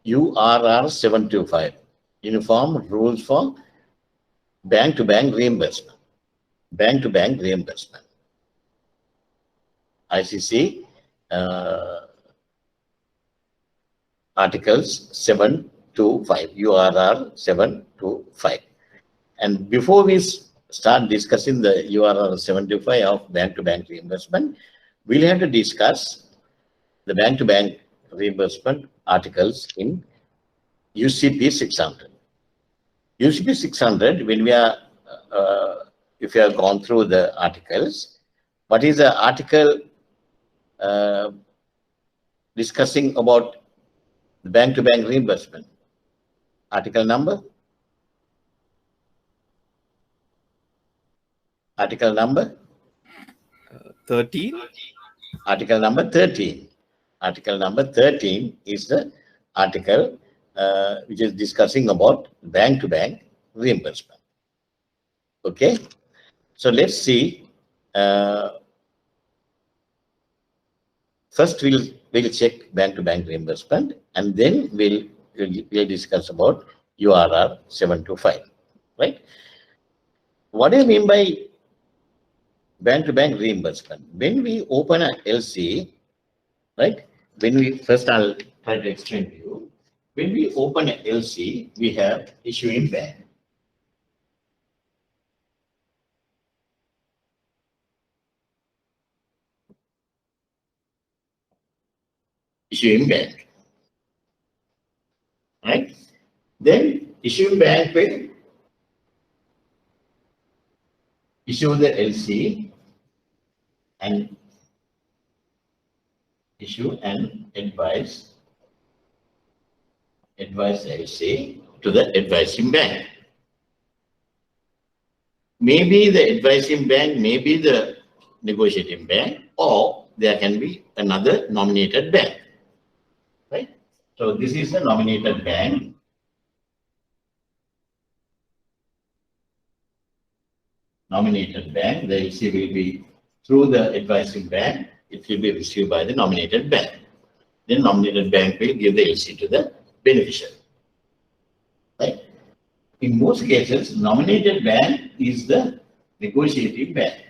URR 725, Uniform Rules for Bank-to-Bank Reimbursement. Bank-to-Bank Reimbursement. ICC Articles 725, URR 725. And before we start discussing the URR 725 of bank-to-bank reimbursement, we'll have to discuss the bank-to-bank reimbursement articles in UCP 600. UCP 600, when we are, if you have gone through the articles, what is the article discussing about the bank-to-bank reimbursement? Article number? Article number? 13. Article number 13. Article number 13 is the article which is discussing about bank-to-bank reimbursement. Okay, so let's see. First, we'll check bank-to-bank reimbursement, and then we'll discuss about URR 725. Right? What do you mean by bank-to-bank reimbursement? When we open an LC, right? When we first, I'll try to explain to you. When we open an LC, we have issuing bank. Issuing bank, right? Then issuing bank will issue the LC and issue an advice LC to the advising bank. Maybe the advising bank, maybe the negotiating bank, or there can be another nominated bank. Right? So this is the nominated bank. Nominated bank, the LC will be through the advising bank, it will be received by the nominated bank. Then nominated bank will give the LC to the beneficiary. Right? In most cases, nominated bank is the negotiating bank.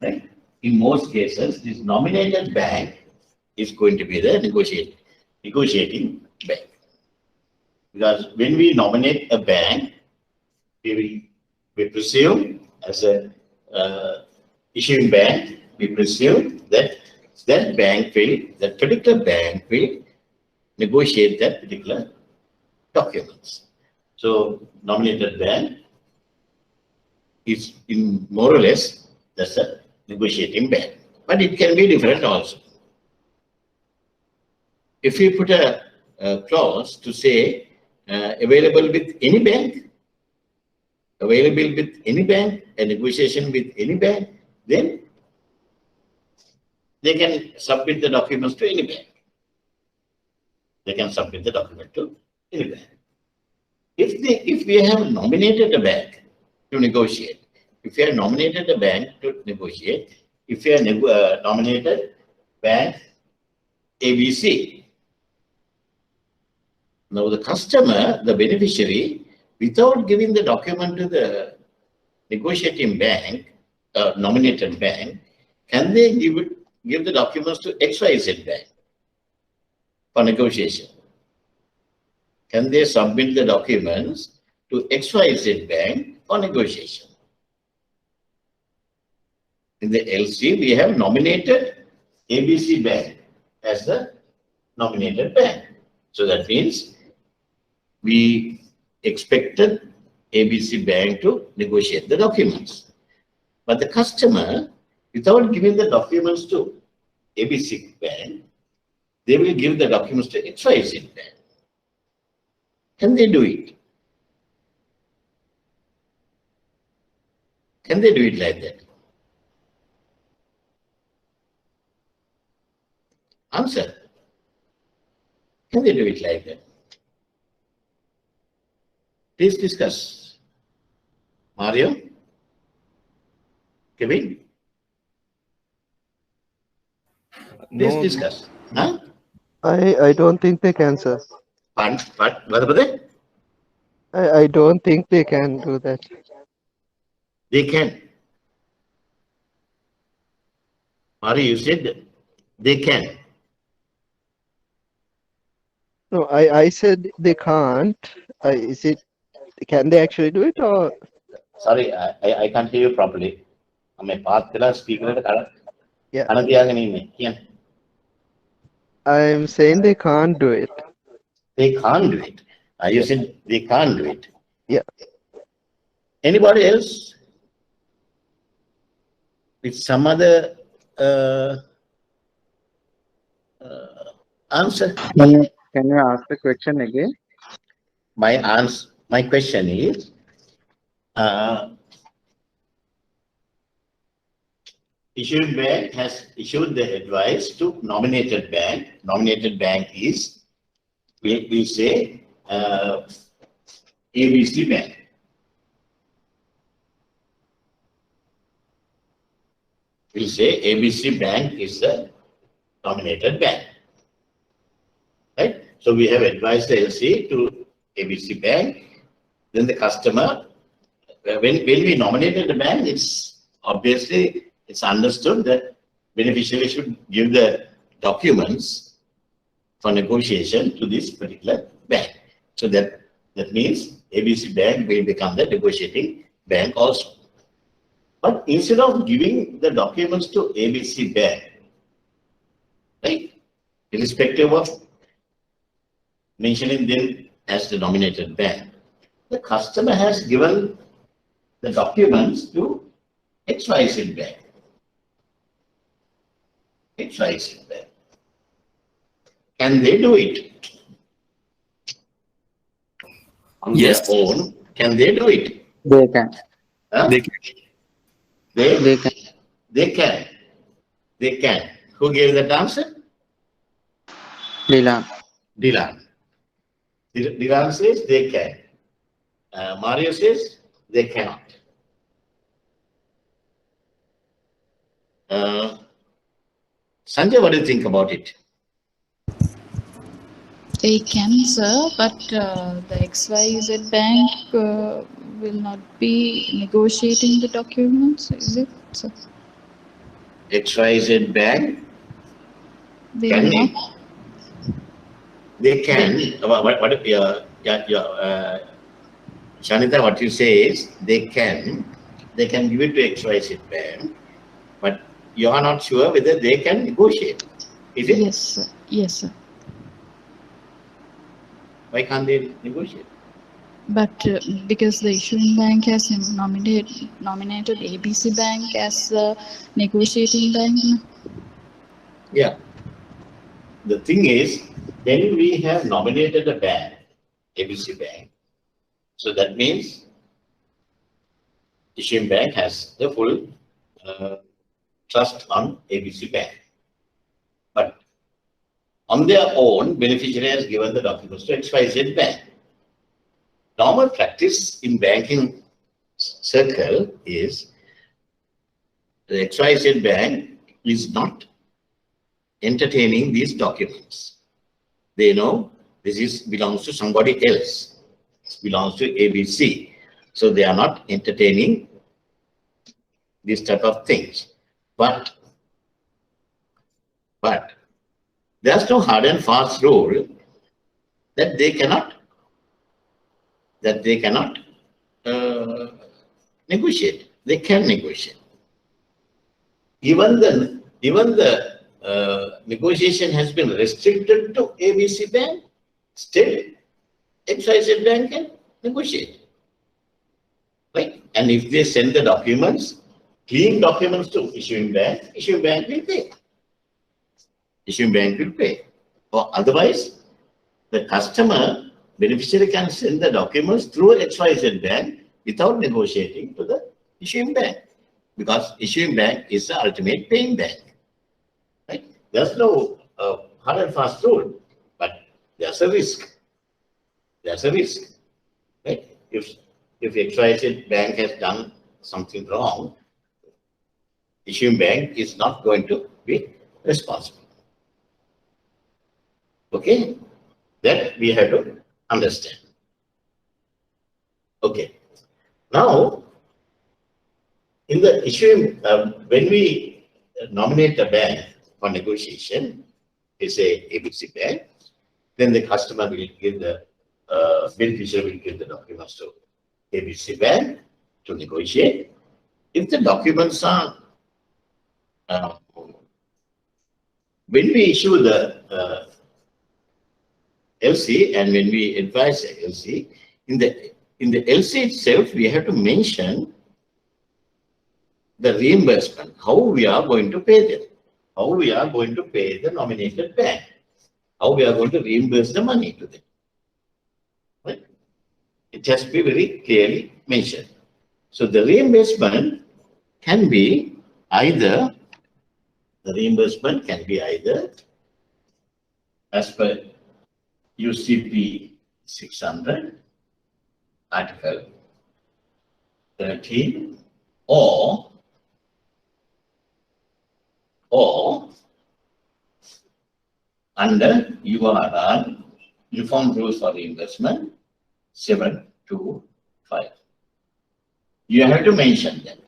Right? In most cases, this nominated bank is going to be the negotiating bank. Because when we nominate a bank, we presume as a issuing bank, we presume that that particular bank will negotiate that particular documents. So nominated bank is in more or less that's a negotiating bank, but it can be different also. If we put a clause to say available with any bank, a negotiation with any bank, then they can submit the documents to any bank. They can submit the document to any bank. If we have nominated a bank to negotiate, if we have nominated a bank to negotiate, if we have nominated bank ABC, now the customer, the beneficiary, without giving the document to the negotiating bank, nominated bank, can they give the documents to XYZ bank for negotiation? Can they submit the documents to XYZ bank for negotiation? In the LC, we have nominated ABC bank as the nominated bank. So that means we expected ABC bank to negotiate the documents. But the customer, without giving the documents to ABC bank, they will give the documents to XYZ bank. Can they do it? Can they do it like that? Answer. Can they do it like that? Please discuss. Mario? Kevin? Please No, discuss. Huh? I don't think they can, sir. What about it? I don't think they can do that. They can. Mari, you said they can. No, I said they can't. Is it? Can they actually do it, or Sorry, I can't hear you properly. I'm a path speaker. yeah? They I'm saying they can't do it. can't do it. You Yeah, said they can't do it. yeah. Anybody else with some other answer? Can you ask the question again? My question is, issuing bank has issued the advice to nominated bank. Nominated bank is, we say, ABC bank. We say ABC bank is the nominated bank. Right? So we have advised the LC to ABC bank. Then the customer, when we nominated the bank, it's understood that beneficiary should give the documents for negotiation to this particular bank. So that means ABC bank will become the negotiating bank also. But instead of giving the documents to ABC bank, right, irrespective of mentioning them as the nominated bank, the customer has given the documents to XYZ bank. XYZ bank. Can they do it on yes, their own? Can they do it? They can. Huh? they can. They can. They can. They can. Who gave that answer? Dilan. Dylan. Dylan says they can. Mario says they cannot. Sanjay, what do you think about it? They can, sir, but the XYZ bank will not be negotiating the documents, is it, sir? XYZ bank They can will not. they can. Shanita, what you say is they can give it to XYZ bank, but you are not sure whether they can negotiate. Is it? Yes, sir. Yes, sir. Why can't they negotiate? But because the issuing bank has nominated ABC Bank as the negotiating bank. Yeah. The thing is, when we have nominated a bank, ABC Bank, so that means issuing bank has the full trust on ABC Bank. But on their own, beneficiary has given the documents to XYZ Bank. Normal practice in banking circle is the XYZ Bank is not entertaining these documents. They know this belongs to somebody else. It belongs to ABC. So they are not entertaining these type of things. But there's no hard and fast rule that they cannot negotiate. They can negotiate. Even the negotiation has been restricted to ABC Bank, still XYZ Bank can negotiate. Right? And if they send the documents, clean documents to issuing bank will pay. Issuing bank will pay. Or otherwise, the customer beneficiary can send the documents through XYZ bank without negotiating to the issuing bank, because issuing bank is the ultimate paying bank. Right? There's no hard and fast rule, but there's a risk. There's a risk. Right? If XYZ bank has done something wrong, issuing bank is not going to be responsible. Okay, that we have to understand. Okay, now in the issuing, when we nominate a bank for negotiation, we say ABC Bank, then the customer will give the beneficiary will give the documents to ABC Bank to negotiate. If the documents are when we issue the LC and when we advise the LC, in the LC itself, we have to mention the reimbursement, how we are going to pay them, how we are going to pay the nominated bank, how we are going to reimburse the money to them. Right? It has to be very clearly mentioned. So the reimbursement can be either, as per UCP 600, Article 13, or under URR, Uniform Rules for Reimbursement 725. You have to mention that.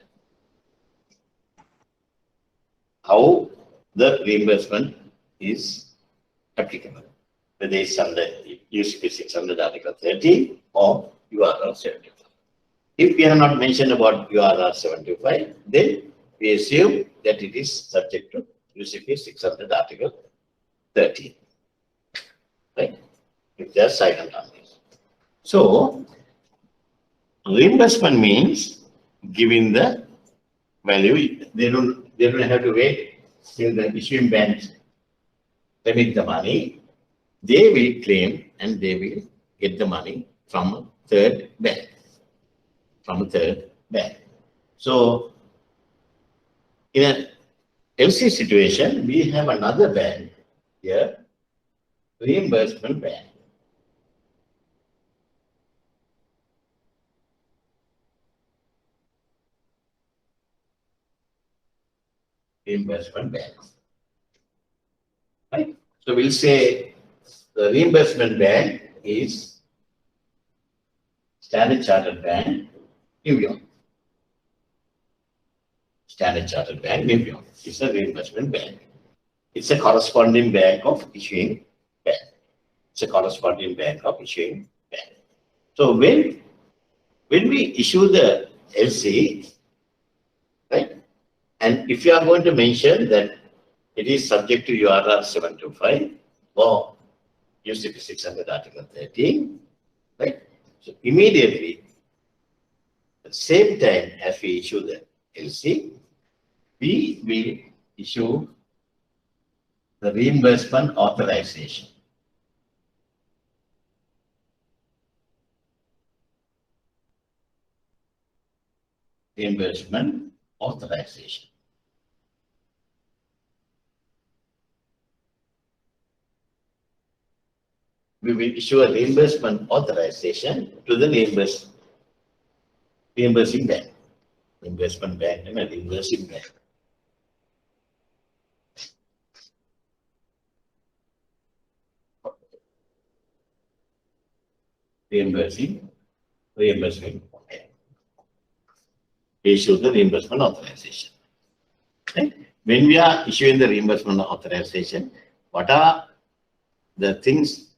How the reimbursement is applicable. Whether it's under UCP 600 Article 13 or URR 75. If we have not mentioned about URR 75, then we assume that it is subject to UCP 600 Article 13. Right? If they are silent on this. So, reimbursement means giving the value. They don't have to wait till the issuing bank remit the money. They will claim and they will get the money from a third bank. So, in an LC situation, we have another bank here, reimbursement bank. Reimbursement bank. Right? So we'll say the reimbursement bank is Standard Chartered Bank, New York. Standard Chartered Bank, New York. It's a reimbursement bank. It's a corresponding bank of issuing bank. It's a corresponding bank of issuing bank. So when we issue the LC, right, and if you are going to mention that it is subject to URR 725 or UCP 600 Article 13, right? So immediately, at the same time as we issue the LC, we will issue the reimbursement authorization. Reimbursement authorization. We will issue a reimbursement authorization to the reimbursing bank. Reimbursement bank and a reimbursing bank. Reimbursing bank. We issue the reimbursement authorization. Right? When we are issuing the reimbursement authorization, what are the things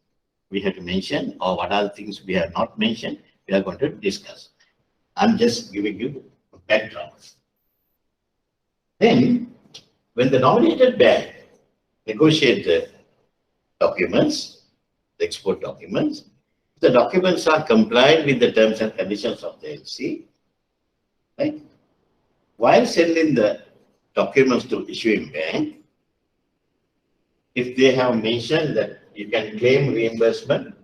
we have to mention or what are the things we have not mentioned, we are going to discuss. I'm just giving you a background. Then, when the nominated bank negotiates the documents, the export documents, the documents are complied with the terms and conditions of the LC, right? While sending the documents to issuing bank, if they have mentioned that you can claim reimbursement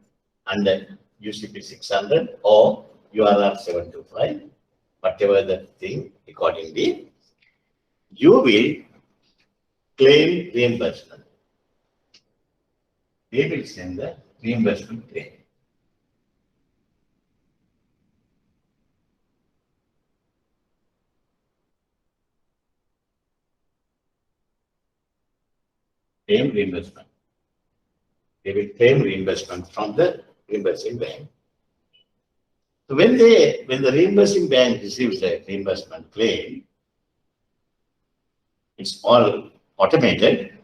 under UCP 600 or URR 725, whatever the thing accordingly, you will claim reimbursement. They will send the reimbursement claim. Claim reimbursement. They will claim reimbursement from the reimbursing bank. So when the reimbursing bank receives a reimbursement claim, it's all automated.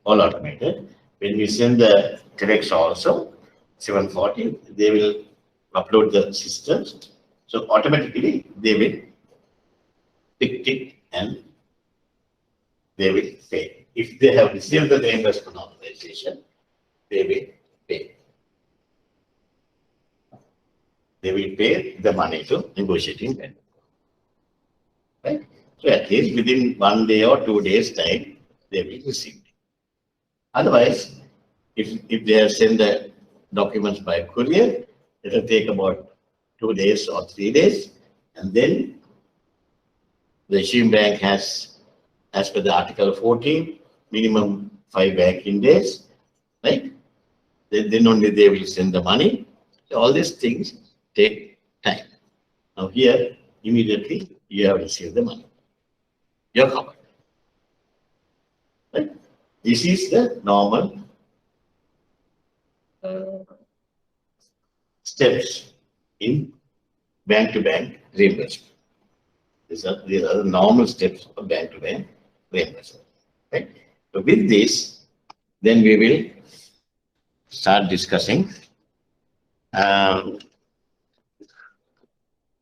When we send the telex also, 740, they will upload the systems. So automatically they will pick it and they will pay. If they have received the reimbursement authorization, they will pay. They will pay the money to negotiating vendor. Right? So at least within 1 day or 2 days time, they will receive it. Otherwise, if they have sent the documents by courier, it will take about 2 days or 3 days, and then the issuing bank has, as per the Article 14, minimum 5 banking days, right? Then only they will send the money. So all these things take time. Now here, immediately you have received the money. You're covered. Right? This is the normal steps in bank-to-bank reimbursement. These are the normal steps of bank-to-bank reimbursement. Right? So with this, then we will start discussing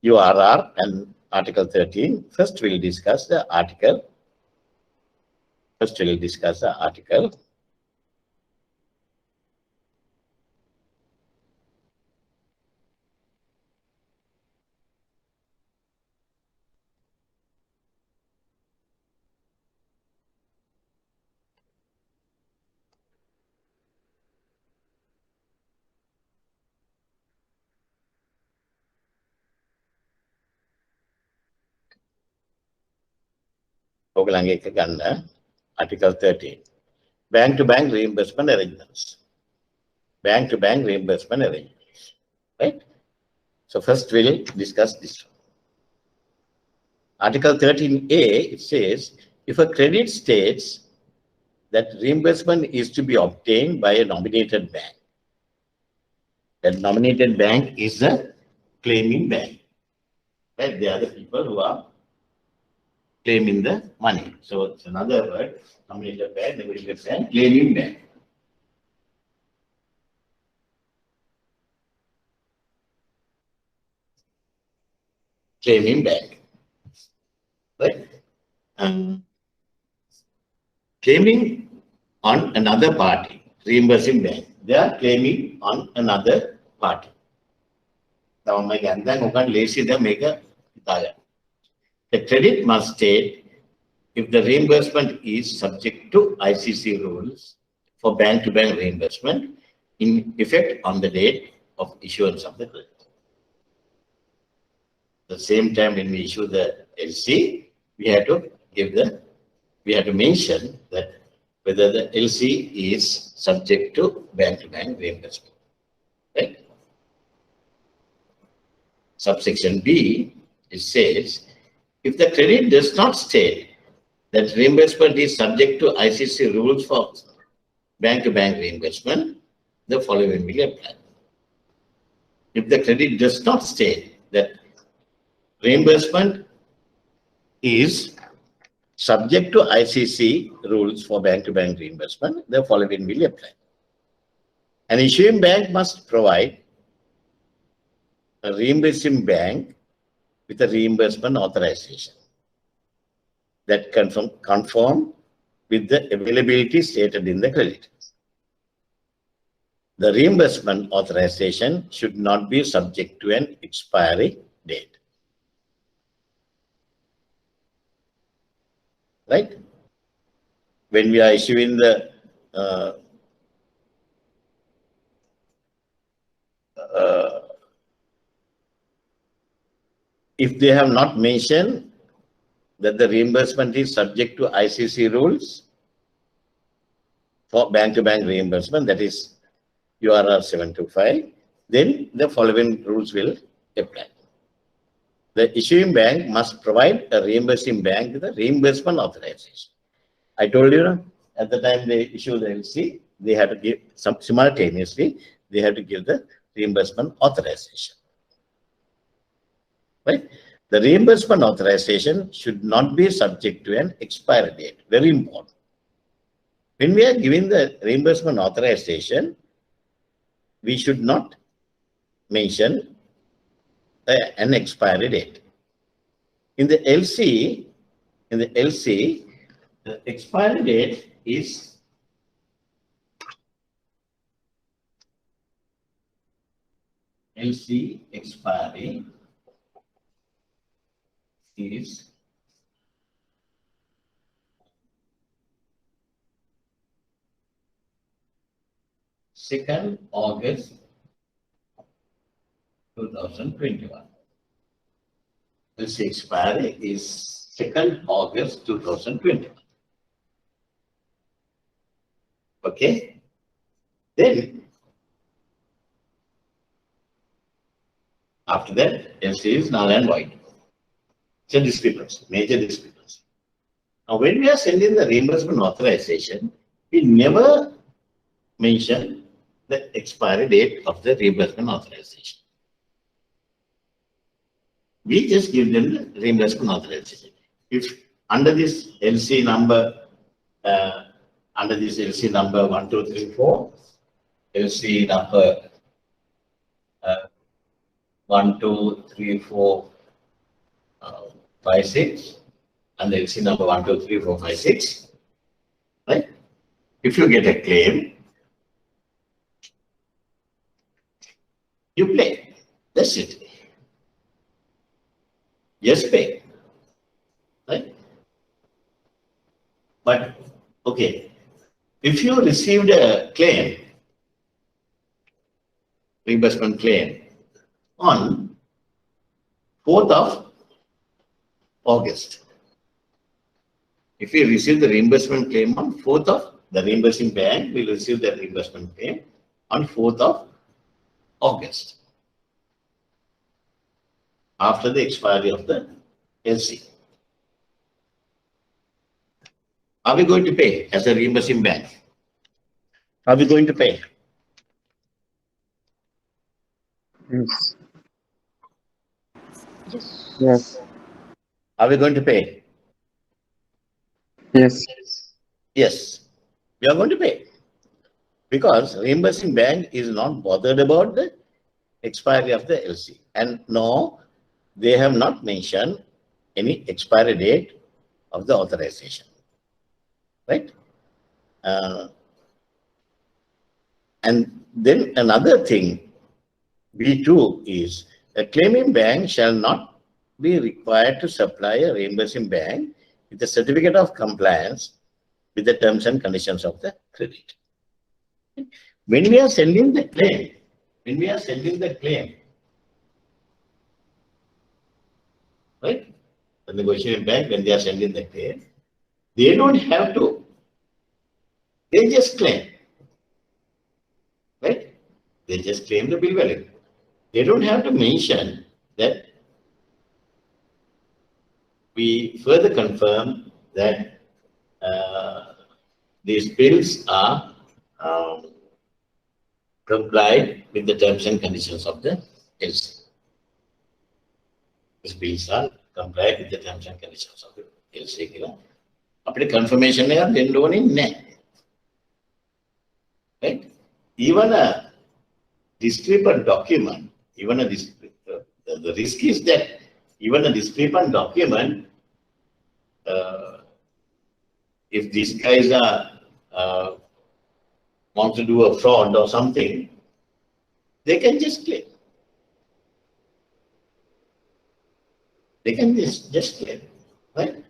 URR and Article 13. First, we'll discuss the article. Article 13. Bank-to-bank reimbursement arrangements. Bank-to-bank reimbursement arrangements. Right? So first we'll discuss this. Article 13A, it says, if a credit states that reimbursement is to be obtained by a nominated bank, that nominated bank is the claiming bank. Right? They are the people who are claiming the money. So it's another word, nominated bank, negotiated bank, claiming bank. Claiming bank. Right? Claiming on another party, reimbursing bank. They are claiming on another party. Now, my the credit must state if the reimbursement is subject to ICC rules for bank-to-bank reimbursement in effect on the date of issuance of the credit. At the same time, when we issue the LC, we have to mention that whether the LC is subject to bank-to-bank reimbursement. Right? Subsection B, it says, if the credit does not state that reimbursement is subject to ICC rules for bank-to-bank reimbursement, the following will apply. If the credit does not state that reimbursement is subject to ICC rules for bank-to-bank reimbursement, the following will apply. An issuing bank must provide a reimbursing bank with a reimbursement authorization that conform with the availability stated in the credit. The reimbursement authorization should not be subject to an expiry date. Right? When we are issuing the if they have not mentioned that the reimbursement is subject to ICC rules for bank-to-bank reimbursement, that is URR 725, then the following rules will apply. The issuing bank must provide a reimbursing bank with a reimbursement authorization. I told you at the time they issue the LC, they have to give simultaneously, they have to give the reimbursement authorization. Right? The reimbursement authorization should not be subject to an expiry date. Very important. When we are giving the reimbursement authorization, we should not mention an expiry date. In the LC, the expiry date is LC expiry is August 2021. LC expiry is August 2021. Okay. Then after that, LC is null and void. It's a discrepancy, major discrepancy. Now, when we are sending the reimbursement authorization, we never mention the expiry date of the reimbursement authorization. We just give them the reimbursement authorization. If under this LC number, 1, 2, 3, 4, LC number 1, 2, 3, 4, 5, 6, and the LC number 1, 2, 3, 4, 5, 6, right? If you get a claim, you pay. That's it. Just pay. Right? But, okay, if you received a claim, reimbursement claim, on 4th of August, if you receive the reimbursement claim on 4th of, the reimbursing bank will receive the reimbursement claim on 4th of August, after the expiry of the LC. Are we going to pay as a reimbursing bank? Are we going to pay? Yes. Yes. Yes. Are we going to pay? Yes. Yes, we are going to pay. Because reimbursing bank is not bothered about the expiry of the LC. And no, they have not mentioned any expiry date of the authorization. Right? And then another thing, B2 is a claiming bank shall not be required to supply a reimbursing bank with a certificate of compliance with the terms and conditions of the credit. When we are sending the claim, right? The negotiating bank, when they are sending the claim, they don't have to, they just claim, right? They just claim the bill value. They don't have to mention that we further confirm that these bills are complied with the terms and conditions of the LC. These bills are complied with the terms and conditions of the LC. After confirmation, they are then known in net. Right? Even a discrepant document, the risk is that even a discrepant document, if these guys are want to do a fraud or something, they can just claim. They can just claim, right?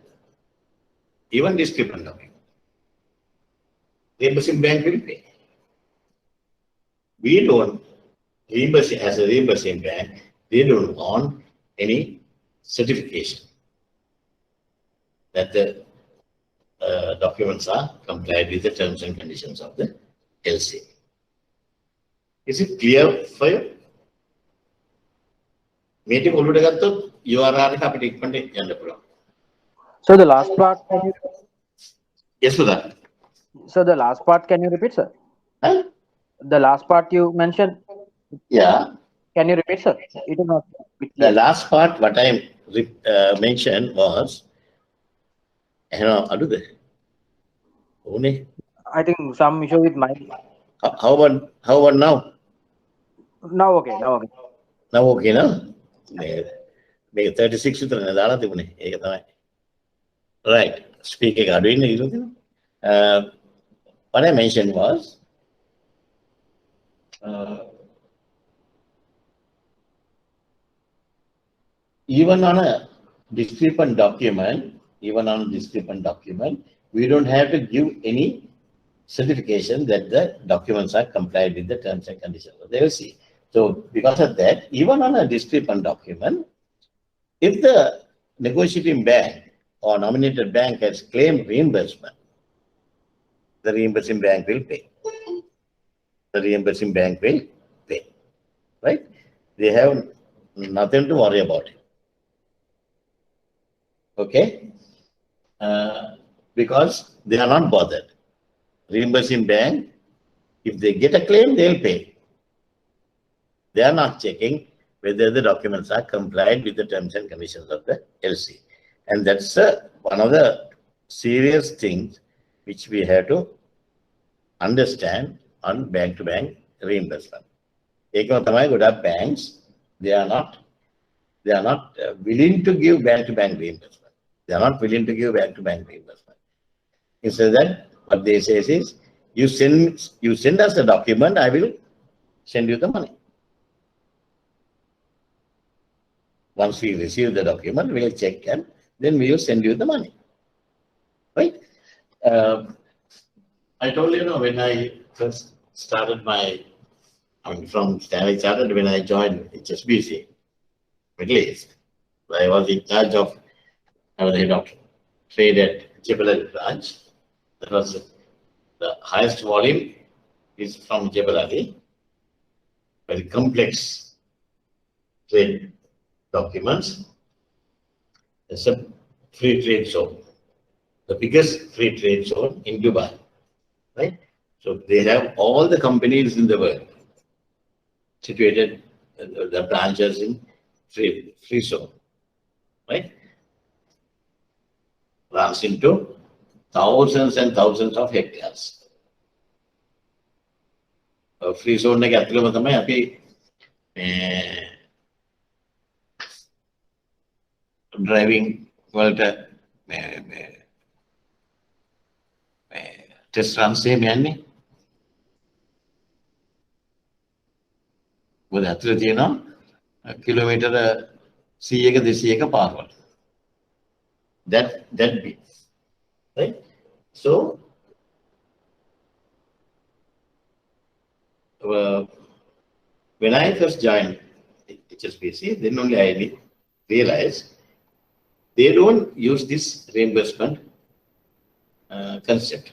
Even discrepant document. Reimbursing bank will pay. We don't, as a reimbursing bank, they don't want any certification that the documents are complied with the terms and conditions of the LC. Is it clear for you? Meeting already got the URL capital and So the last part, can you, yes, for that. so the last part, can you repeat, sir? Huh? The last part you mentioned, Yeah. can you repeat, sir? It is not The clear. last part, what I mentioned was, adu the. I think some issue with mic. How about now? Now okay, now okay. Now okay, no? Make 36 right. Speaking what I mentioned was even on a discrepant document, we don't have to give any certification that the documents are complied with the terms and conditions of the LC. So because of that, even on a discrepant document, if the negotiating bank or nominated bank has claimed reimbursement, the reimbursing bank will pay. The reimbursing bank will pay, right? They have nothing to worry about it. Okay? Because they are not bothered. Reimbursing bank, if they get a claim, they'll pay. They are not checking whether the documents are compliant with the terms and conditions of the LC. And that's one of the serious things which we have to understand on bank-to-bank reimbursement. Good banks, they are not willing to give bank-to-bank reimbursement. They are not willing to give bank-to-bank reimbursement. Instead of that, what they say is, you send us the document, I will send you the money. Once we receive the document, we will check and then we will send you the money. Right? I told you, when I first started from Stanley Chartered, when I joined HSBC, Middle East, I was in charge of, I was the head of trade at Jebel Ali branch. That was the highest volume is from Jebel Ali. Very complex trade documents. It's a free trade zone, the biggest free trade zone in Dubai, right? So they have all the companies in the world situated, the branches in free zone, right? Runs into thousands and thousands of hectares. Free zone ने क्या मतलब मैं अभी driving test run से मैंने वो धातु थी ना किलोमीटर CA का DCA का power that big, right? So when I first joined HSBC, then only I realized they don't use this reimbursement concept.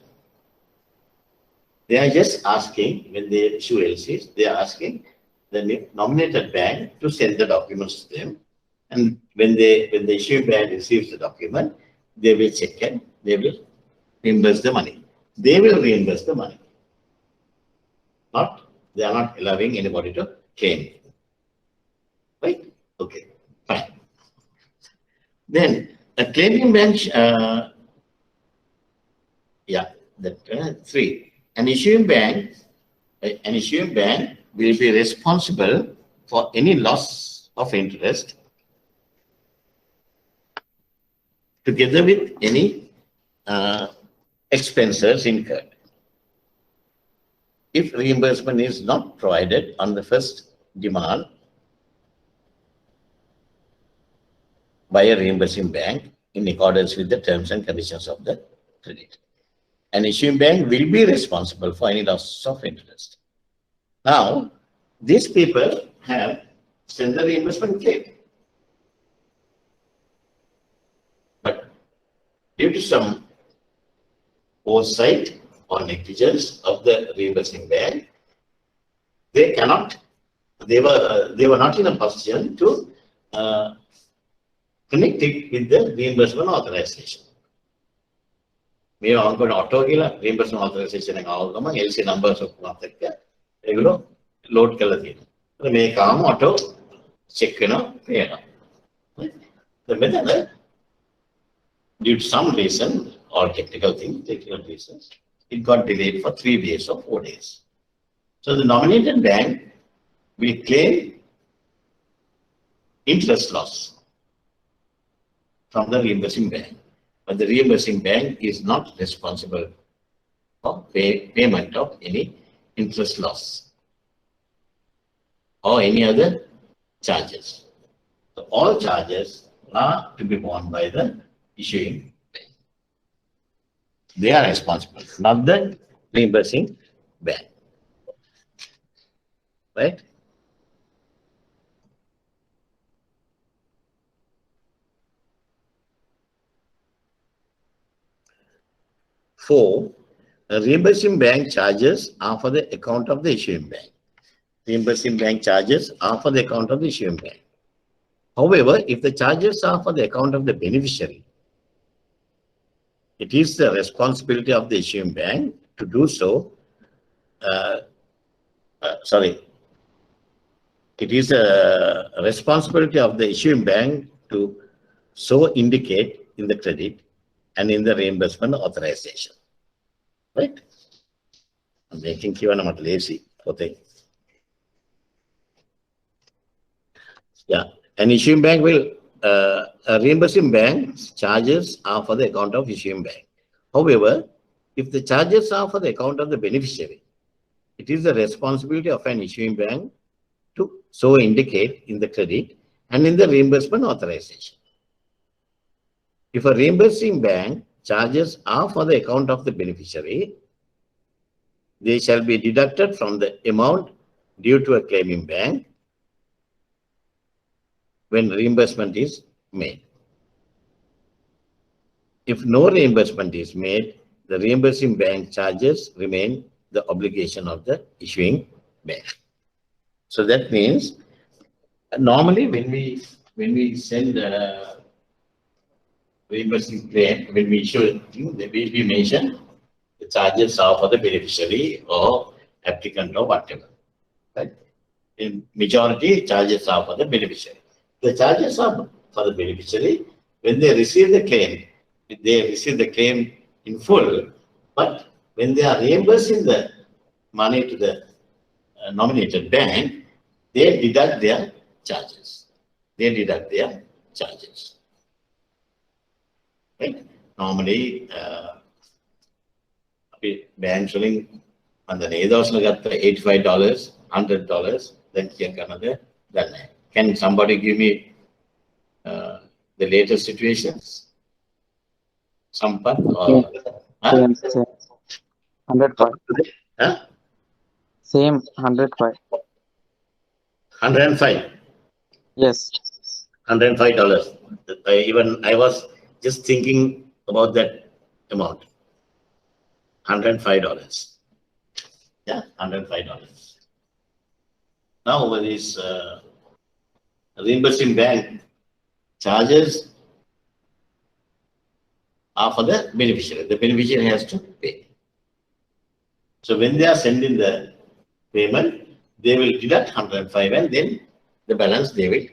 They are just asking, when they issue LCs, they are asking the nominated bank to send the documents to them. And when the issuing bank receives the document, they will check and they will reimburse the money. They will reimburse the money. They are not allowing anybody to claim. Right? Okay, fine. Then a claiming bank, three. An issuing bank will be responsible for any loss of interest together with any expenses incurred if reimbursement is not provided on the first demand by a reimbursing bank in accordance with the terms and conditions of the credit. An issuing bank will be responsible for any loss of interest. Now, these people have sent the reimbursement claim. But due to some oversight or negligence of the reimbursing bank, they were not in a position to connect it with the reimbursement authorization. මේ අංකන auto කියලා reimbursement authorization එක ආව ගමන් LC numbers ඔක්කොමත් එක්ක ඒගොල්ලෝ load කරලා තියෙනවා. මේක ආම auto check වෙනවා පේනවා. මෙතන due to some reason or technical reasons, it got delayed for 3 days or 4 days. So the nominated bank will claim interest loss from the reimbursing bank, but the reimbursing bank is not responsible for payment of any interest loss or any other charges. So all charges are to be borne by the issuing bank. They are responsible, not the reimbursing bank. Right? Four, reimbursing bank charges are for the account of the issuing bank. Reimbursing bank charges are for the account of the issuing bank. However, if the charges are for the account of the beneficiary, it is the responsibility of the issuing bank to do so. It is a responsibility of the issuing bank to so indicate in the credit and in the reimbursement authorization. Right? I'm making you not lazy. Okay. Yeah. An issuing bank will, a reimbursing bank's charges are for the account of issuing bank. However, if the charges are for the account of the beneficiary, it is the responsibility of an issuing bank to so indicate in the credit and in the reimbursement authorization. If a reimbursing bank charges are for the account of the beneficiary, they shall be deducted from the amount due to a claiming bank when reimbursement is made. If no reimbursement is made, the reimbursing bank charges remain the obligation of the issuing bank. So that means normally when we send a reimbursing claim, when we issue it, we mention the charges are for the beneficiary or applicant or whatever. Right? In majority, charges are for the beneficiary. The charges are for the beneficiary when they receive the claim. They receive the claim in full, but when they are reimbursing the money to the nominated bank, they deduct their charges. They deduct their charges. Right? Normally, banks selling on the got $85, $100, then check another. Can somebody give me the latest situations? Sampat or Same, same. 105. Huh? Same 105. 105. Yes. $105. Even I was just thinking about that amount. $105. Yeah, $105. Now with this reimbursing bank charges are for the beneficiary. The beneficiary has to pay. So when they are sending the payment, they will deduct 105 and then the balance they will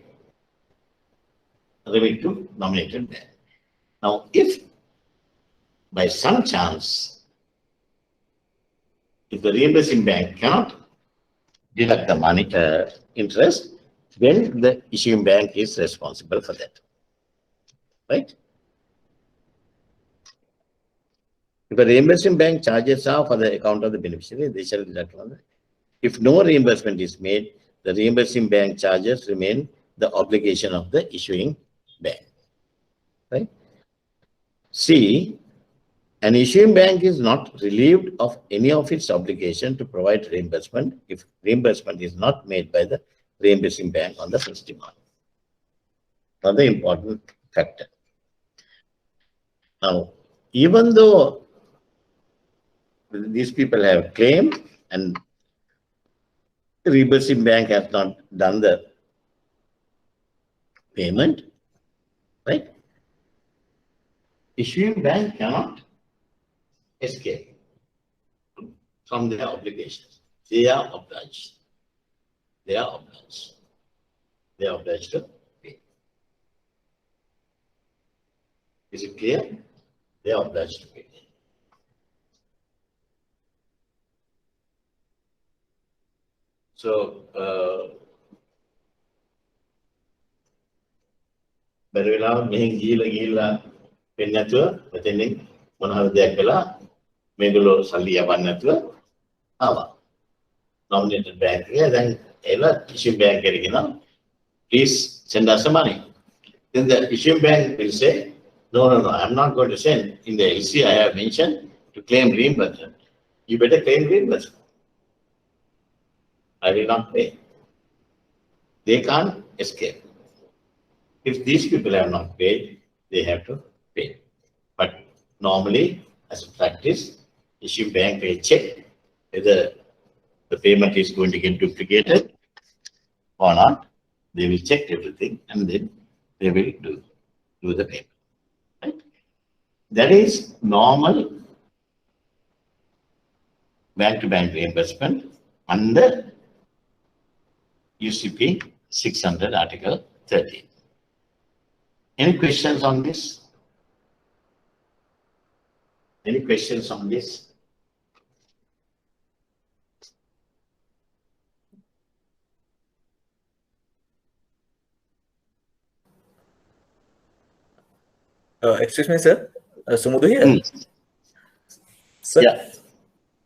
remit to nominated bank. Now, if by some chance, if the reimbursing bank cannot deduct the money interest, then the issuing bank is responsible for that. Right? If a reimbursing bank charges are for the account of the beneficiary, they shall deduct from that. If no reimbursement is made, the reimbursing bank charges remain the obligation of the issuing bank. Right? C, an issuing bank is not relieved of any of its obligation to provide reimbursement if reimbursement is not made by the reimbursing bank on the first demand. Another important factor. Now, even though these people have claimed and the reimbursing bank has not done the payment, right? Issuing bank cannot escape from their obligations. They are obliged. They are obliged. They are obliged to pay. Is it clear? They are obliged to pay. So, බැරි වෙලාව මෙහෙන් ගිහිල්ලා වෙන්නේ නැතුව මෙතනින් මොන හරි දෙයක් වෙලා මේගොල්ලෝ සල්ලි යවන්න නැතුව ආවා. Nominated bank එක දැන් එලා issue bank එකට ගෙනා please send us the money. Then the issue bank will say no, I'm not going to send. In the LC I have mentioned to claim reimbursement. You better claim reimbursement. I will not pay. They can't escape. If these people have not paid, they have to pay. But normally, as a practice, issue bank will check whether the payment is going to get duplicated or not. They will check everything and then they will do the payment. Right? That is normal bank-to-bank reimbursement under UCP 600 Article 13. Any questions on this? Any questions on this? Excuse me, sir. Sumudhu here. Sir, Yeah.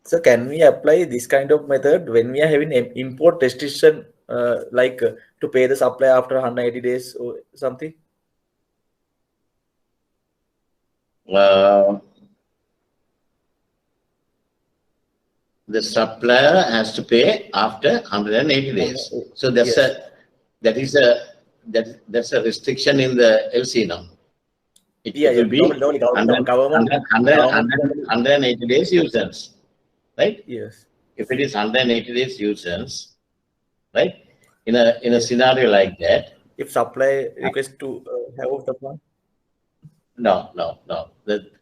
so can we apply this kind of method when we are having an import restriction, like to pay the supplier after 180 days or something? The supplier has to pay after 180 days. So that's Yes. that's a restriction in the LC now. It will be Normally, government 180 days usance, right? Yes. If it is 180 days usance, right? In a scenario like that, If supply request to have the plan. no.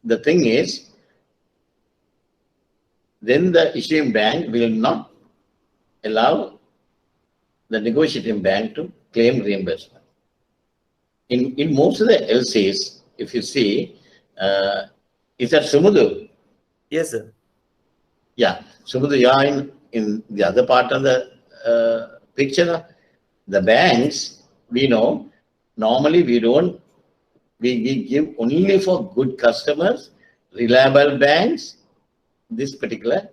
The thing is, then the issuing bank will not allow the negotiating bank to claim reimbursement. In most of the LCs, if you see, is that Sumudhu? Yes, sir. Yeah, Sumudhu, you are in the other part of the picture. The banks, we know, normally we give only for good customers, reliable banks, this particular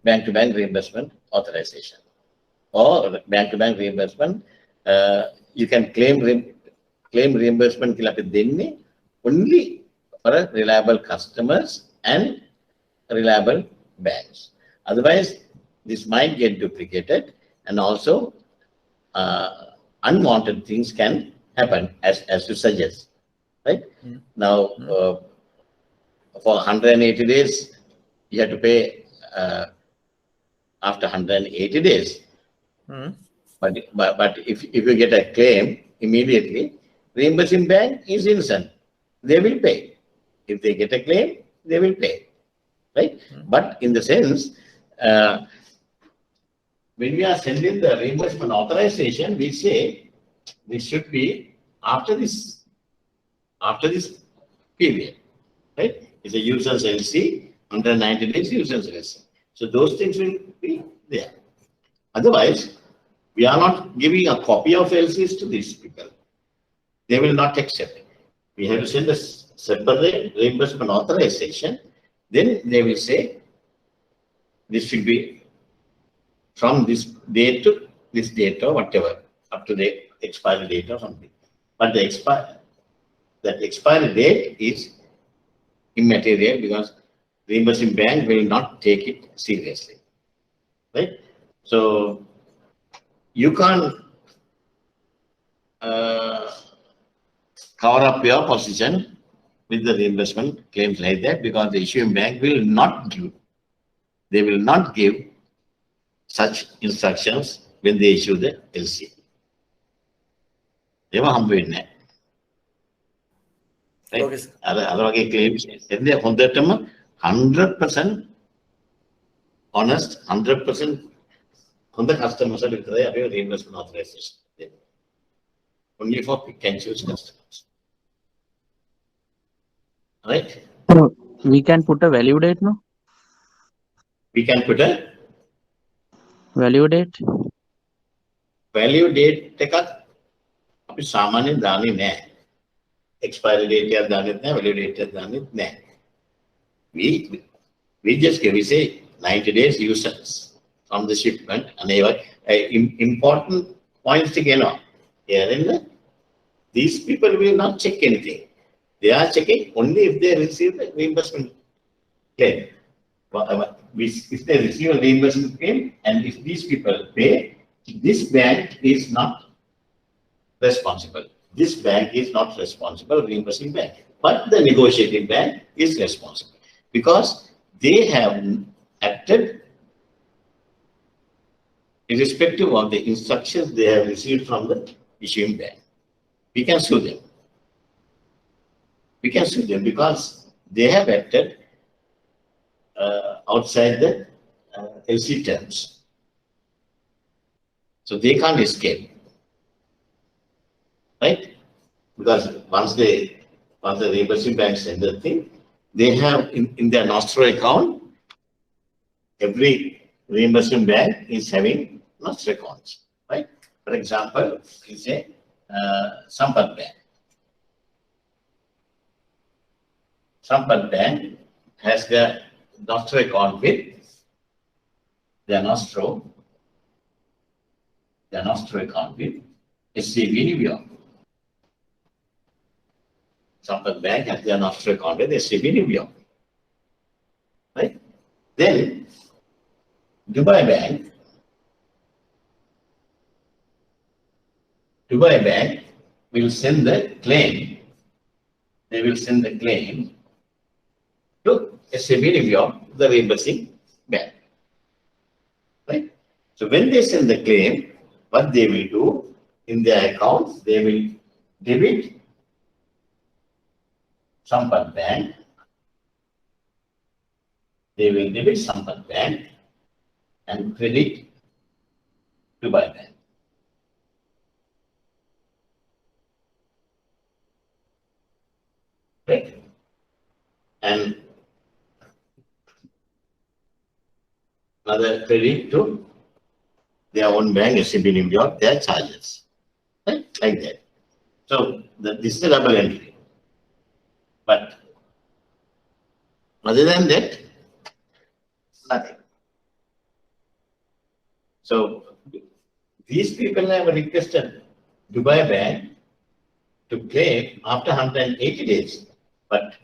bank-to-bank reimbursement authorization. Or bank-to-bank reimbursement, you can claim reimbursement only for reliable customers and reliable banks. Otherwise, this might get duplicated, and also unwanted things can happen, as you suggest, right? Now, for 180 days, you have to pay after 180 days. But if you get a claim immediately, reimbursing bank is innocent. They will pay. If they get a claim, they will pay, right? But in the sense, when we are sending the reimbursement authorization, we say this should be after this period, right? It's a users LC, 190 days users LC. So those things will be there. Otherwise, we are not giving a copy of LCs to these people. They will not accept it. We have to send a separate reimbursement authorization. Then they will say this should be from this date to this date or whatever, up to the expiry date or something. But that expiry date is immaterial because reimbursing bank will not take it seriously, right? So you can't cover up your position with the reimbursement claims like that because the issuing bank will not give. They will not give such instructions when they issue the LC. They were humble in that. right? Okay, sir. අර වගේ claims එන්නේ හොඳටම 100% honest 100% හොඳ customers විතරයි අපි reimbursement authorization දෙන්නේ. Only for pick and choose customers. Right? So we can put a value date, no? We can put a Value date. value date එකක් අපි සාමාන්‍යයෙන් දාන්නේ නැහැ. Expiry date එකක් දාන්නෙත් නැහැ, value date එකක් දාන්නෙත් නැහැ. We just give, we say 90 days users from the shipment and important points to get on. Here, these people will not check anything. They are checking only if they receive the reimbursement claim. If they receive a reimbursement claim and if these people pay, this bank is not responsible. This bank is not responsible, reimbursing bank. But the negotiating bank is responsible because they have acted irrespective of the instructions they have received from the issuing bank. We can sue them. We can sue them because they have acted outside the LC terms. So they can't escape. Right? Because once the reimbursing bank send the thing, they have in their nostro account, every reimbursing bank is having nostro accounts. Right? For example, you say Sampat Bank. Sampat Bank has their nostro account with their nostro account with SCB New York. Sampat Bank has their nostro account with SCB New York. Right? Then Dubai Bank will send the claim. They will send the claim to SCB New York, the reimbursing bank. Right? So when they send the claim, what they will do in their accounts, they will debit Sampat Bank. They will debit Sampat Bank and credit Dubai Bank. Right? And another credit to their own bank, SCB New York, their charges. Right? Like that. So this is a double entry. But other than that, nothing. So these people have requested Dubai Bank to claim after 180 days, but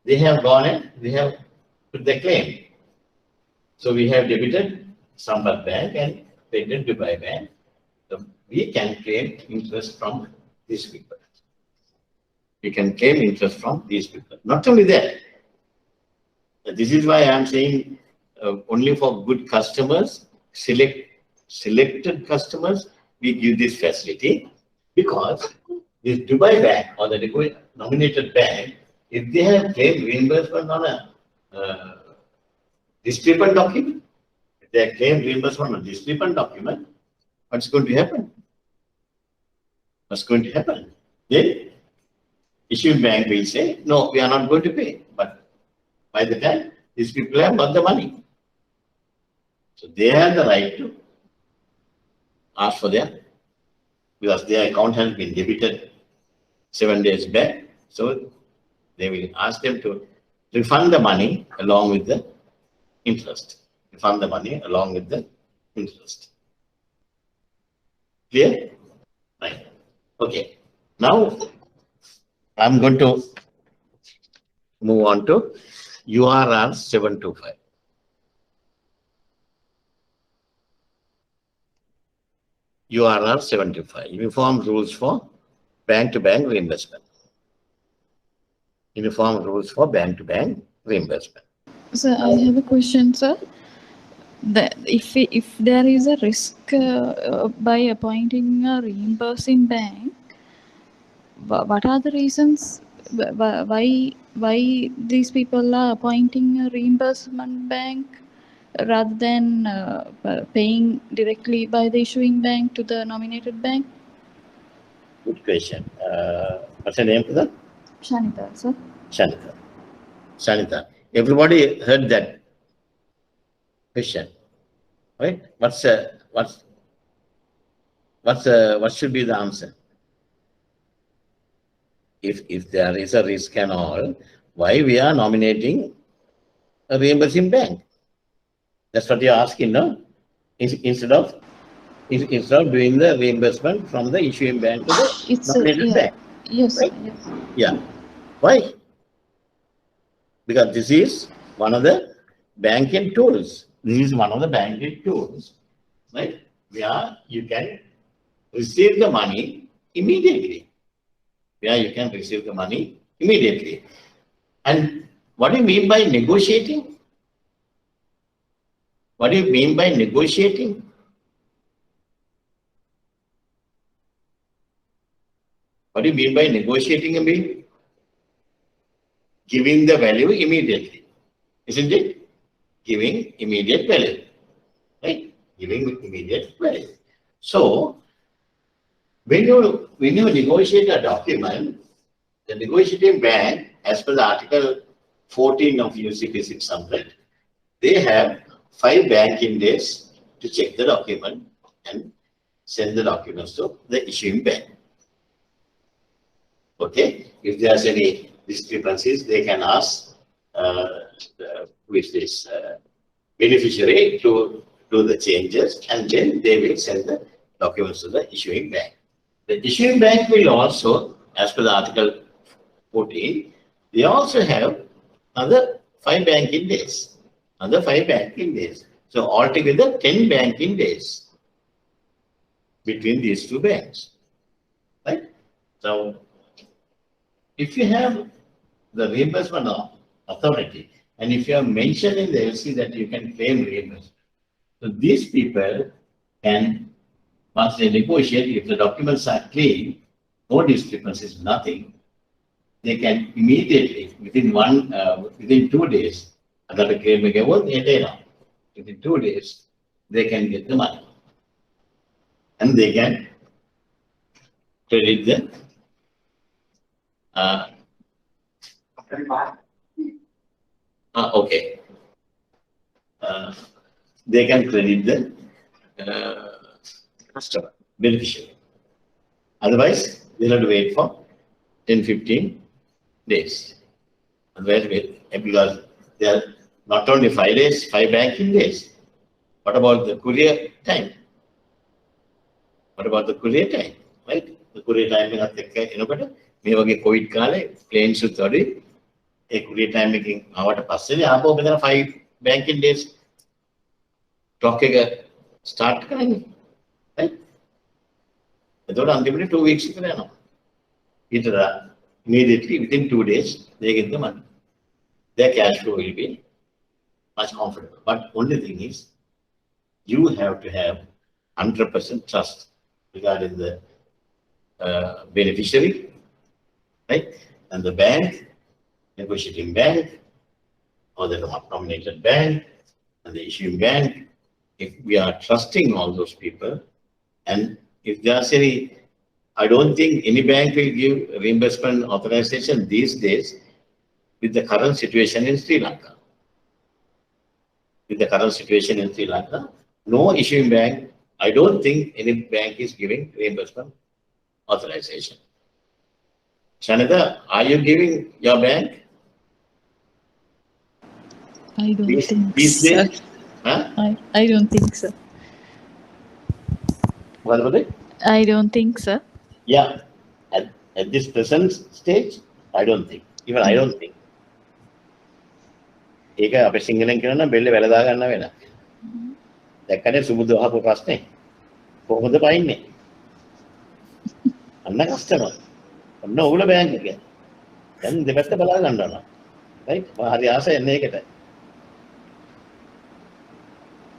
they have gone and they have put the claim. So we have debited Sampat Bank and credited Dubai Bank. So we can claim interest from these people. We can claim interest from these people. Not only that, this is why I am saying only for good customers, selected customers, we give this facility because this Dubai Bank or the nominated bank, if they have claimed reimbursement on a discrepant document, if they have claimed reimbursement on a discrepant document, what's going to happen? What's going to happen? Then issuing bank will say, no, we are not going to pay. But by the time these people have got the money. So they have the right to ask for their, because their account has been debited 7 days back. So they will ask them to refund the money along with the interest. Refund the money along with the interest. Clear? Right. Okay. Now I'm going to move on to URR 725. URR 725, Uniform Rules for Bank-to-Bank Reimbursement. Uniform Rules for Bank-to-Bank Reimbursement. Sir, I have a question, sir. If there is a risk by appointing a reimbursing bank, what are the reasons why these people are appointing a reimbursement bank rather than paying directly by the issuing bank to the nominated bank? Good question. What's your name for that? Shanita, sir. Shanita. Shanita. Everybody heard that question, right? What should be the answer? If there is a risk and all, why we are nominating a reimbursing bank? That's what you're asking, no? Instead of doing the reimbursement from the issuing bank to the It's nominated bank. Yes, Right? yes. Yeah. Why? Because this is one of the banking tools. This is one of the banking tools, right? Where you can receive the money immediately. Where you can receive the money immediately. And what do you mean by negotiating? What do you mean by negotiating? What do you mean by negotiating? I mean, giving the value immediately, isn't it? Giving immediate value, right? Giving immediate value. So, when you negotiate a document, the negotiating bank, as per the Article 14 of UCP 600, they have 5 banking days to check the document and send the documents to the issuing bank. Okay, if there's any discrepancies, they can ask with this beneficiary to do the changes, and then they will send the documents to the issuing bank. The issuing bank will also, as per the Article 14, they also have another 5 banking days. Another 5 banking days. So altogether 10 banking days between these 2 banks. Right? So if you have the reimbursement authority, and if you have mentioned in the LC that you can claim reimbursement, so these people can, once they negotiate, if the documents are clean, no discrepancies, nothing, they can immediately, within 2 days, within 2 days, they can get the money. And they can credit the okay. They can credit the customer, beneficiary. Otherwise, they'll have to wait for 10-15 days. Otherwise, because there are not only 5 days, 5 banking days. What about the courier time? What about the courier time? Right? The courier time is මේ වගේ Covid කාලේ planes උත් වැඩි ඒ courier time එකකින් ආවට පස්සේ ආපහු මෙතන 5 banking days clock එක start කරන්නේ. Right? එතකොට අන්තිමට 2 weeks විතර යනවා. ඊට immediately within 2 days they get the money. Their cash flow will be much comfortable. But only thing is, you have to have 100% trust regarding the beneficiary, right? And the bank, negotiating bank, or the nominated bank, and the issuing bank. If we are trusting all those people, and if there's any, I don't think any bank will give reimbursement authorization these days with the current situation in Sri Lanka. With the current situation in Sri Lanka, no issuing bank, I don't think any bank is giving reimbursement authorization. Shanita, are you giving your bank? I don't think These so. days? Huh? I don't think so. What about it? I don't think so. Yeah. At this present stage, I don't think. Even I don't think. ඒක අපේ සිංහලෙන් කියනවා බෙල්ල වැලදා ගන්න වෙන. දැක්කනේ සුබුදු අහපු ප්‍රශ්නේ. කොහොමද පයින්නේ? අන්න කස්ටමර්. ඔන්න ඕගොල්ලෝ බෑන්ක් එක. දැන් දෙපැත්ත බලා ගන්න ඕන. right? හරි ආසයි එන්නේ ඒකට.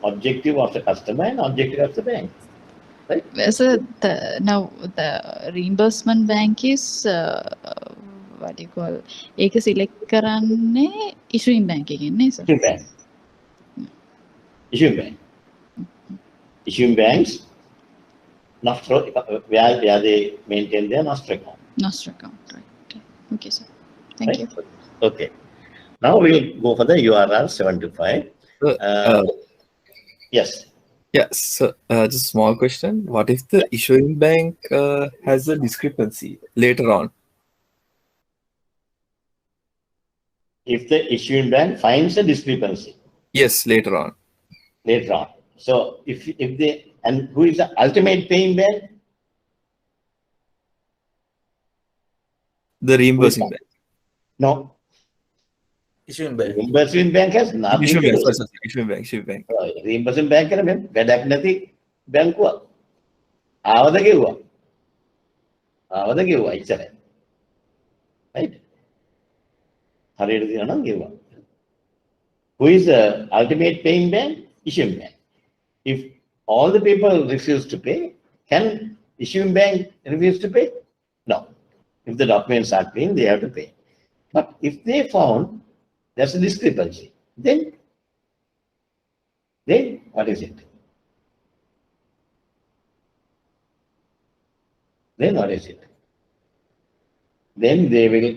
Objective of the customer and objective of the bank. So now the reimbursement bank is what do you call ඒක select කරන්නේ issuing bank එකෙන් නේ sir? Issuing bank. Issuing bank. Issuing banks, where they maintain their master account. Master account, right? Okay, sir. Thank Right? you. Okay. Now we'll go for the URR 75. Yes. Yes. So, just a small question. What if the issuing bank has a discrepancy later on? If the issuing bank finds a discrepancy Yes, later on. later on. So if they, and who is the ultimate paying bank? The reimbursing bank. No. Issuing bank. Reimbursement bank has nothing Issuing to bank. do. Sorry, issuing bank. Issuing bank. Reimbursement bank is වැඩක් නැති බැංකුවක්. ආවද කිව්වා. ආවද කිව්වා ඉච්චරයි. Right? හරියට දිනනවා නම් කිව්වා. Who is the ultimate paying bank? Issuing bank. If all the people refuse to pay, can issuing bank refuse to pay? No. If the documents are clean, they have to pay. But if they found there's a discrepancy, then what is it? Then what is it? Then they will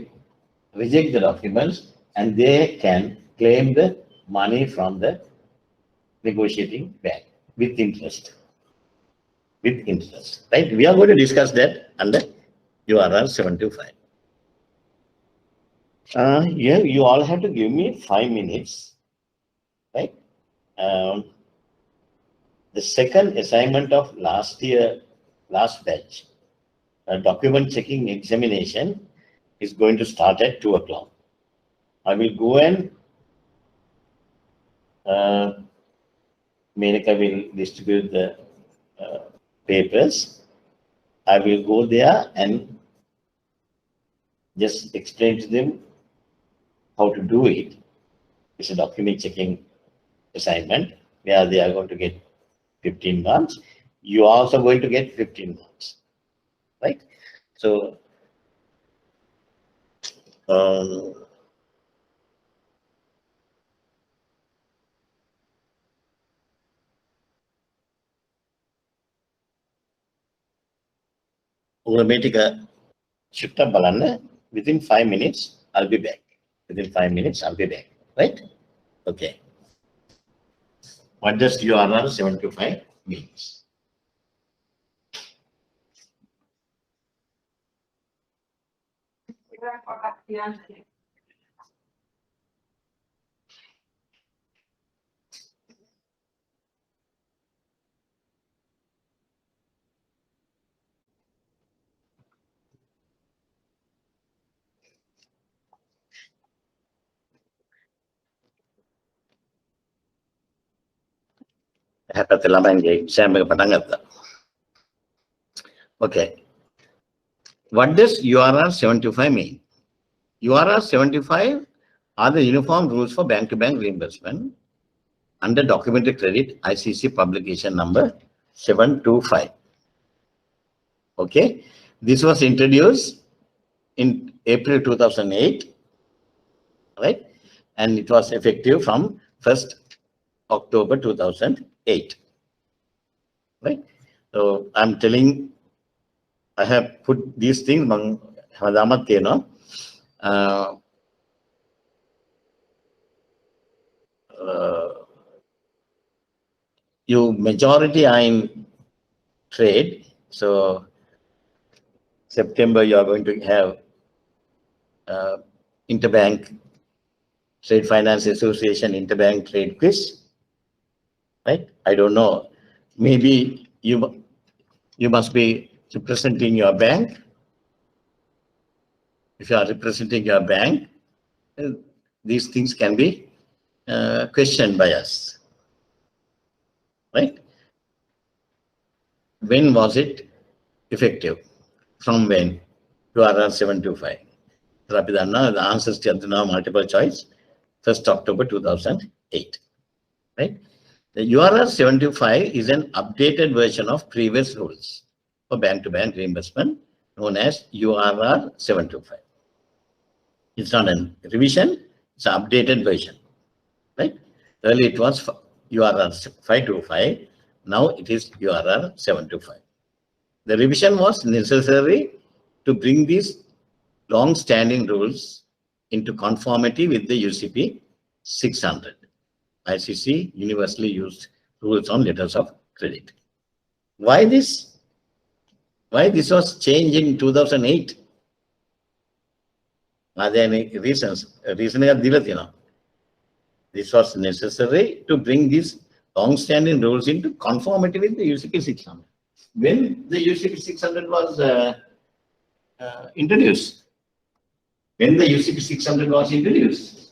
reject the documents and they can claim the money from the negotiating bank with interest. With interest. Right? We are going to discuss that under URR 725. Yeah, you all have to give me 5 minutes. Right? The second assignment of last batch, document checking examination is going to start at 2 o'clock. I will go and Menaka will distribute the papers. I will go there and just explain to them how to do it. It's a document checking assignment where they are going to get 15 marks. You are also going to get 15 marks, right? So, within 5 minutes, I'll be back. Within 5 minutes, I'll be back, right? Okay. What does URR 725 means? Okay. What does URR 725 mean? URR 725 are the uniform rules for bank-to-bank reimbursement under documented credit ICC publication number 725. Okay. This was introduced in April 2008, right? And it was effective from 1st October 2008, right? So I'm telling, I have put these things, you majority are in trade. So September, you are going to have Interbank Trade Finance Association Interbank Trade Quiz, right? I don't know. Maybe you must be representing your bank. If you are representing your bank, these things can be questioned by us, right? When was it effective? From when? URR 725. The answers to the multiple choice, 1st October 2008, right? The URR 725 is an updated version of previous rules for bank-to-bank reimbursement known as URR 725. It's not a revision, it's an updated version, right? Earlier it was URR 525, now it is URR 725. The revision was necessary to bring these long-standing rules into conformity with the UCP 600, ICC universally used rules on letters of credit. Why this? Why this was changed in 2008? Are there any reasons? This was necessary to bring these long-standing rules into conformity with the UCP 600. When the UCP 600 was introduced? When the UCP 600 was introduced?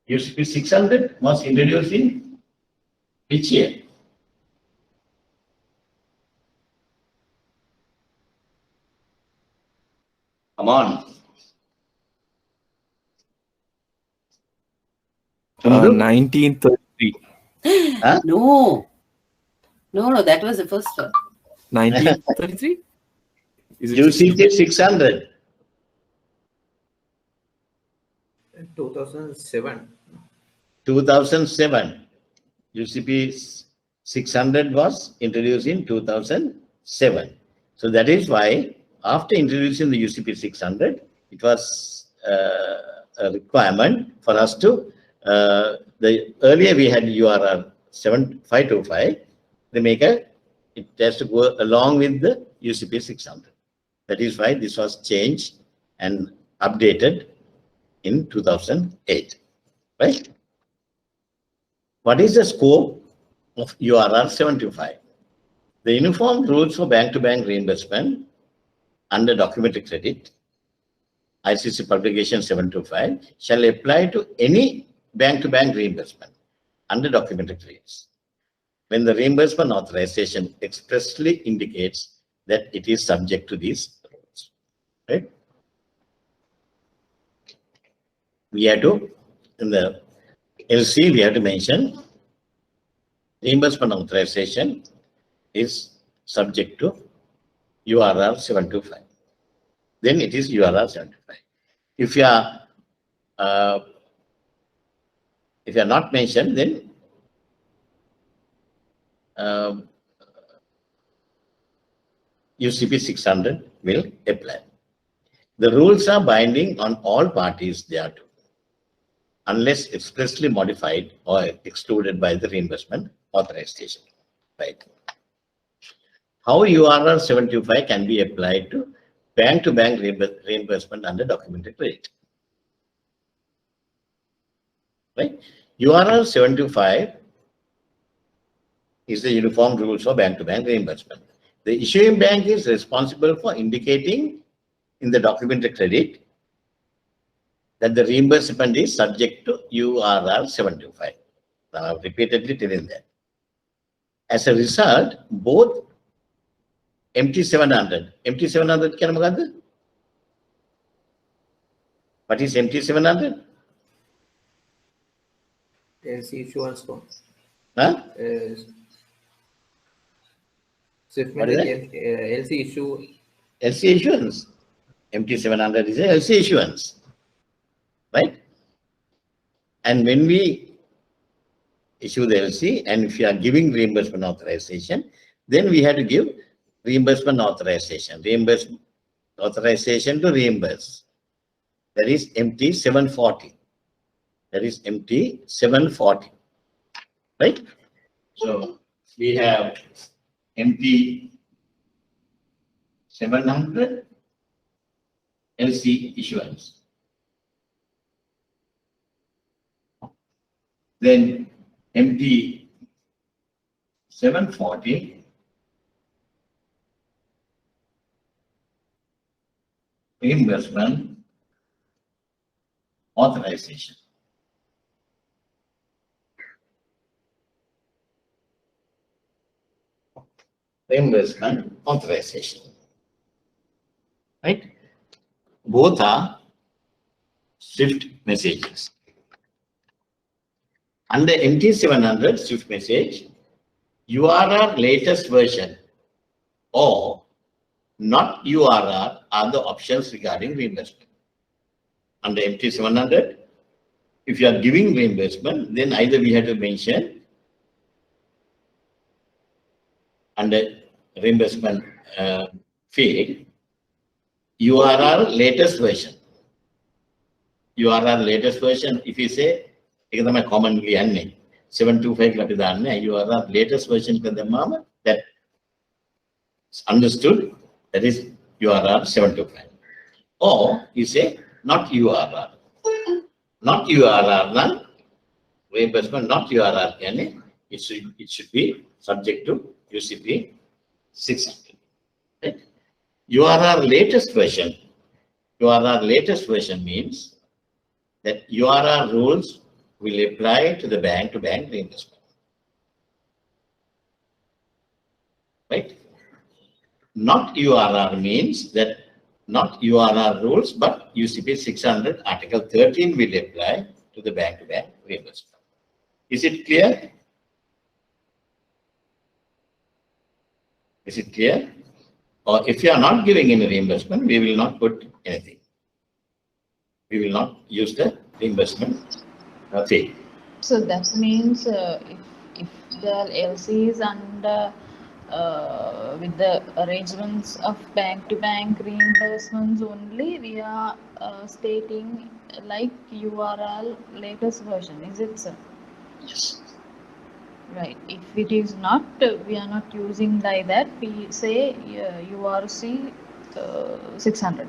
UCP 600 was introduced in which year? Come on. 1933. Huh? No, that was the first one. 1933? Is it UCP 600. 2007. 2007. UCP 600 was introduced in 2007. So that is why after introducing the UCP 600, it was a requirement for us to, earlier we had URR 525, it has to go along with the UCP 600. That is why this was changed and updated in 2008, right? What is the scope of URR 725? The uniform rules for bank-to-bank reimbursement under documentary credit, ICC Publication 725, shall apply to any bank-to-bank reimbursement under documentary credits when the reimbursement authorization expressly indicates that it is subject to these rules, right? We have to, in the LC, we have to mention reimbursement authorization is subject to URR 725. Then it is URR 725. If you are not mentioned, then UCP 600 will apply. The rules are binding on all parties thereto, unless expressly modified or excluded by the reimbursement authorization, right? How URR 725 can be applied to bank-to-bank reimbursement under documentary credit, right? URR 725 is the uniform rules for bank-to-bank reimbursement. The issuing bank is responsible for indicating in the documentary credit that the reimbursement is subject to URR 725. Now, I've repeatedly telling that. As a result, both MT700 can maganda? What is MT700? LC issuance form. Huh? Shipment What is LC issue. LC issuance. MT700 is a LC issuance, right? And when we issue the LC, and if you are giving reimbursement authorization, then we have to give reimbursement authorization. Reimbursement authorization to reimburse. That is MT740. That is MT740, right? So we have MT700 LC issuance. Then MT740 reimbursement authorization. Reimbursement authorization, right? Both are Swift messages. Under MT700 Swift message, URR latest version or not URR are the options regarding reimbursement. Under MT 700, if you are giving reimbursement, then either we have to mention under reimbursement field, URR latest version. URR latest version, if you say, it's commonly 725 URR latest version that understood, that is URR 725. Or you say not URR. Not URR, reimbursement not URR, it should be subject to UCP 600. Right? URR latest version means that URR rules will apply to the bank-to-bank reimbursement. Right? Not URR means that not URR rules, but UCP 600 Article 13 will apply to the bank-to-bank reimbursement. Is it clear? Is it clear? Or if you are not giving any reimbursement, we will not put anything. We will not use the reimbursement fee. So that means if the LC is under with the arrangements of bank-to-bank reimbursements only, we are stating like URL latest version. Is it, sir? Yes. Right. If it is not, we are not using like that. We say URC 600.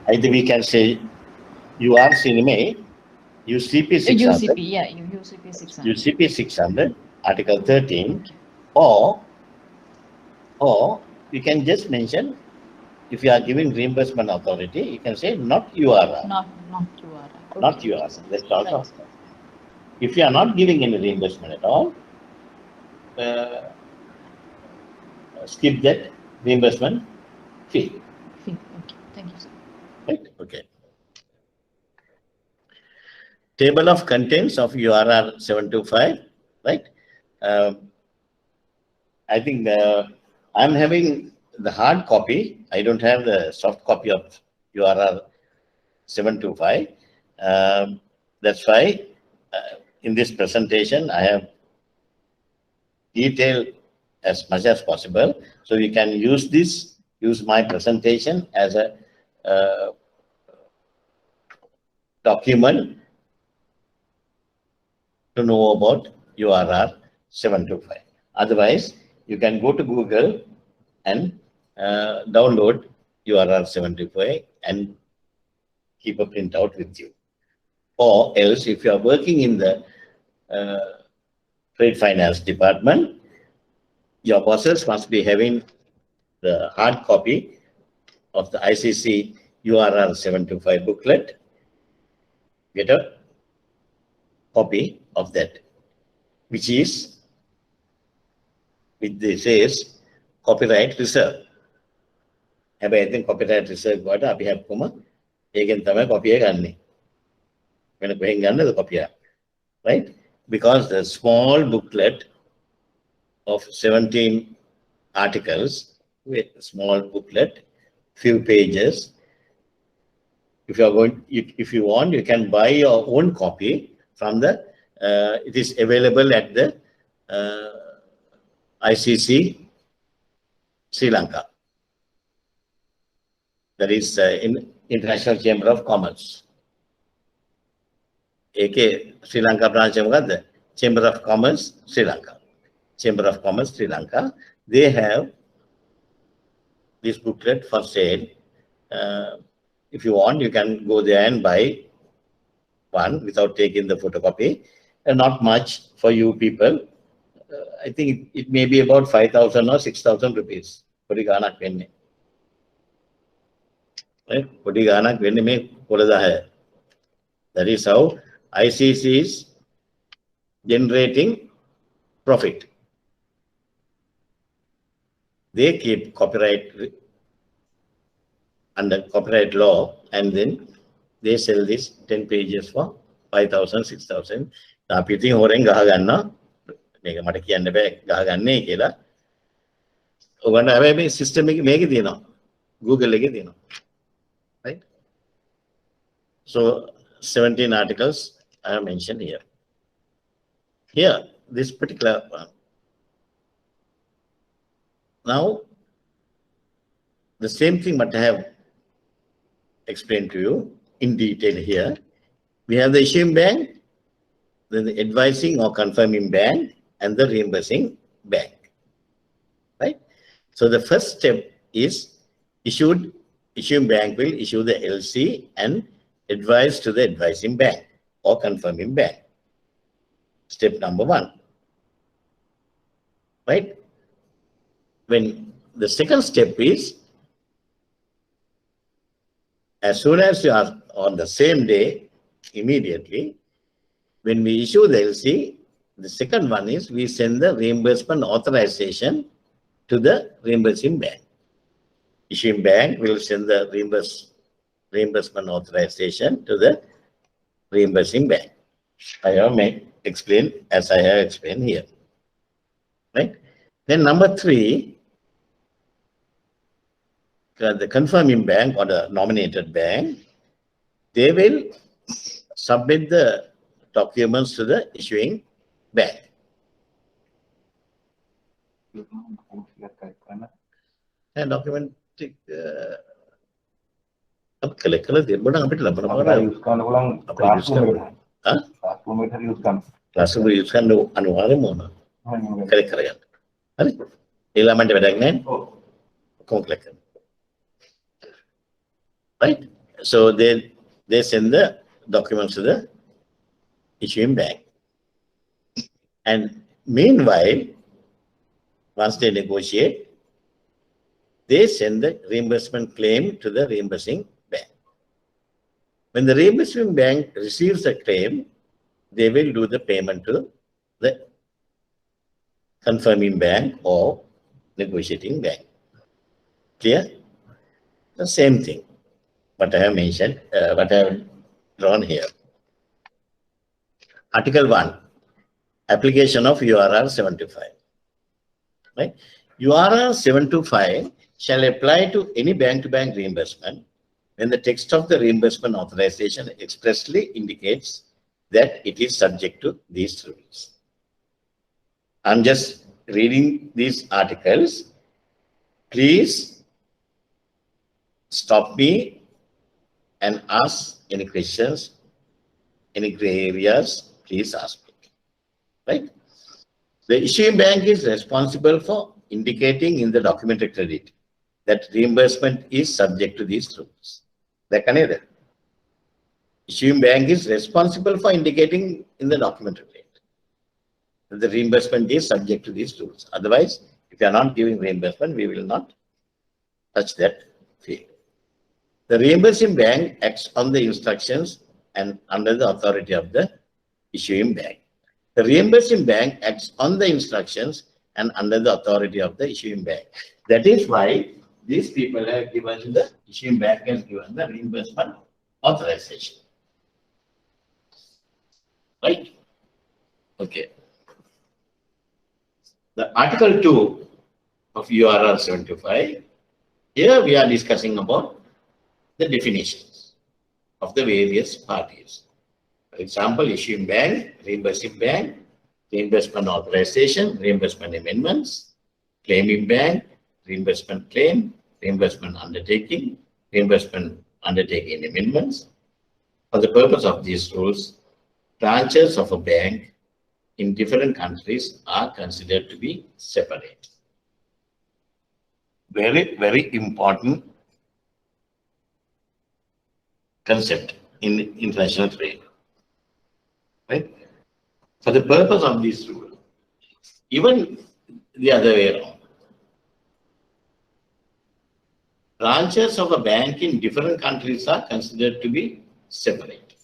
Either we can say URC UCP 600. UCP, yeah, UCP 600. UCP 600, Article 13, or you can just mention, if you are giving reimbursement authority, you can say not URR. Not URR. Okay. Not URR. That's also. Right. If you are not giving any reimbursement at all, skip that reimbursement fee. Okay, thank you, sir. Right? Okay. Table of contents of URR 725, right? I think I'm having the hard copy. I don't have the soft copy of URR 725. That's why in this presentation, I have detailed as much as possible. So you can use my presentation as a document to know about URR 725. Otherwise, you can go to Google and download URR 725 and keep a printout with you. Or else, if you are working in the trade finance department, your bosses must be having the hard copy of the ICC URR 725 booklet. Get a copy of that, which is, which says copyright reserve. I think copyright reserve got a copy the copy, right? Because the small booklet of 17 articles, with small booklet, few pages. If you are going, if you want, you can buy your own copy from the. It is available at the ICC Sri Lanka. That is in International Chamber of Commerce. AK Sri Lanka branch of Chamber of Commerce Sri Lanka. Chamber of Commerce Sri Lanka. They have this booklet for sale. If you want, you can go there and buy one without taking the photocopy. And not much for you people. I think it may be about 5,000 or 6,000 rupees. Right? That is how ICC is generating profit. They keep copyright under copyright law, and then they sell this 10 pages for 5,000, 6,000. one have system make it, Google again, right? So 17 articles I have mentioned here. Here, this particular one. Now, the same thing what I have explained to you in detail here. We have the issuing bank, then the advising or confirming bank, and the reimbursing bank. Right? So the first step is issuing bank will issue the LC and advise to the advising bank or confirming bank. Step number 1. Right? When the second step is, as soon as you are on the same day, immediately, when we issue the LC, the second one is we send the reimbursement authorization to the reimbursing bank. Issuing bank will send the reimbursement authorization to the reimbursing bank. I have explained as I have explained here. Right? Then number 3, the confirming bank or the nominated bank, they will submit the documents to the issuing bank. And document collect dia boleh ambil lah classroom use kan anu ada mana collect kan ada ilaman dia bedang kan collect right. So they send the documents to the issuing bank, and meanwhile, once they negotiate, they send the reimbursement claim to the reimbursing bank. When the reimbursing bank receives the claim, they will do the payment to the confirming bank or negotiating bank. Clear? The same thing, what I have mentioned, what I have drawn here. Article 1, application of URR 75. Right? URR 725 shall apply to any bank-to-bank reimbursement when the text of the reimbursement authorization expressly indicates that it is subject to these rules. I'm just reading these articles. Please stop me and ask any questions, any gray areas, please ask me. Right? The issuing bank is responsible for indicating in the documentary credit that reimbursement is subject to these rules. The issuing bank is responsible for indicating in the documentary credit that the reimbursement is subject to these rules. Otherwise, if you are not giving reimbursement, we will not touch that field. The reimbursing bank acts on the instructions and under the authority of the issuing bank. The reimbursing bank acts on the instructions and under the authority of the issuing bank. That is why these people have given the issuing bank has given the reimbursement authorization. Right? Okay. The Article 2 of URR 75, here we are discussing about the definitions of the various parties. For example, issuing bank, reimbursing bank, reimbursement authorization, reimbursement amendments, claiming bank, reimbursement claim, reimbursement undertaking, reimbursement undertaking amendments. For the purpose of these rules, branches of a bank in different countries are considered to be separate. Very, very important concept in international trade. Right? For the purpose of this rule, even the other way around, branches of a bank in different countries are considered to be separate.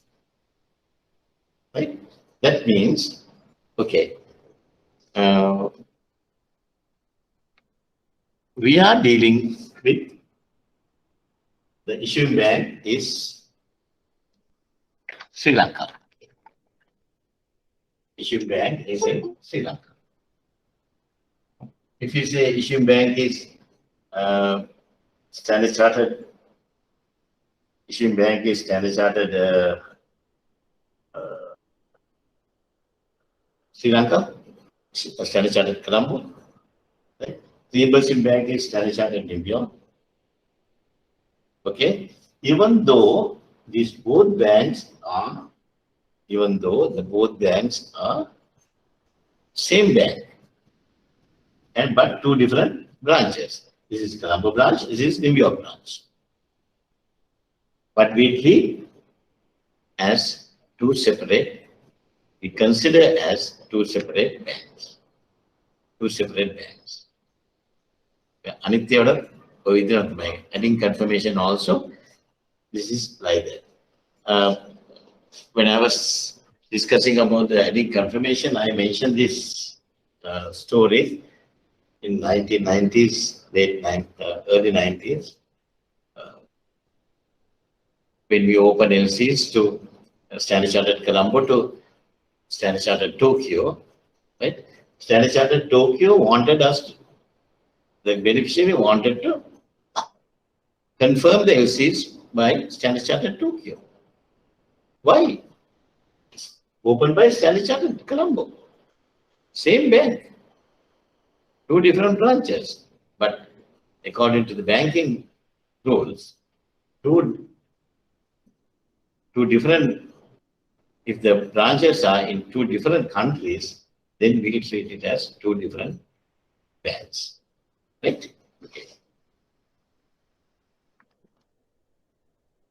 Right? That means, okay, we are dealing with the issuing bank is Sri Lanka. Issuing bank is in Sri Lanka. if you say issuing bank is Standard Chartered, issuing bank is Standard Chartered Sri Lanka, Standard Chartered Colombo, right? Reimbursement bank is Standard Chartered India. Okay, even though these both banks are, both banks are same bank, and but two different branches. This is Colombo branch, this is New York branch. But we treat as two separate, we consider as two separate banks. Two separate banks. Anitya adding confirmation also, this is like that. When I was discussing about the adding confirmation, I mentioned this story in 1990s, early 90s. When we opened LCs to Standard Chartered Colombo to Standard Chartered Tokyo, right? Standard Chartered Tokyo wanted us, the beneficiary wanted to confirm the LCs by Standard Chartered Tokyo. Why? Opened by Standard Chartered Colombo. Same bank. Two different branches. But according to the banking rules, two different, if the branches are in two different countries, then we treat it as two different banks. Right? Okay.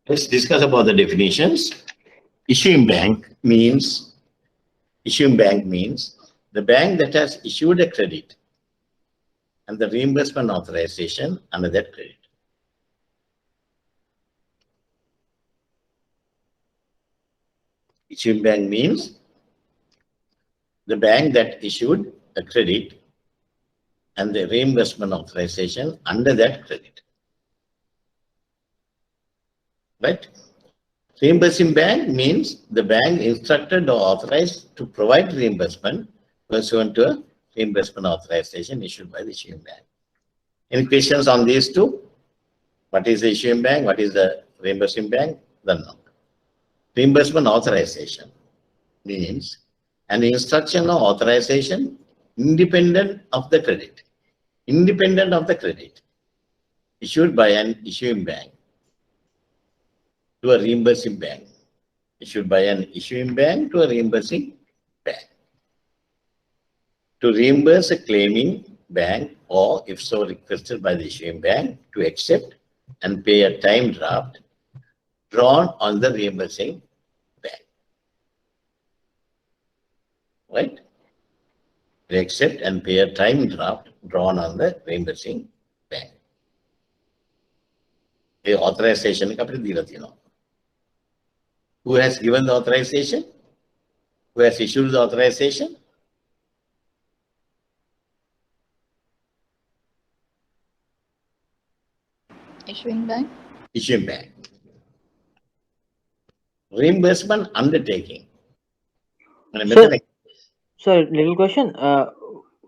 Let's discuss about the definitions. Issuing bank means the bank that has issued a credit and the reimbursement authorization under that credit. Issuing bank means the bank that issued a credit and the reimbursement authorization under that credit. Right? Reimbursing bank means the bank instructed or authorized to provide reimbursement pursuant to a reimbursement authorization issued by the issuing bank. Any questions on these two? What is the issuing bank? What is the reimbursing bank? Then no. Reimbursement authorization means an instruction or authorization independent of the credit. Independent of the credit issued by an issuing bank to a reimbursing bank. Issued by an issuing bank to a reimbursing bank. To reimburse a claiming bank, or if so requested by the issuing bank, to accept and pay a time draft drawn on the reimbursing bank. Right? To accept and pay a time draft drawn on the reimbursing bank. The authorization, who has given the authorization? Who has issued the authorization? Issuing bank. Issuing bank. Reimbursement undertaking. Sir, little question.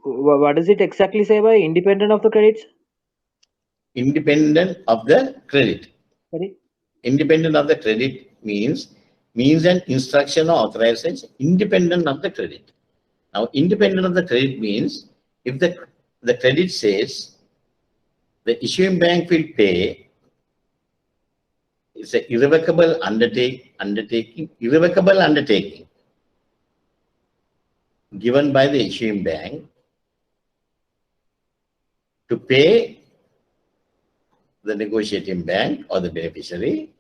What does it exactly say by independent of the credits? Independent of the credit. Sorry? Independent of the credit means an instruction or authorization independent of the credit. Now, independent of the credit means if the credit says the issuing bank will pay, it's an irrevocable undertaking given by the issuing bank to pay the negotiating bank or the beneficiary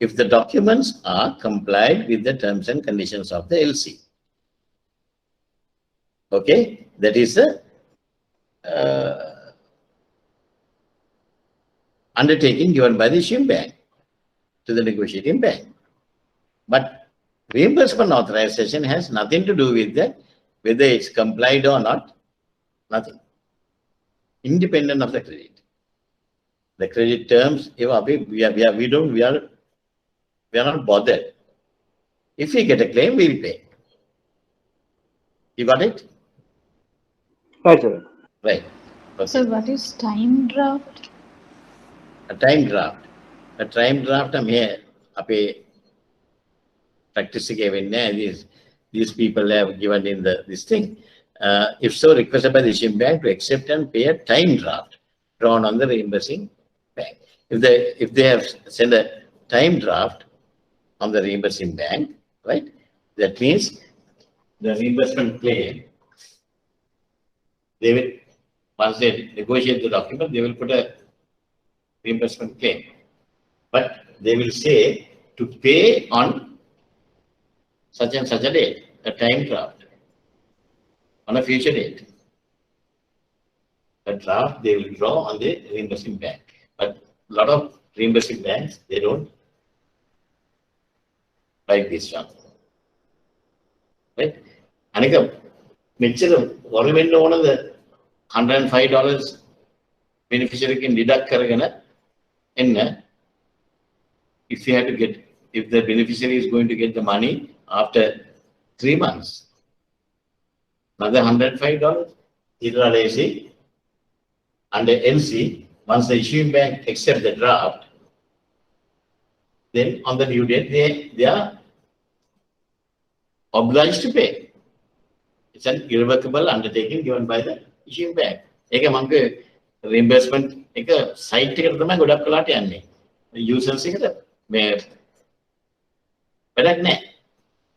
if the documents are complied with the terms and conditions of the LC. Okay, that is a undertaking given by the issuing bank to the negotiating bank. But reimbursement authorization has nothing to do with that, whether it's complied or not, nothing. Independent of the credit. The credit terms, we are not bothered. If we get a claim, we will pay. You got it? Right, sir. Right. So what is time draft? A time draft. A time draft here. Practice given these people have given in this thing. If so, requested by the issuing bank to accept and pay a time draft drawn on the reimbursing bank. If they have sent a time draft on the reimbursing bank, right? That means the reimbursement claim, they will, once they negotiate the document, they will put a reimbursement claim. But they will say to pay on such and such a date, a time draft, on a future date. A draft they will draw on the reimbursing bank. But a lot of reimbursing banks, they don't like this one. Right? And one of the $105 beneficiary can deduct if you have to get, if the beneficiary is going to get the money after 3 months, another $105, AC, under LC, once the issuing bank accepts the draft, then on the due date, they are obliged to pay. It's an irrevocable undertaking given by the issuing bank. Reimbursement site users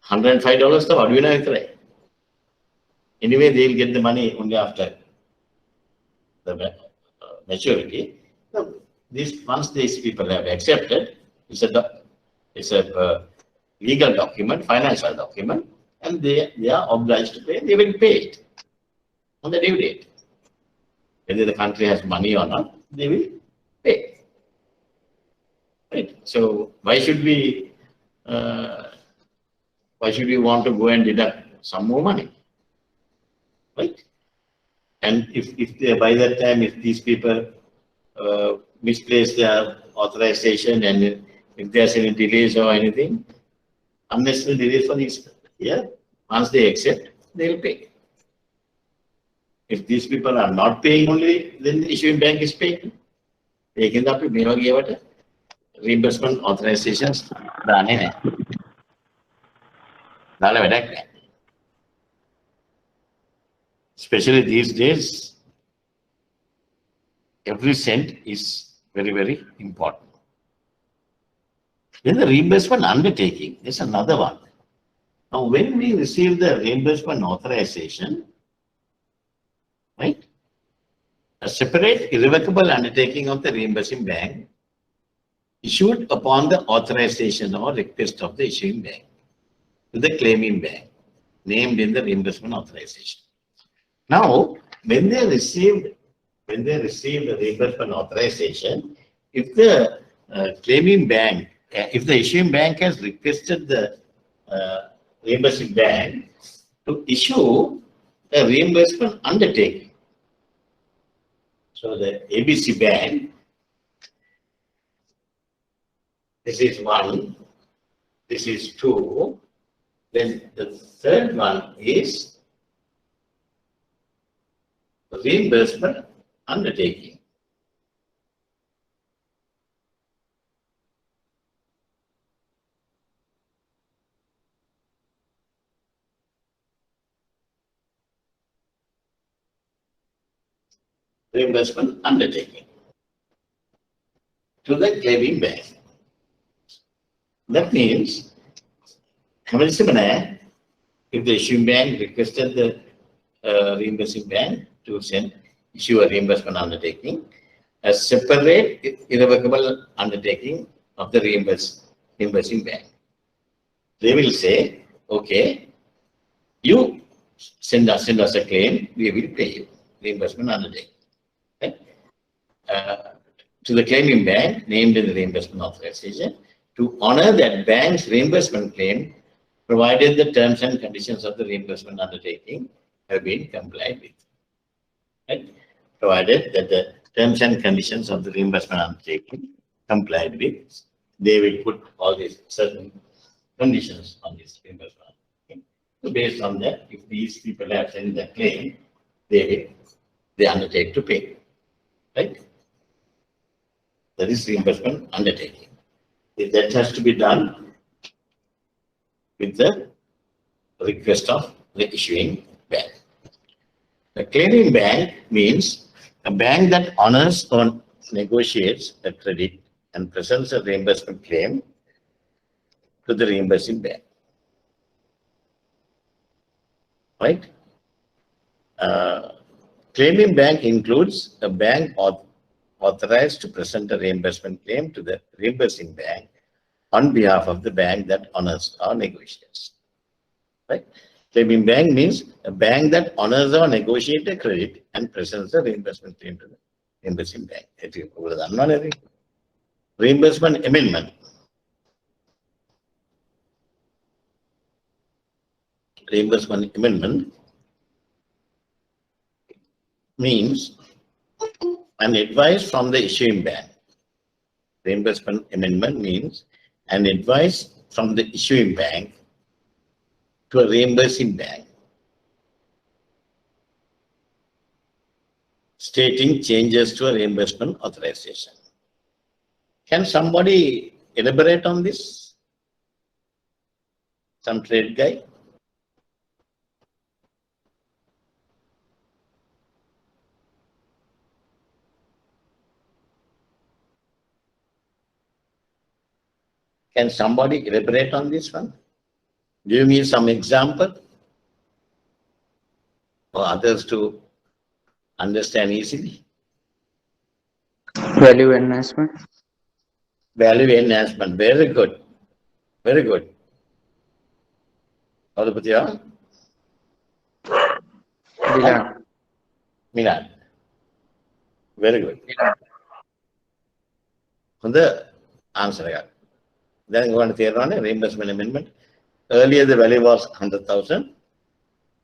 $105 anyway, they'll get the money only after the maturity. So once these people have accepted, it's a legal document, financial document, and they are obliged to pay. They will pay it on the due date. Whether the country has money or not, they will pay. Right. So why should we want to go and deduct some more money? Right? And if they, by that time, if these people misplace their authorization and if there's any delays or anything, unnecessary delays for these, once they accept, they'll pay. If these people are not paying only, then the issuing bank is paying. They can give reimbursement authorizations. Especially these days, every cent is very, very important. Then the reimbursement undertaking is another one. Now, when we receive the reimbursement authorization, right, a separate irrevocable undertaking of the reimbursing bank issued upon the authorization or request of the issuing bank to the claiming bank named in the reimbursement authorization. Now, when they received the reimbursement authorization, if the claiming bank, if the issuing bank has requested the reimbursing bank to issue a reimbursement undertaking, so the ABC bank, this is 1, this is 2, then the third one is reimbursement undertaking. Reimbursement undertaking to the claiming bank. That means, if the issuing bank requested the reimbursing bank to issue a reimbursement undertaking, a separate irrevocable undertaking of the reimbursing bank. They will say, okay, you send us a claim, we will pay you reimbursement undertaking. Okay? To the claiming bank named in the reimbursement authorization to honor that bank's reimbursement claim, provided the terms and conditions of the reimbursement undertaking have been complied with. Right? Provided that the terms and conditions of the reimbursement undertaking complied with, they will put all these certain conditions on this reimbursement. Okay? So based on that, if these people have sent the claim, they will they undertake to pay. Right? That is reimbursement undertaking. That has to be done with the request of the issuing bank. A claiming bank means a bank that honors or negotiates a credit and presents a reimbursement claim to the reimbursing bank. Right? Claiming bank includes a bank authorized to present a reimbursement claim to the reimbursing bank on behalf of the bank that honors or negotiates. Right? Claiming bank means a bank that honors or negotiates a credit and presents a reimbursement claim to the reimbursing bank. Reimbursement amendment. Reimbursement amendment means an advice from the issuing bank. Reimbursement amendment means an advice from the issuing bank to a reimbursing bank stating changes to a reimbursement authorization. Can somebody elaborate on this? Some trade guy? Can somebody elaborate on this one? Give me some example for others to understand easily. Value enhancement. Value enhancement. Very good. Very good. Adipatiya? Dilan. Minad. Very good. The answer I got. Then you want to say on a reimbursement amendment. Earlier the value was 100,000.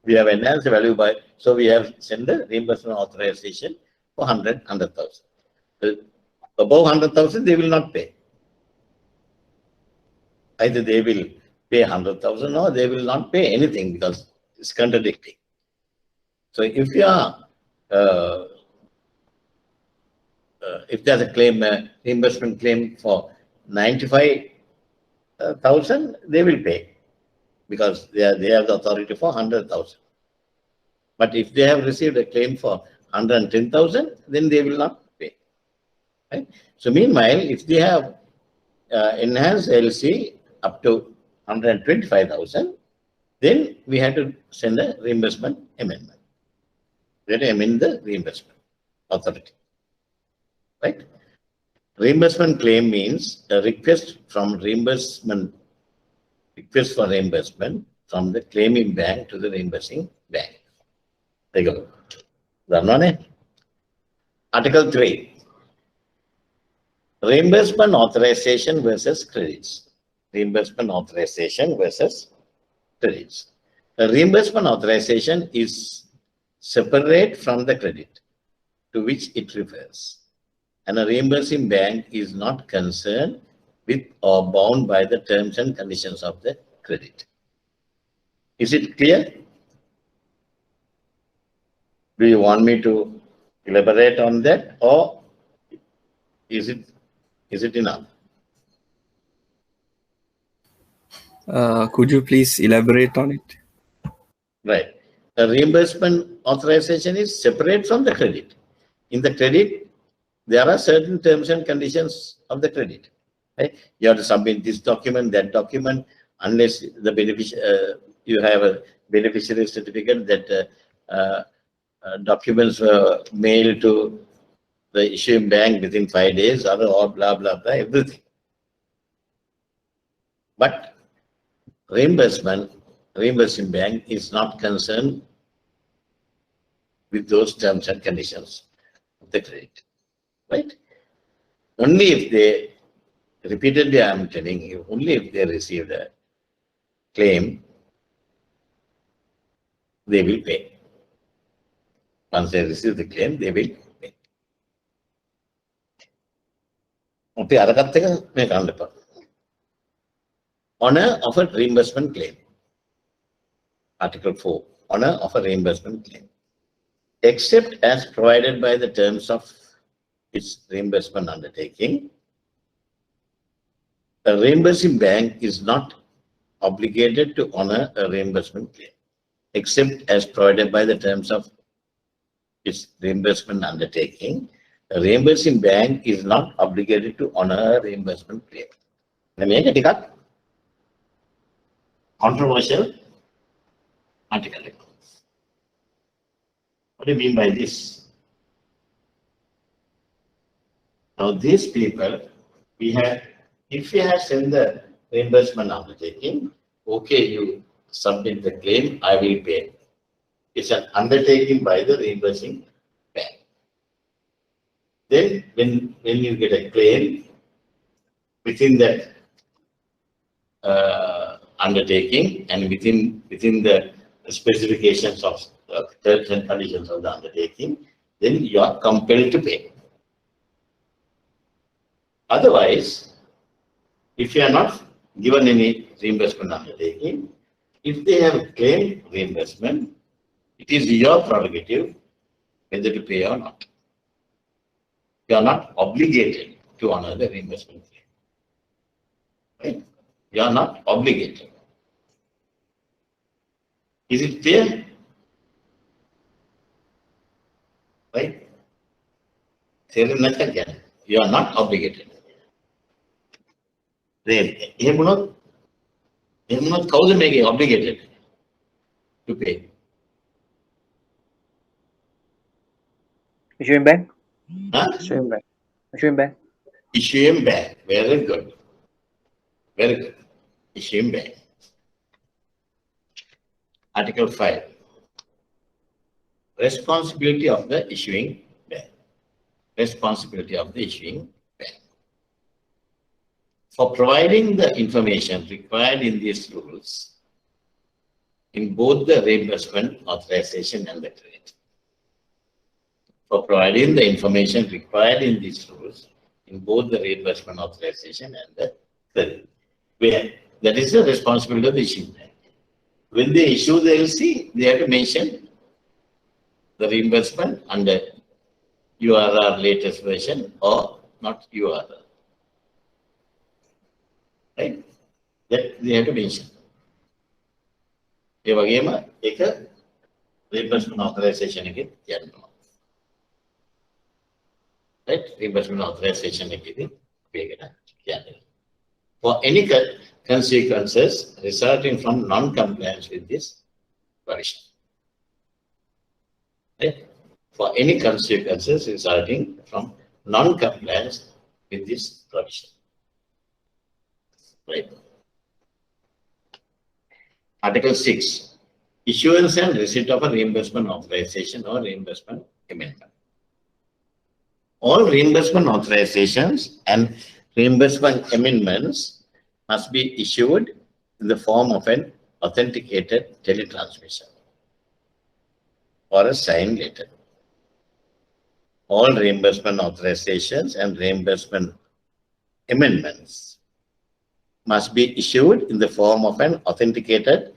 We have enhanced the value by, so we have sent the reimbursement authorization for 100,000. Above 100,000 they will not pay. Either they will pay 100,000 or they will not pay anything because it's contradicting. So if you are, if there's a claim, reimbursement claim for 95,000, they will pay because they have the authority for 100,000. But if they have received a claim for 110,000, then they will not pay. Right? So meanwhile, if they have enhanced LC up to 125,000, then we have to send a reimbursement amendment. Then amend the reimbursement authority. Right? Reimbursement claim means a request for reimbursement from the claiming bank to the reimbursing bank. Take a look. Article 3. Reimbursement authorization versus credits. Reimbursement authorization versus credits. A reimbursement authorization is separate from the credit to which it refers, and a reimbursing bank is not concerned with or bound by the terms and conditions of the credit. Is it clear? Do you want me to elaborate on that, or is it enough? Could you please elaborate on it? Right. The reimbursement authorization is separate from the credit. In the credit, there are certain terms and conditions of the credit. Right? You have to submit this document, that document, unless the you have a beneficiary certificate that documents were mailed to the issuing bank within 5 days, or blah, blah, blah, everything. But reimbursing bank is not concerned with those terms and conditions of the credit. Right? Only if they, repeatedly I am telling you, only if they receive a claim, they will pay. Once they receive the claim, they will pay. Honor of a reimbursement claim. Article 4. Honor of a reimbursement claim. except as provided by the terms of its reimbursement undertaking, a reimbursing bank is not obligated to honor a reimbursement claim, except as provided by the terms of its reimbursement undertaking. A reimbursing bank is not obligated to honor a reimbursement claim. Controversial article. What do you mean by this? Now, these people, if we have sent the reimbursement undertaking, okay, you submit the claim, I will pay. It's an undertaking by the reimbursing bank. Then, when you get a claim within that undertaking and within the specifications of terms and conditions of the undertaking, then you are compelled to pay. Otherwise, if you are not given any reimbursement undertaking, if they have claimed reimbursement, it is your prerogative whether to pay or not. You are not obligated to honor the reimbursement claim. Right? You are not obligated. Is it clear? Right? You are not obligated. එහෙම වුණොත් කවුද මේකේ obligated to pay? Issuing bank. Huh? Issuing bank. Issuing bank. Issuing bank. Very good. Very good. Issuing bank. Article 5. Responsibility of the issuing bank. Responsibility of the issuing bank. For providing the information required in these rules in both the reimbursement authorization and the credit. For providing the information required in these rules in both the reimbursement authorization and the credit. That is the responsibility of the issuing bank. When they issue the LC, they have to mention the reimbursement under URR latest version or not URR. Right? That they have to mention. ඒ වගේම ඒක reimbursement authorization එකේ කියනවා. Right? Reimbursement authorization එකේදී මේකට කියන්නේ. For any consequences resulting from non-compliance with this provision. Right? For any consequences resulting from non-compliance with this provision. Right. Article 6. Issuance and receipt of a reimbursement authorization or reimbursement amendment. All reimbursement authorizations and reimbursement amendments must be issued in the form of an authenticated teletransmission or a signed letter. All reimbursement authorizations and reimbursement amendments must be issued in the form of an authenticated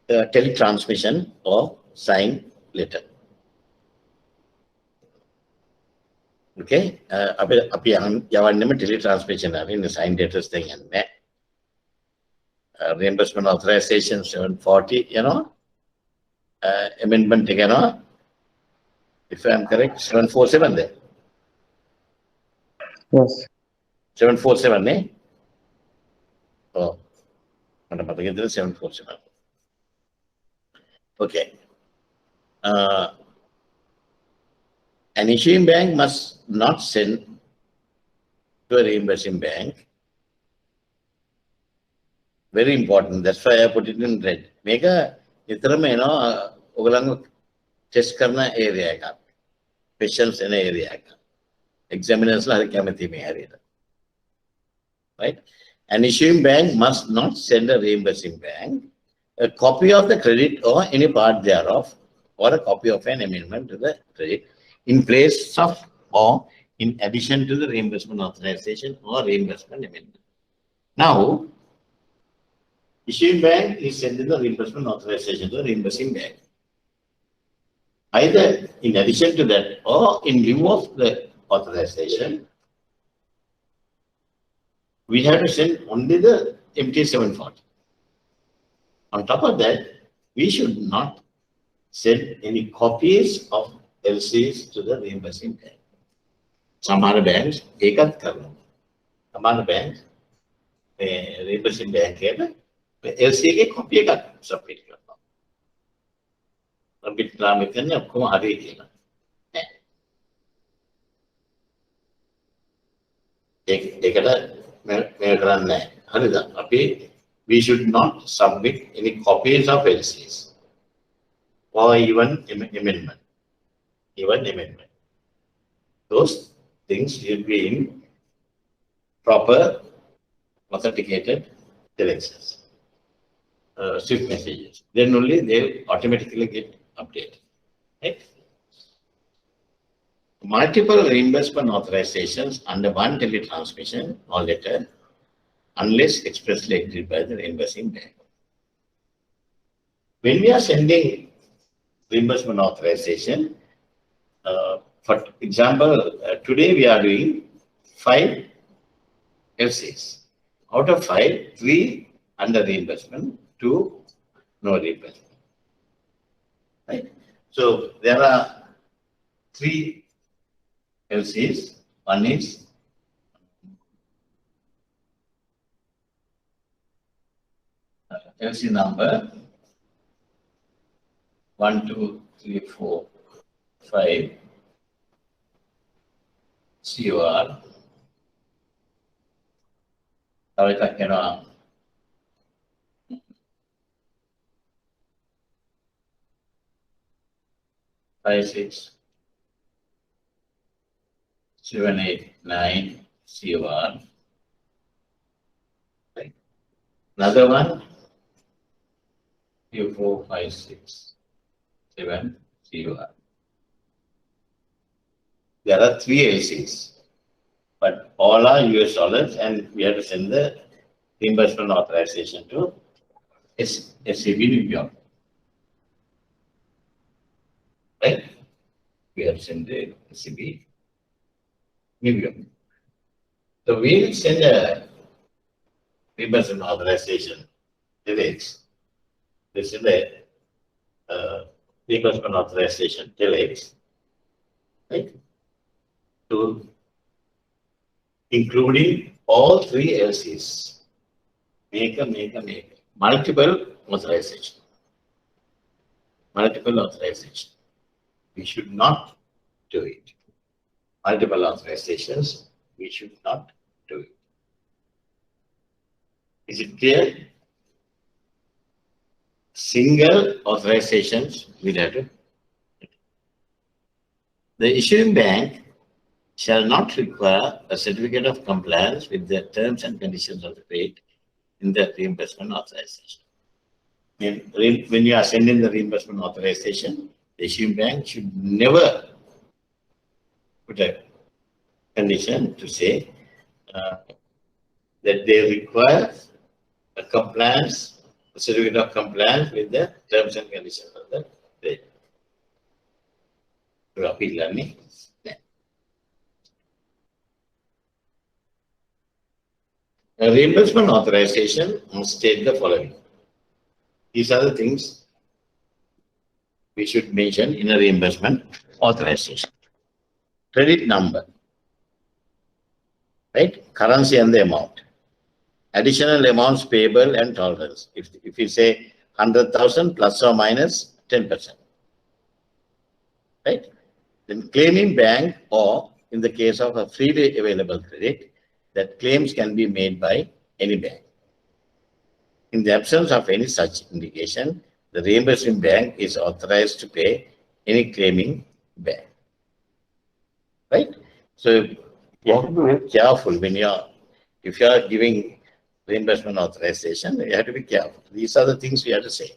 teletransmission or signed letter. Okay, අපි යවන්නේම teletransmission හරිනේ signed letters දෙක යන්නේ. Reimbursement authorization 740 amendment එක යනවා. If I am correct, 747 there. Yes. 747 නේ? Oh. මට මතකයි 747. Okay. An issuing bank must not send to a reimbursing bank. Very important. That's why I put it in red. මේක විතරම එනවා ඔයගලන්ව test කරන area එකක්. Questions in area එකක්. Examiners ලා හරි කැමති මේ හරියට. Right? An issuing bank must not send a reimbursing bank a copy of the credit or any part thereof or a copy of an amendment to the credit in place of or in addition to the reimbursement authorization or reimbursement amendment. Now, issuing bank is sending the reimbursement authorization to the reimbursing bank. either in addition to that or in lieu of the authorization, we have to send only the MT 740. On top of that, we should not send any copies of LCs to the reimbursing bank. Samara banks, ekat karna. Samara banks, reimbursing bank LC के copy ekat submit karna. Submit කරාම කියන්නේ ඔක්කොම හරි කියලා. ඒකට මේ කරන්නේ නැහැ. හරිද? අපි we should not submit any copies of LCs or even amendment. Those things should be in proper authenticated telexes, Swift messages. Then only they automatically get updated. Right? Multiple reimbursement authorizations under one teletransmission or letter, unless expressly agreed by the reimbursing bank. When we are sending reimbursement authorization, for example, today we are doing 5 LCs. Out of 5, 3 under reimbursement, 2 no reimbursement. Right? So there are 3 LCs. One is LC number 1, 2, 3, 4, 5 COR. Now I can 5, 6, 7, 8, 9 COR. Right. Another one, 3, 4, 5, 6, 7 COR. There are 3 LCs, but all are US dollars, and we have to send the reimbursement authorization to SCB New York. Right? We have to send the SCB New York. So we will send a reimbursement authorization telex. This is the reimbursement authorization telex, right? To including all 3 LCs. Make multiple authorization. Multiple authorization. We should not do it. Multiple authorizations, we should not do it. Is it clear? Single authorizations will have to. The issuing bank shall not require a certificate of compliance with the terms and conditions of the rate in the reimbursement authorization. When you are sending the reimbursement authorization, the issuing bank should never put a condition to say that they require a compliance, a certificate of compliance with the terms and conditions of the rate. A reimbursement authorization must state the following. These are the things we should mention in a reimbursement authorization. Credit number, right? Currency and the amount. Additional amounts payable and tolerance. If you say 100,000 plus or minus 10%, right? Then claiming bank, or in the case of a freely available credit, that claims can be made by any bank. In the absence of any such indication, the reimbursing bank is authorized to pay any claiming bank. Right? So you have to be very careful when if you are giving reimbursement authorization, you have to be careful. These are the things we have to say.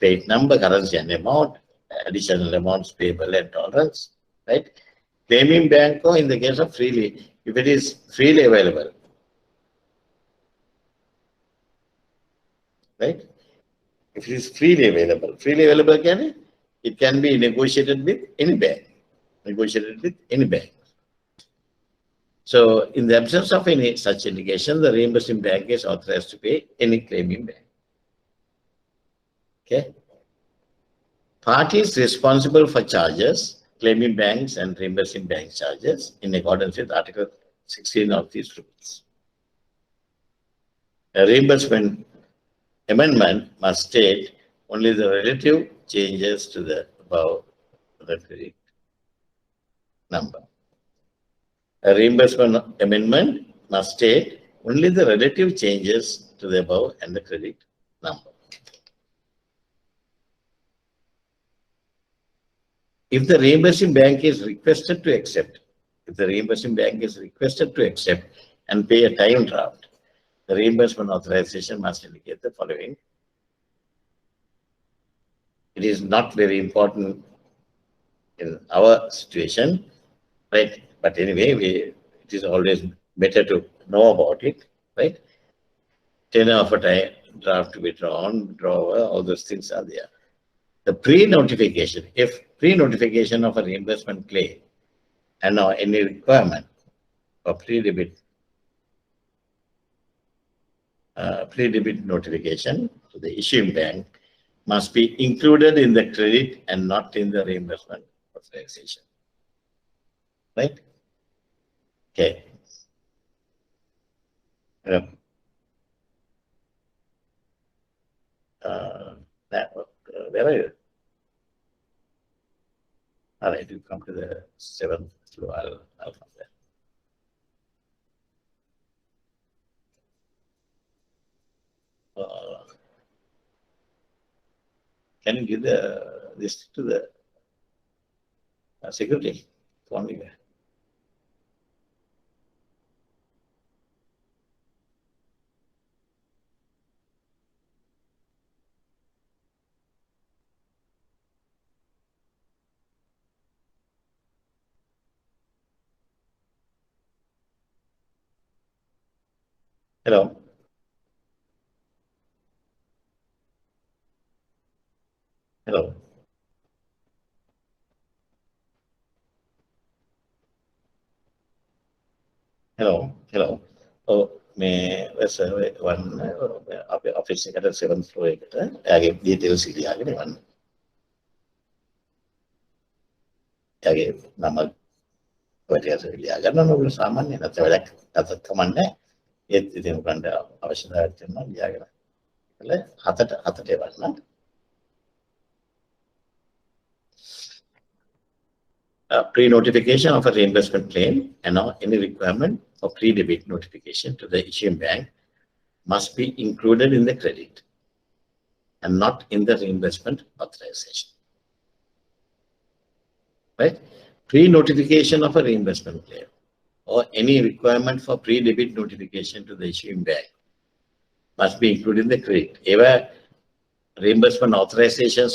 Paid number, currency and amount, additional amounts payable and tolerance. Right? Claiming bank, or in the case of freely, if it is freely available. Right? If it is freely available can it can be negotiated with any bank. Negotiated with any bank. So, in the absence of any such indication, the reimbursing bank is authorized to pay any claiming bank. Okay. Parties responsible for charges, claiming banks and reimbursing bank charges in accordance with Article 16 of these rules. A reimbursement amendment must state only the relative changes to the above the credit number. A reimbursement amendment must state only the relative changes to the above and the credit number. If the reimbursing bank is requested to accept, and pay a time draft, the reimbursement authorization must indicate the following. It is not very important in our situation, right? But anyway, it is always better to know about it, right? Tenor of a time draft to be drawn, drawer, all those things are there. The pre-notification, if pre-notification of a reimbursement claim and now any requirement for pre-debit notification to the issuing bank must be included in the credit and not in the reimbursement authorization. Right? Okay. Where are you? All right, you come to the 7th floor. I'll come there. Can you give this to the security? Only. Hello. Hello. Hello. Hello. Oh, may one office at the 7th floor. I give details. One. I give number. But yes, I got no saman. That's a command. It is in front of our diagram. Pre-notification of a reimbursement claim and now any requirement for pre-debit notification to the issuing bank must be included in the credit and not in the reimbursement authorization. Right? Pre-notification of a reimbursement claim or any requirement for pre-debit notification to the issuing bank must be included in the credit. Ever reimbursement authorization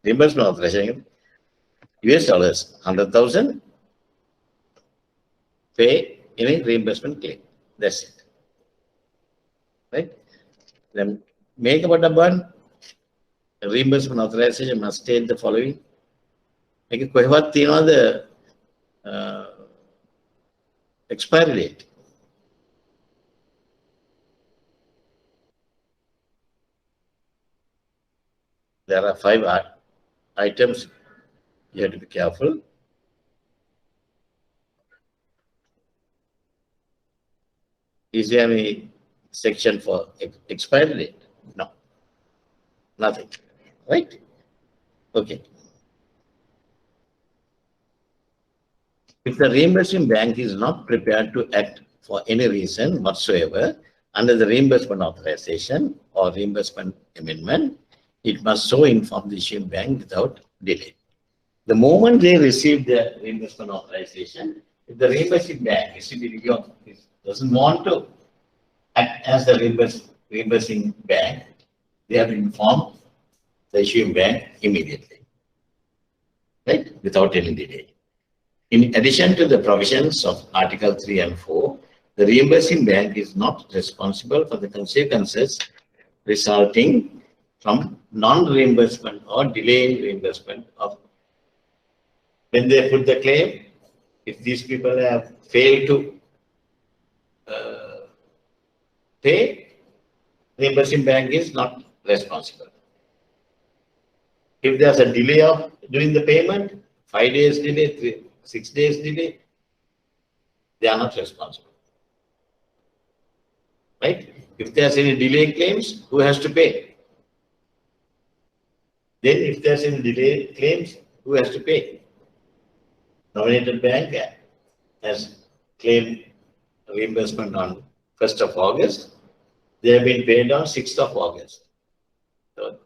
reimbursement authorization US dollars 100,000 pay any reimbursement claim. That's it. Right? Then make about a one reimbursement authorization must state the following. Make a the expiry date. There are 5 items. You have to be careful. Is there any section for expiry date? No. Nothing. Right? Okay. If the reimbursing bank is not prepared to act for any reason whatsoever under the reimbursement authorization or reimbursement amendment, it must so inform the issuing bank without delay. The moment they receive the reimbursement authorization, if the reimbursing bank doesn't want to act as the reimbursing bank, they have to inform the issuing bank immediately, right? Without any delay. In addition to the provisions of Article 3 and 4, the reimbursing bank is not responsible for the consequences resulting from non-reimbursement or delay reimbursement of when they put the claim. If these people have failed to pay, reimbursing bank is not responsible. If there's a delay of doing the payment, 5 days delay, 6 days delay, they are not responsible. Right? If there's any delay claims, who has to pay? Then if there's any delay claims, who has to pay? Nominated bank has claimed reimbursement on 1st of August. They have been paid on 6th of August. So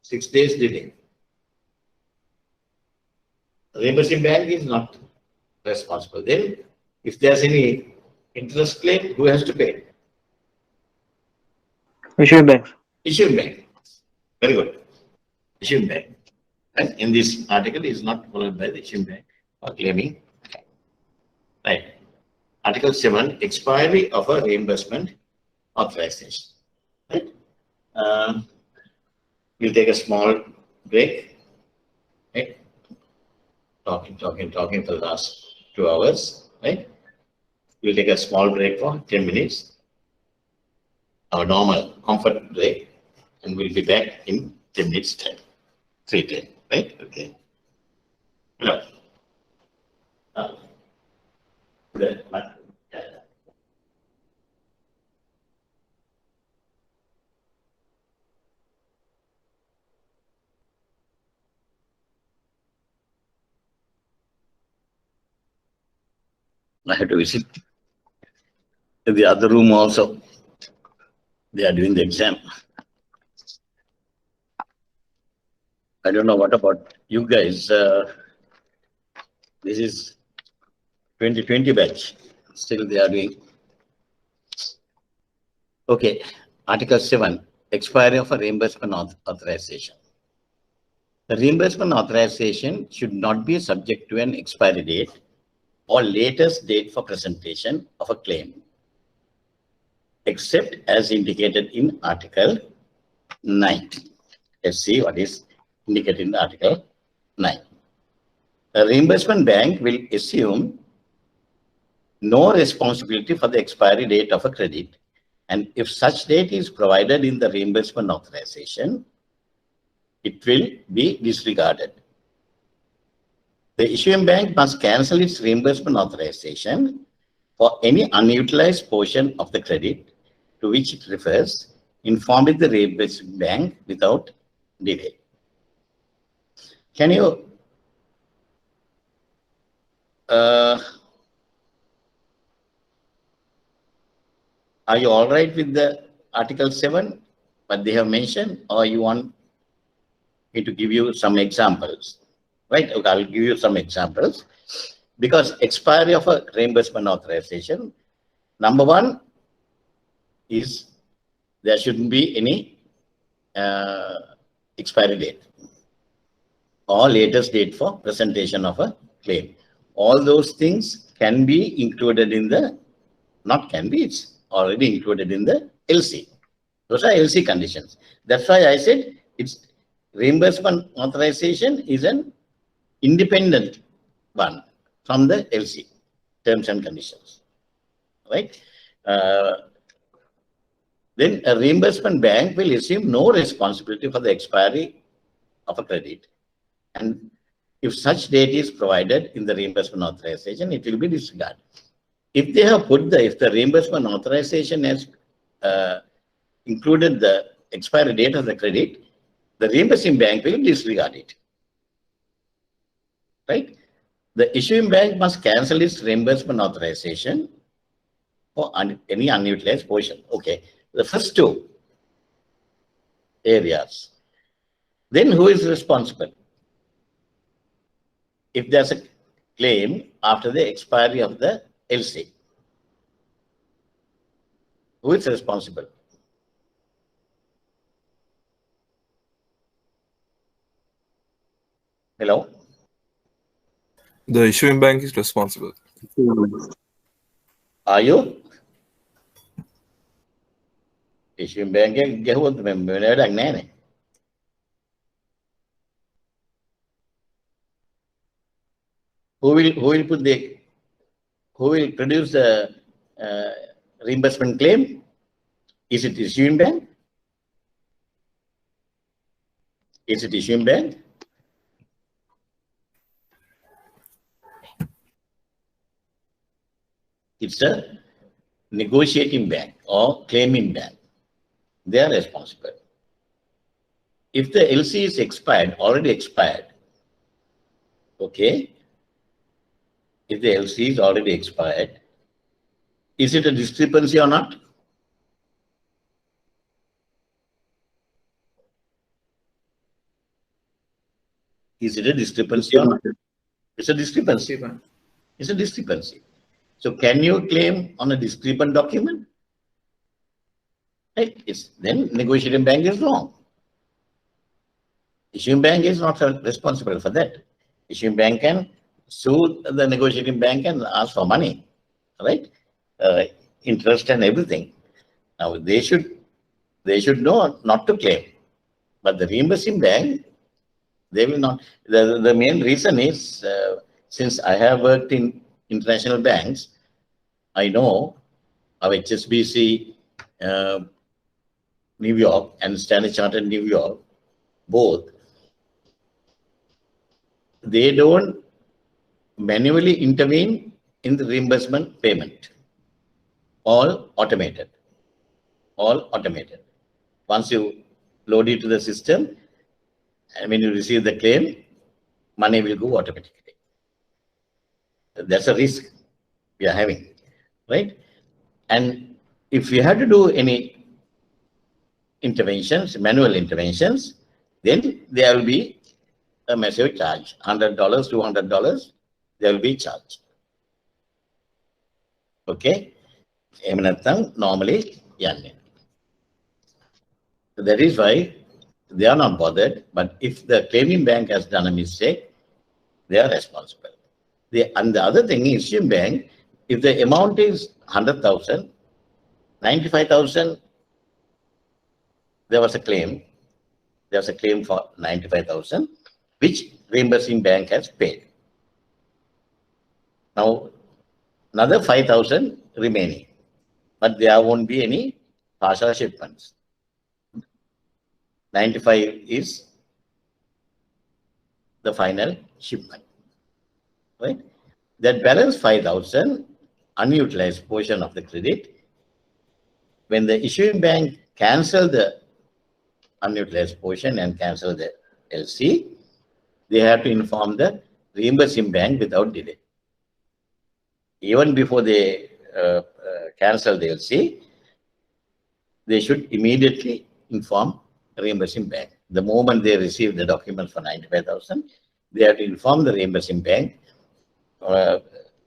6 days delay. Reimbursing bank is not responsible. Then if there's any interest claim, who has to pay? Issuing banks. Issuing bank. Very good. Issuing bank. And in this article is not followed by the issuing bank or claiming. Right. Article 7, expiry of a reimbursement authorization. Right. We'll take a small break. Right. Talking for the last 2 hours. Right. We'll take a small break for 10 minutes. Our normal comfort break, and we'll be back in 10 minutes time. 3:10, right? Okay. Hello. I have to visit the other room also. They are doing the exam. I don't know what about you guys. This is 2020 batch. Still they are doing. Okay. Article 7, expiry of a reimbursement authorization. The reimbursement authorization should not be subject to an expiry date or latest date for presentation of a claim, except as indicated in Article 9. Let's see what is indicated in Article 9. The reimbursement bank will assume no responsibility for the expiry date of a credit, and if such date is provided in the reimbursement authorization, it will be disregarded. The issuing bank must cancel its reimbursement authorization for any unutilized portion of the credit to which it refers, informing the reimbursing bank without delay. Can you are you all right with the Article 7, what they have mentioned, or you want me to give you some examples? Right, okay, I'll give you some examples. Because expiry of a reimbursement authorization, number one is there shouldn't be any expiry date or latest date for presentation of a claim. All those things can be included in the, not can be, it's already included in the LC. Those are LC conditions. That's why I said it's reimbursement authorization is an independent one from the LC, terms and conditions, right? Then a reimbursement bank will assume no responsibility for the expiry of a credit, and if such date is provided in the reimbursement authorization, it will be disregarded. If they have put if the reimbursement authorization has included the expiry date of the credit, the reimbursing bank will disregard it, right? The issuing bank must cancel its reimbursement authorization for any unutilized portion. Okay, the first two areas. Then who is responsible? If there's a claim after the expiry of the LC, who is responsible? Hello? The issuing bank is responsible. Are you? Issuing bank ගැහුවොත් වැඩක් නැහැ නේ. who will produce the reimbursement claim? Is it issuing bank? Is it issuing bank? It's a negotiating bank or claiming bank. They are responsible. If the LC is expired, already expired, okay? If the LC is already expired, is it a discrepancy or not? Is it a discrepancy or not? It's a discrepancy. It's a discrepancy. So can you claim on a discrepant document? Right? Then negotiating bank is wrong. Issuing bank is not responsible for that. Issuing bank can sue the negotiating bank and ask for money, right? Interest and everything. Now they should know not to claim, but the reimbursing bank, they will not. The main reason is since I have worked in international banks, I know our HSBC New York and Standard Chartered New York, both, they don't manually intervene in the reimbursement payment. All automated. All automated. Once you load it to the system, and when you receive the claim, money will go automatically. That's a risk we are having, right? And if you have to do any interventions, manual interventions, then there will be a massive charge, $100, $200, there will be charged. Okay? Normally, so that is why they are not bothered, but if the claiming bank has done a mistake, they are responsible. And the other thing is, issuing bank, if the amount is 100,000, 95,000, there was a claim for 95,000, which reimbursing bank has paid. Now, another 5,000 remaining, but there won't be any partial shipments. 95 is the final shipment, right? That balance 5,000 unutilized portion of the credit, when the issuing bank cancel the unutilized portion and cancel the LC, they have to inform the reimbursing bank without delay. Even before they cancel the LC, they should immediately inform reimbursing bank. The moment they receive the document for 95,000, they have to inform the reimbursing bank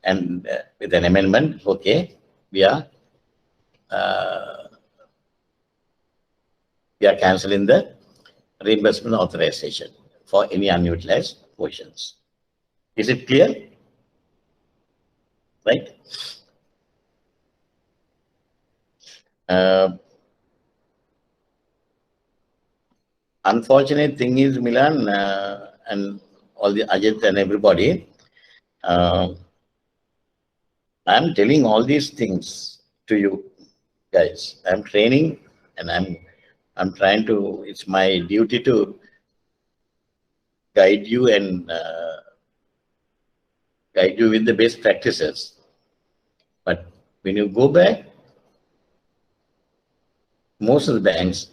and with an amendment, okay, we are cancelling the reimbursement authorization for any unutilized portions. Is it clear? Right? Unfortunate thing is, Milan and all the Ajit and everybody, I'm telling all these things to you guys. I'm training and I'm trying to, it's my duty to guide you and guide you with the best practices. But when you go back, most of the banks,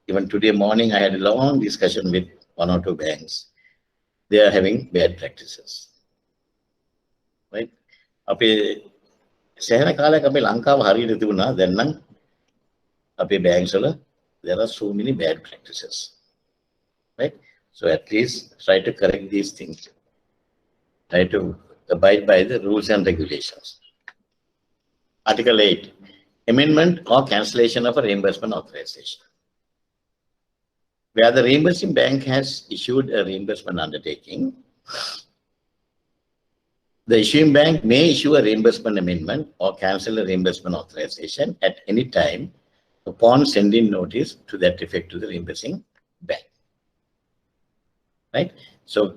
even today morning, I had a long discussion with one or two banks. They are having bad practices, right? Ape sehana kala kape Lanka hari na tuna then nang ape banks wala there are so many bad practices, right? So at least try to correct these things. Try to abide by the rules and regulations. Article 8, amendment or cancellation of a reimbursement authorization. Where the reimbursing bank has issued a reimbursement undertaking, the issuing bank may issue a reimbursement amendment or cancel a reimbursement authorization at any time upon sending notice to that effect to the reimbursing bank. Right? So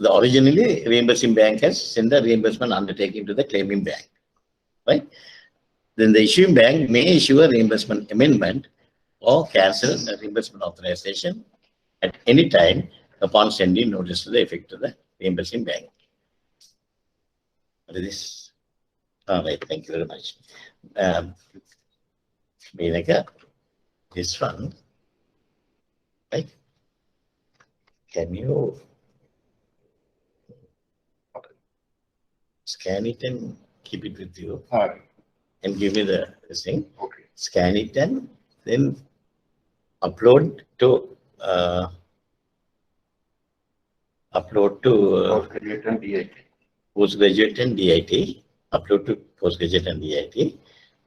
the originally reimbursing bank has sent the reimbursement undertaking to the claiming bank, right? Then the issuing bank may issue a reimbursement amendment or cancel the reimbursement authorization at any time upon sending notice to the effect of the reimbursing bank. What is this? All right, thank you very much. Menaka, this one, right? Can you scan it and keep it with you? And give me this thing. Okay. Scan it and then upload to postgraduate and DIT. Postgraduate and DIT. Upload to postgraduate and DIT.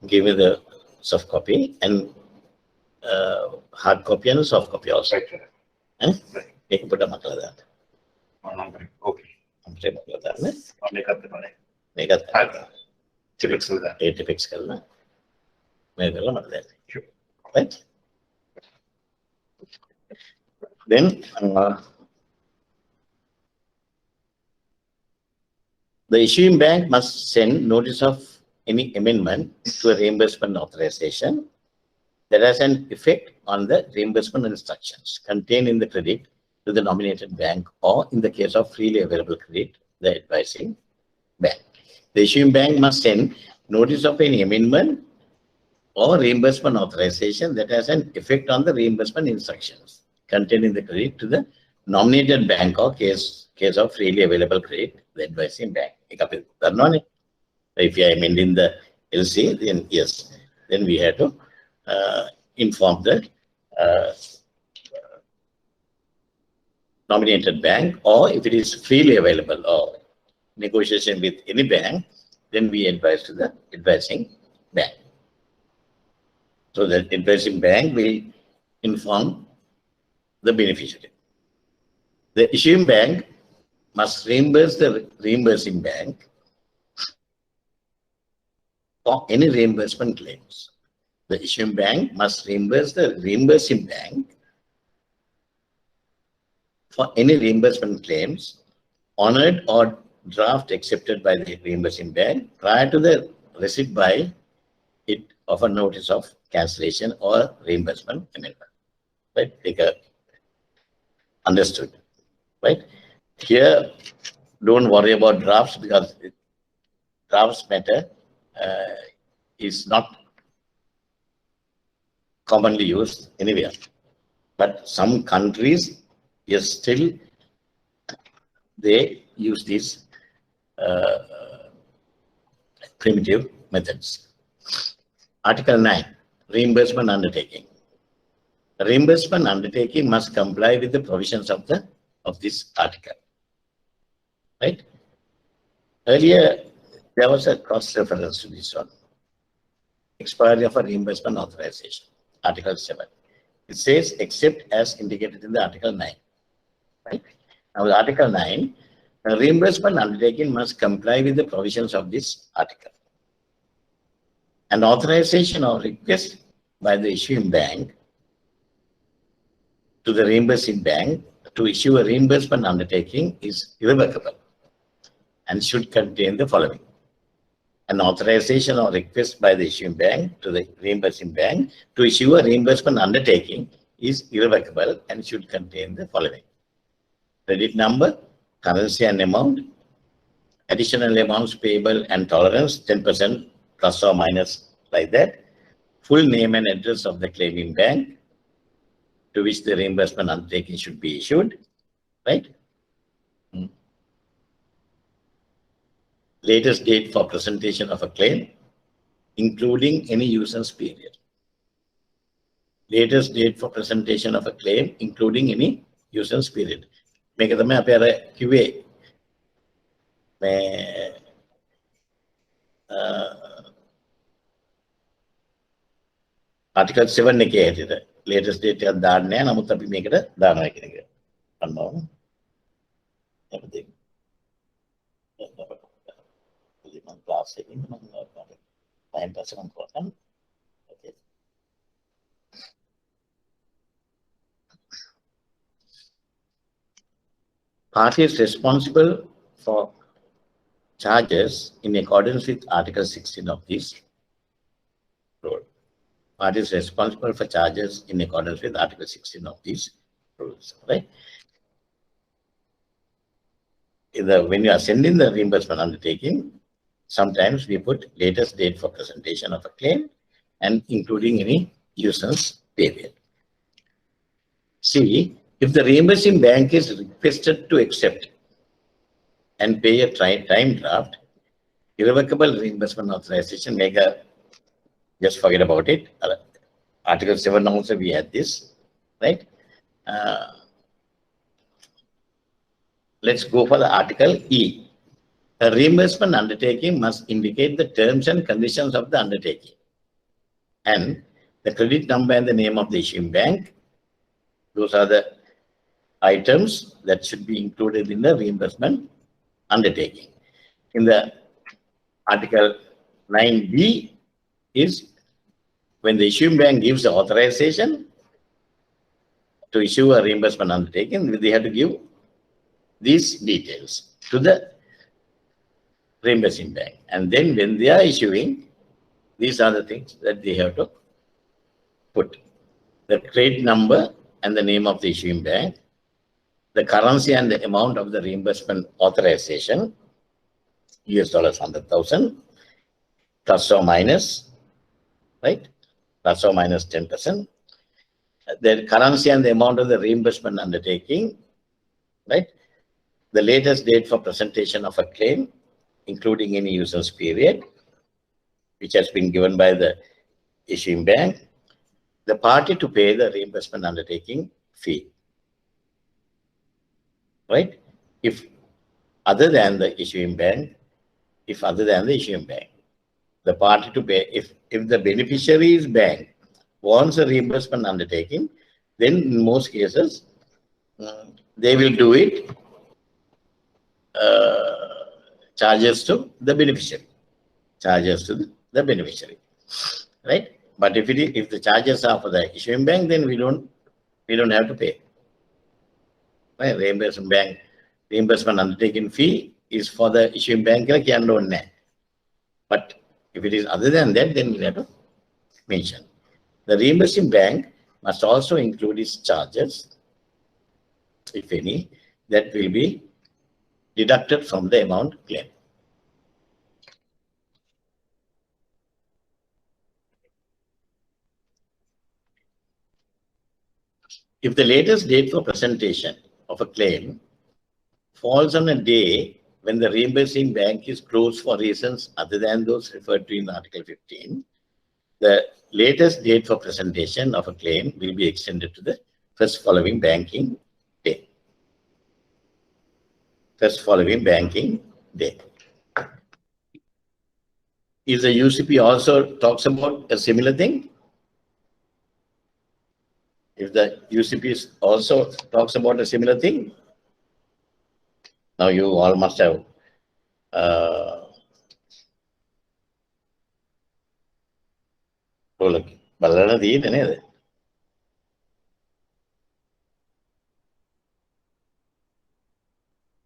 Give me the soft copy and hard copy and soft copy also. Right. Make put a makala that. Okay. Make up the money. Make up the typical that. Typical. Make a sure. Right. Then the issuing bank must send notice of any amendment to a reimbursement authorization that has an effect on the reimbursement instructions contained in the credit to the nominated bank, or in the case of freely available credit, the advising bank. The issuing bank must send notice of any amendment or reimbursement authorization that has an effect on the reimbursement instructions contained in the credit to the nominated bank, or case of freely available credit, the advising bank. If you are amending the LC, then yes, then we have to inform the nominated bank, or if it is freely available or negotiation with any bank, then we advise to the advising bank. So the advising bank will inform the beneficiary. The issuing bank must reimburse the reimbursing bank for any reimbursement claims. The issuing bank must reimburse the reimbursing bank for any reimbursement claims honored or draft accepted by the reimbursing bank prior to the receipt by it of a notice of cancellation or reimbursement amendment. Right? Understood. Right? Here, don't worry about drafts, because drafts matter is not commonly used anywhere. But some countries, yes, still they use these primitive methods. Article 9, reimbursement undertaking. The reimbursement undertaking must comply with the provisions of this article. Right? Earlier, there was a cross reference to this one. Expiry of a reimbursement authorization, Article 7. It says, except as indicated in the Article 9. Right? Now, the Article 9, a reimbursement undertaking must comply with the provisions of this article. An authorization or request by the issuing bank to the reimbursing bank to issue a reimbursement undertaking is irrevocable and should contain the following. An authorization or request by the issuing bank to the reimbursing bank to issue a reimbursement undertaking is irrevocable and should contain the following. Credit number, currency and amount, additional amounts payable and tolerance, 10% plus or minus like that, full name and address of the claiming bank to which the reimbursement undertaking should be issued, right? Latest date for presentation of a claim, including any nuisance period. Latest date for presentation of a claim, including any nuisance period. Make it the QA. Article 7 latest date is done. Namu tapi make it done. Unknown. Everything. Class 9% important. Okay. Party is responsible for charges in accordance with Article 16 of this rule. Party is responsible for charges in accordance with Article 16 of these rules, right? When you are sending the reimbursement undertaking, sometimes we put latest date for presentation of a claim and including any nuisance period. See, if the reimbursing bank is requested to accept and pay a time draft, irrevocable reimbursement authorization, just forget about it. Article 7 also we had this, right? Let's go for the Article E. A reimbursement undertaking must indicate the terms and conditions of the undertaking and the credit number and the name of the issuing bank. Those are the items that should be included in the reimbursement undertaking. In the Article 9B is when the issuing bank gives the authorization to issue a reimbursement undertaking, they have to give these details to the reimbursing bank. And then when they are issuing, these are the things that they have to put. The credit number and the name of the issuing bank, the currency and the amount of the reimbursement authorization, US dollars 100,000, plus or minus, right? Plus or minus 10%. The currency and the amount of the reimbursement undertaking, right? The latest date for presentation of a claim, including any nuisance period, which has been given by the issuing bank, the party to pay the reimbursement undertaking fee, right? If other than the issuing bank, the party to pay, if the beneficiary's bank wants a reimbursement undertaking, then in most cases, they will do it charges to the beneficiary, right? But if the charges are for the issuing bank, then we don't have to pay. Right? Reimbursement undertaking fee is for the issuing bank. But if it is other than that, then we have to mention. The reimbursing bank must also include its charges, if any, that will be deducted from the amount claimed. If the latest date for presentation of a claim falls on a day when the reimbursing bank is closed for reasons other than those referred to in Article 15, the latest date for presentation of a claim will be extended to the first following banking day. Is the UCP also talks about a similar thing? If the UCP also talks about a similar thing, now you all must have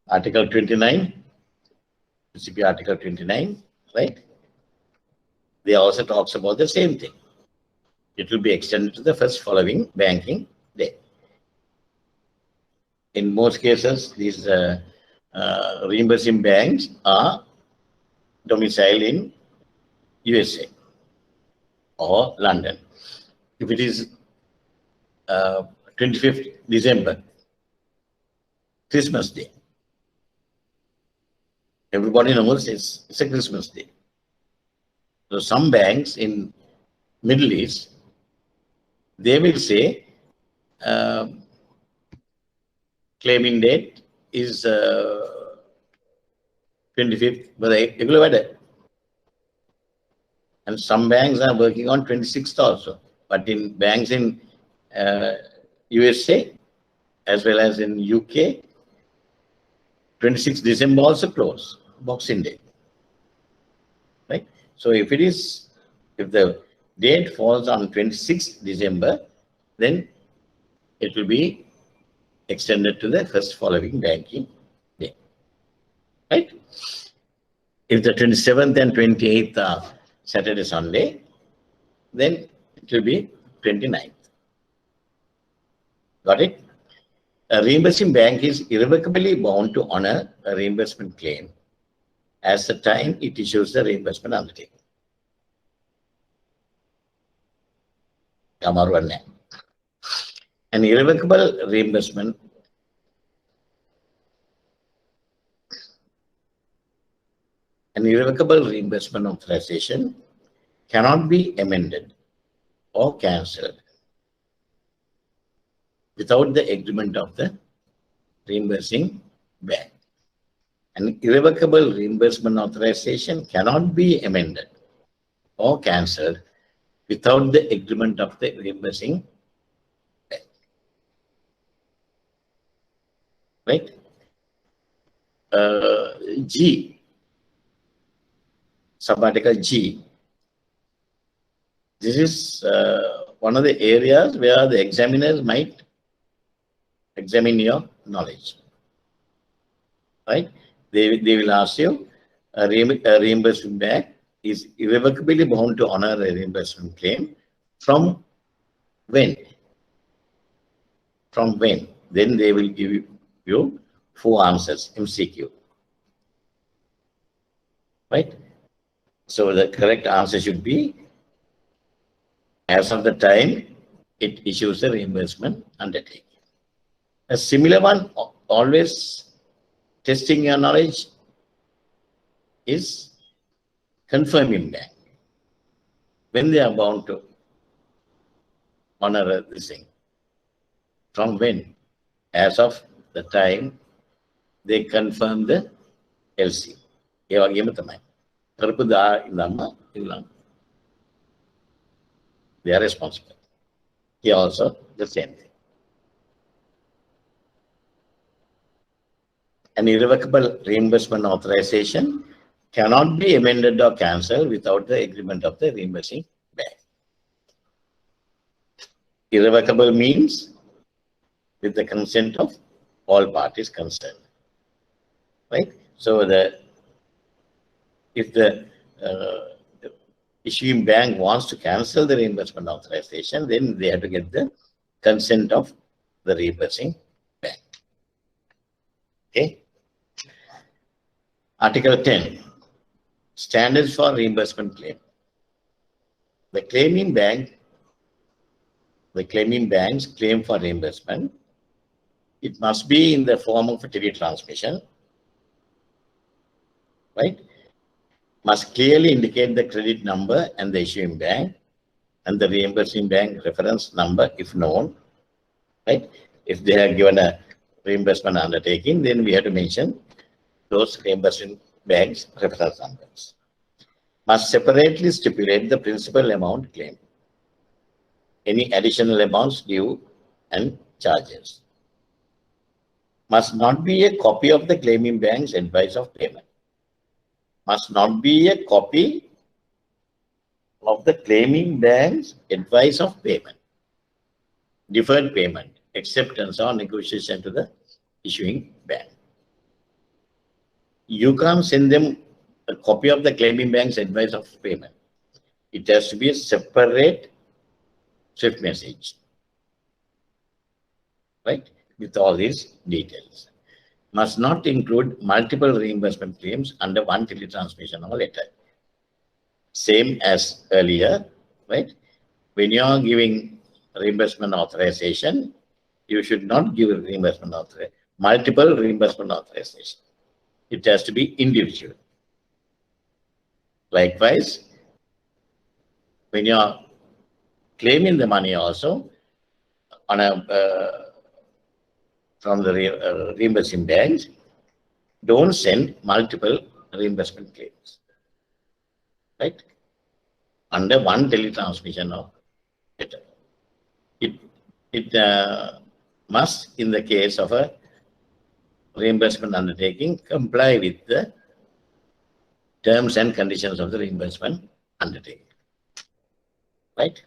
Article 29, UCP Article 29, right? They also talks about the same thing. It will be extended to the first following banking day. In most cases, these reimbursing banks are domiciled in USA or London. If it is 25th December, Christmas Day, everybody knows it's a Christmas Day. So some banks in Middle East, they will say claiming date is 25th, but and some banks are working on 26th also. But in banks in USA as well as in UK, 26th December also close, Boxing Day, right? So if the date falls on 26th December, then it will be extended to the first following banking right? If the 27th and 28th are Saturday, Sunday, then it will be 29th. Got it? A reimbursing bank is irrevocably bound to honor a reimbursement claim as the time it issues the reimbursement undertaking. An irrevocable reimbursement authorization cannot be amended or cancelled without the agreement of the reimbursing bank. An irrevocable reimbursement authorization cannot be amended or cancelled without the agreement of the reimbursing bank. Right? G, subarticle G. This is one of the areas where the examiners might examine your knowledge. Right? They will ask you, a reimbursement bank is irrevocably bound to honor a reimbursement claim from when? From when? Then they will give you 4 answers, MCQ. Right? So the correct answer should be as of the time it issues a reimbursement undertaking. A similar one, always testing your knowledge, is confirming bank. When they are bound to honor this thing. From when? As of the time they confirm the LC. They are responsible. Here also the same thing. An irrevocable reimbursement authorization cannot be amended or cancelled without the agreement of the reimbursing bank. Irrevocable means with the consent of all parties concerned. Right? So if the issuing bank wants to cancel the reimbursement authorization, then they have to get the consent of the reimbursing bank. Okay. Article 10. Standards for reimbursement claim. The claiming bank's claim for reimbursement, it must be in the form of a teletransmission, right? Must clearly indicate the credit number and the issuing bank and the reimbursing bank reference number if known, right? If they have given a reimbursement undertaking, then we have to mention those reimbursing banks reference numbers. Must separately stipulate the principal amount claimed, any additional amounts due and charges. Must not be a copy of the claiming bank's advice of payment. Must not be a copy of the claiming bank's advice of payment, deferred payment, acceptance or negotiation to the issuing bank. You can't send them a copy of the claiming bank's advice of payment. It has to be a separate SWIFT message, right? With all these details. Must not include multiple reimbursement claims under one teletransmission or letter. Same as earlier, right? When you are giving reimbursement authorization, you should not give reimbursement authorization, multiple reimbursement authorization. It has to be individual. Likewise, when you are claiming the money also on from the reimbursing banks, don't send multiple reimbursement claims, right? Under one teletransmission or letter. It must, in the case of a reimbursement undertaking, comply with the terms and conditions of the reimbursement undertaking, right?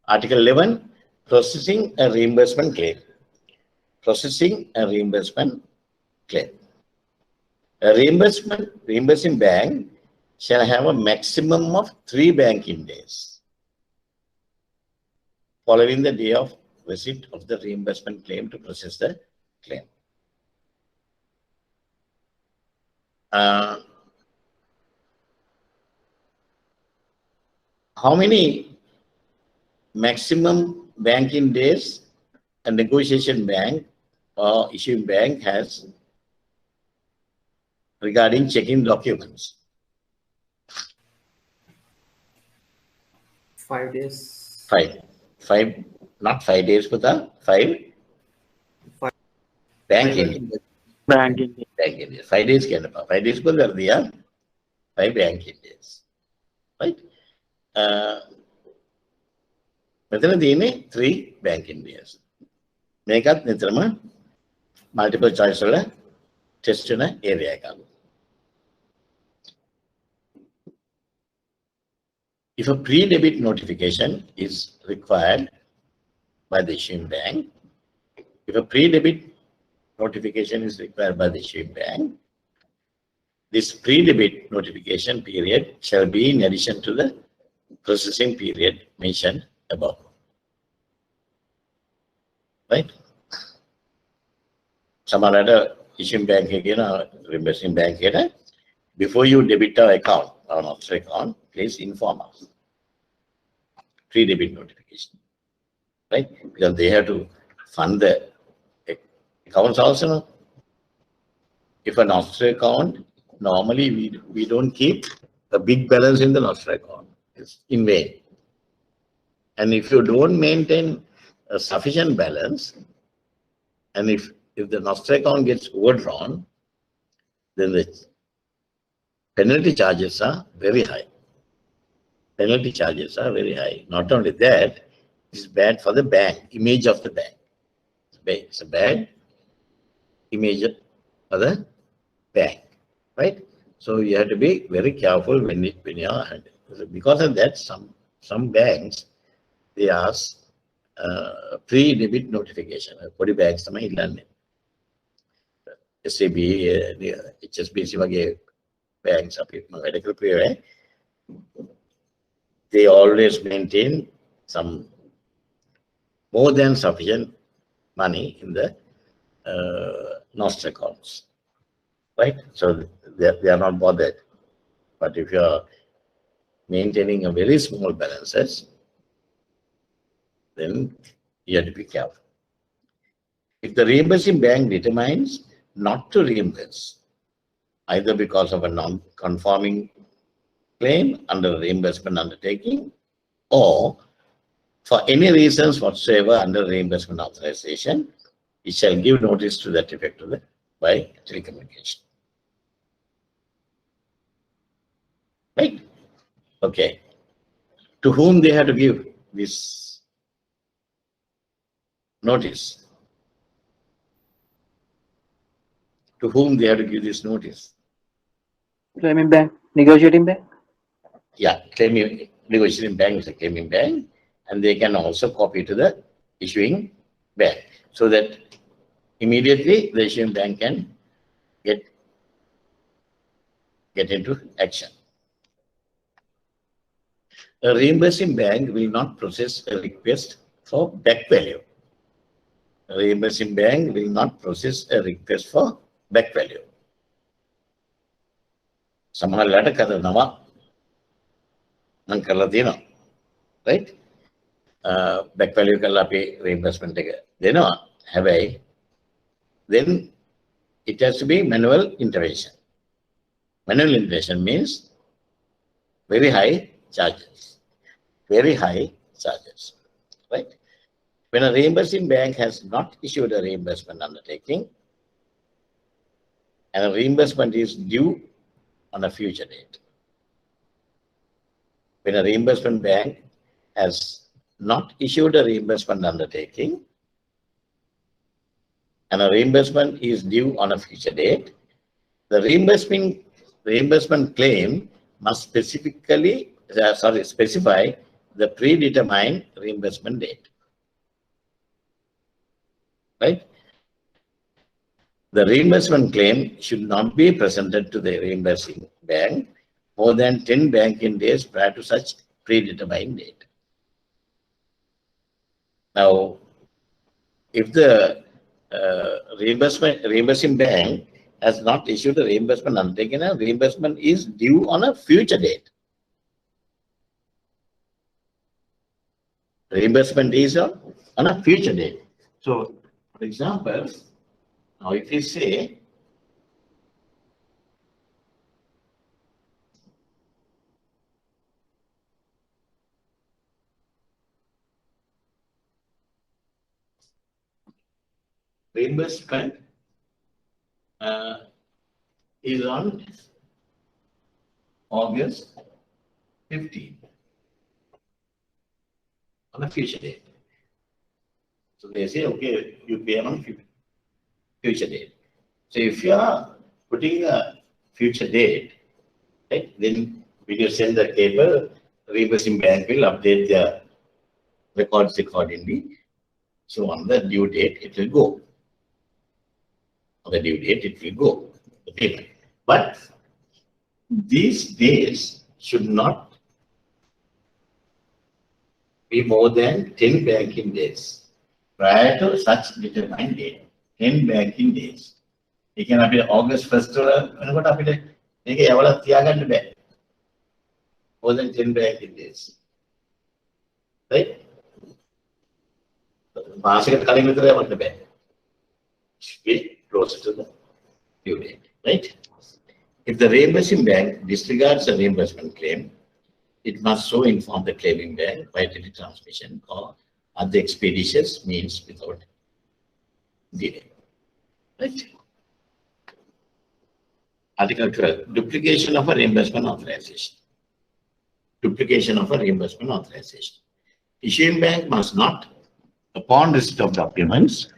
Article 11, processing a reimbursement claim. Processing a reimbursement claim. A reimbursing bank shall have a maximum of 3 banking days following the day of receipt of the reimbursement claim to process the claim. How many maximum banking days a negotiation bank or issuing bank has regarding checking documents? 5 days. 5. Not 5 days, but 5 Five. banking. Banking. Banking days. 5 days can 5 days ko dar diya. 5 banking days. Right? මෙතන තියෙන්නේ 3 banking days. මේකත් නිතරම multiple choice වල test වෙන area එකක්. If a pre-debit notification is required by the issuing bank, this pre-debit notification period shall be in addition to the processing period mentioned above. Right? Some other issuing bank again or reimbursing bank here, before you debit our account or not account, please inform us. Pre-debit notification. Right? Because they have to fund the accounts also. No? If an offshore account, normally we don't keep a big balance in the offshore account. It's in vain. And if you don't maintain a sufficient balance, and if the nostra account gets overdrawn, then the penalty charges are very high. Not only that, it's bad for the bank, image of the bank. It's a bad image for the bank, right? So you have to be very careful when you are handling. Because of that, some banks, they ask pre-debit notification. Kodi banks තමයි ඉල්ලන්නේ. SAB, HSBC වගේ banks අපි වැඩ කරපුවේ, they always maintain some more than sufficient money in the nostra accounts, right? So they are not bothered. But if you are maintaining a very small balances, then you have to be careful. If the reimbursing bank determines not to reimburse, either because of a non-conforming claim under reimbursement undertaking, or for any reasons whatsoever under reimbursement authorization, it shall give notice to that effect by telecommunication. Right? Okay. To whom they have to give this notice? To whom they have to give this notice? Claiming bank, negotiating bank. Yeah, negotiating bank is a claiming bank, and they can also copy to the issuing bank, so that immediately the issuing bank can get into action. A reimbursing bank will not process a request for back value. A reimbursing bank will not process a request for back value. සමහරවිට කරනවා නම් කරලා තියෙනවා, right? Back value කරලා අපි reimbursement එක දෙනවා. හැබැයි then it has to be manual intervention. Manual intervention means very high charges. Right? When a reimbursing bank has not issued a reimbursement undertaking, and a reimbursement is due on a future date. When a reimbursement bank has not issued a reimbursement undertaking, and a reimbursement is due on a future date, the reimbursement claim must specify the predetermined reimbursement date. Right? The reimbursement claim should not be presented to the reimbursing bank more than 10 banking days prior to such predetermined date. Now, if the reimbursing bank has not issued a reimbursement undertaking, a reimbursement is due on a future date. Reimbursement is on a future date. So, for example, now if you say reimbursement is on August 15th, on a future date. So they say, okay, you pay on future date. So if you are putting a future date, right, then when you send the cable, reimbursing bank will update their records accordingly. So on the due date, it will go. On the due date, it will go, the payment. But these days should not be more than 10 banking days prior to such determined date. 10 banking days. You can have August 1st more than 10 banking days. Right? Should be closer to the due date. Right? If the reimbursing bank disregards a reimbursement claim, it must so inform the claiming bank by teletransmission or other expeditious means without delay. Right? Article 12, duplication of a reimbursement authorization. Duplication of a reimbursement authorization. Issuing bank must not, upon receipt of documents,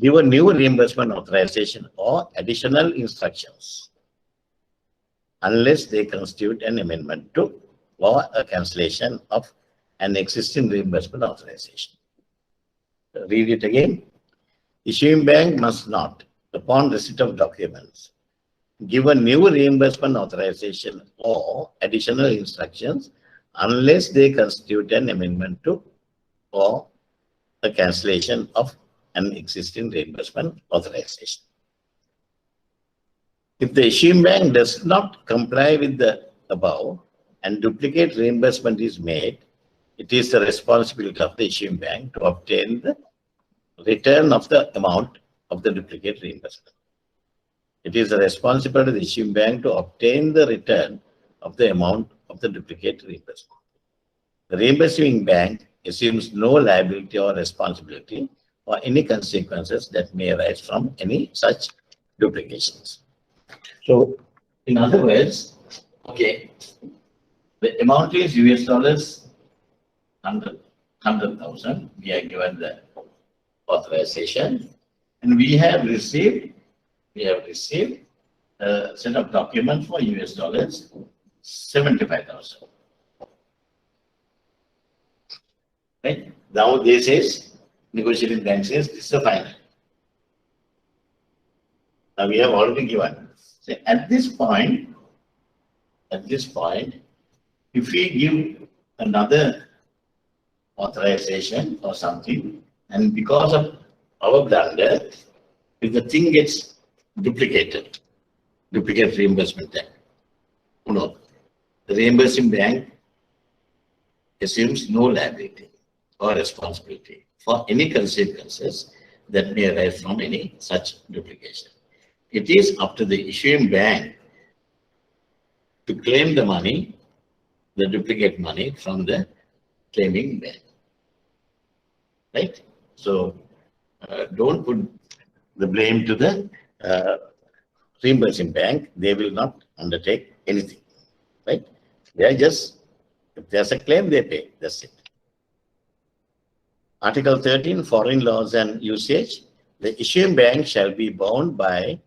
give a new reimbursement authorization or additional instructions unless they constitute an amendment to or a cancellation of an existing reimbursement authorization. Read it again. Issuing bank must not, upon receipt of documents, give a new reimbursement authorization or additional instructions unless they constitute an amendment to or a cancellation of an existing reimbursement authorization. If the issuing bank does not comply with the above and duplicate reimbursement is made, it is the responsibility of the issuing bank to obtain the return of the amount of the duplicate reimbursement. It is the responsibility of the issuing bank to obtain the return of the amount of the duplicate reimbursement. The reimbursing bank assumes no liability or responsibility for any consequences that may arise from any such duplications. So, in other words, okay, the amount is US dollars 100,000. We are given the authorization, and we have received a set of documents for US dollars 75,000. Right? Now this is negotiating bank says this is the final. Now we have already given. So at this point, if we give another authorization or something, and because of our blunder, if the thing gets duplicate reimbursement then, no, the reimbursing bank assumes no liability or responsibility for any consequences that may arise from any such duplication. It is up to the issuing bank to claim the money, the duplicate money from the claiming bank. Right? So don't put the blame to the reimbursing bank. They will not undertake anything. Right? They are just, if there's a claim, they pay. That's it. Article 13, foreign laws and usage. The issuing bank shall be bound by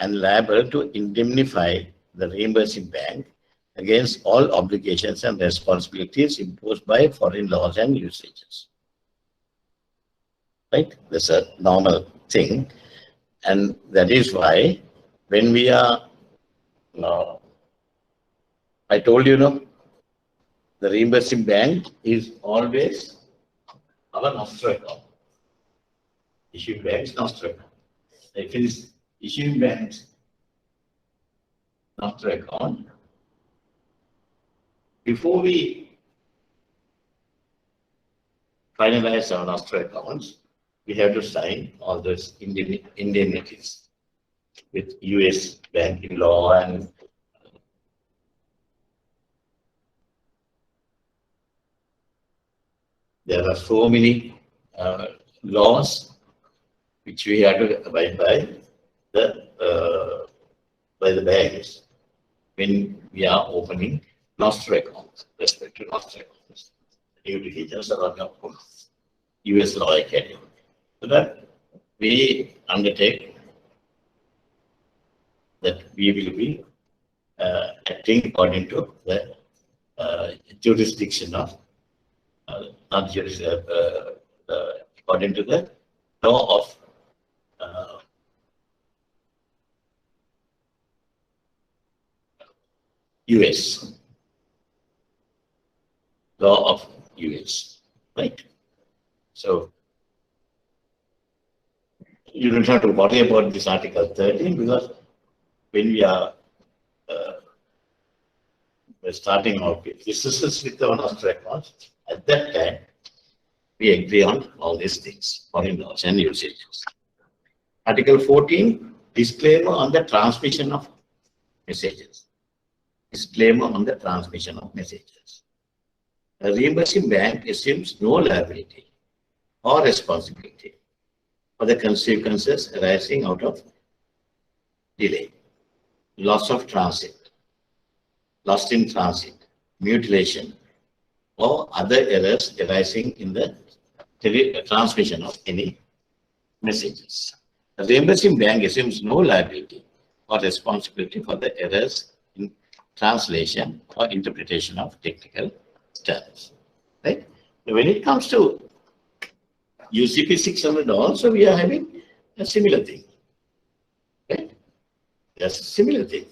and liable to indemnify the reimbursing bank against all obligations and responsibilities imposed by foreign laws and usages. right? That's a normal thing. And that is why when we are, I told you, the reimbursing bank is always our master account. Issuing banks, master account. If it is issuing banks, master account, before we finalize our master accounts, we have to sign all those indemnities with US banking law, and there are so many laws which we have to abide by the banks when we are opening master accounts, respective master accounts. Due diligence around US law academy. So that we undertake that we will be acting according to the jurisdiction of, not jurisdiction, according to the law of US. Law of US, right? So you don't have to worry about this Article 13, because when we are starting our businesses with our master accounts, at that time we agree on all these things, foreign laws and usages. Article 14, disclaimer on the transmission of messages. Disclaimer on the transmission of messages. A reimbursing bank assumes no liability or responsibility for the consequences arising out of delay, loss of transit, lost in transit, mutilation, or other errors arising in the transmission of any messages. The reimbursing bank assumes no liability or responsibility for the errors in translation or interpretation of technical terms. Right? When it comes to UCP 600 also, we are having a similar thing. Right? That's a similar thing.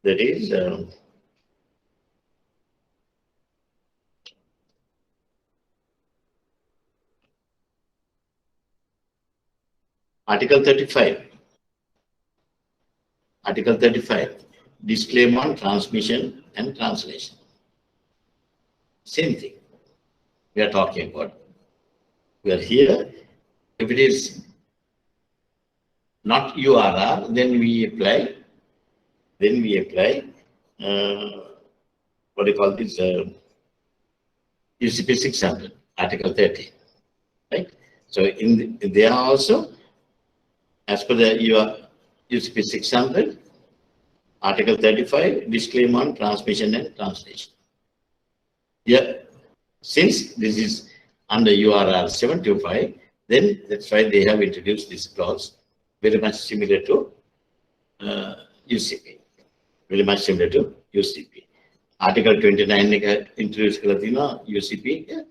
That is Article 35. Article 35, disclaimer on transmission and translation. Same thing we are talking about. We are here. If it is not URR, then we apply. What do you call this? UCP 600, Article 30. Right? So there also, as per the UCP 600, Article 35, disclaimer on transmission and translation. Yeah, since this is under URR 725, then that's why they have introduced this clause, very much similar to UCP. Very much similar to UCP. Article 29 introduced UCP,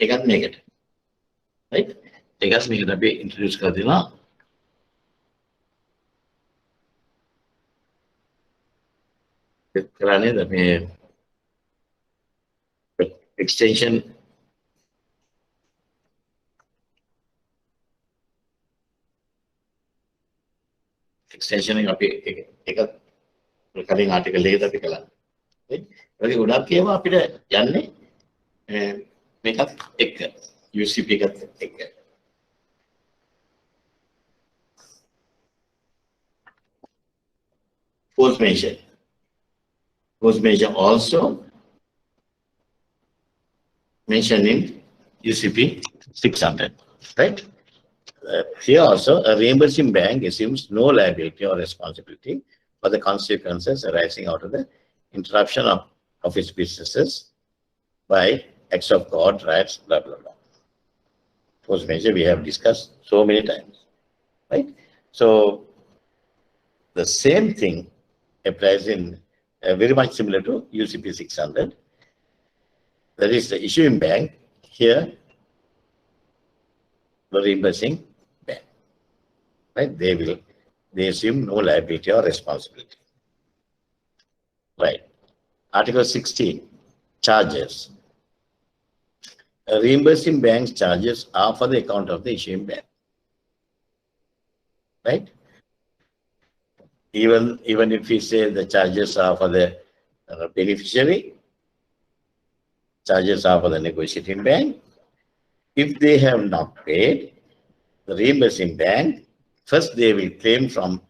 egat negative. Right? Egat negative introduced Karadina. Extension එක කලින් ආටිකල් එකේ අපි කළා. right? ඒකේ ගොඩක් ඒවා අපිට යන්නේ මේකත් එක්ක UCP එකත් එක්ක. Force measure. Force measure also mentioned in UCP 600, right? Here also, a reimbursing bank assumes no liability or responsibility for the consequences arising out of the interruption of its businesses by acts of God, rights, blah, blah, blah. Force measure we have discussed so many times, right? So, the same thing applies in very much similar to UCP 600. that is the issuing bank, here the reimbursing bank, right? They assume no liability or responsibility. Right. Article 16, charges. A reimbursing bank's charges are for the account of the issuing bank. Right? Even if we say the charges are for the beneficiary, charges are for the negotiating bank. If they have not paid, the reimbursing bank, first they will claim from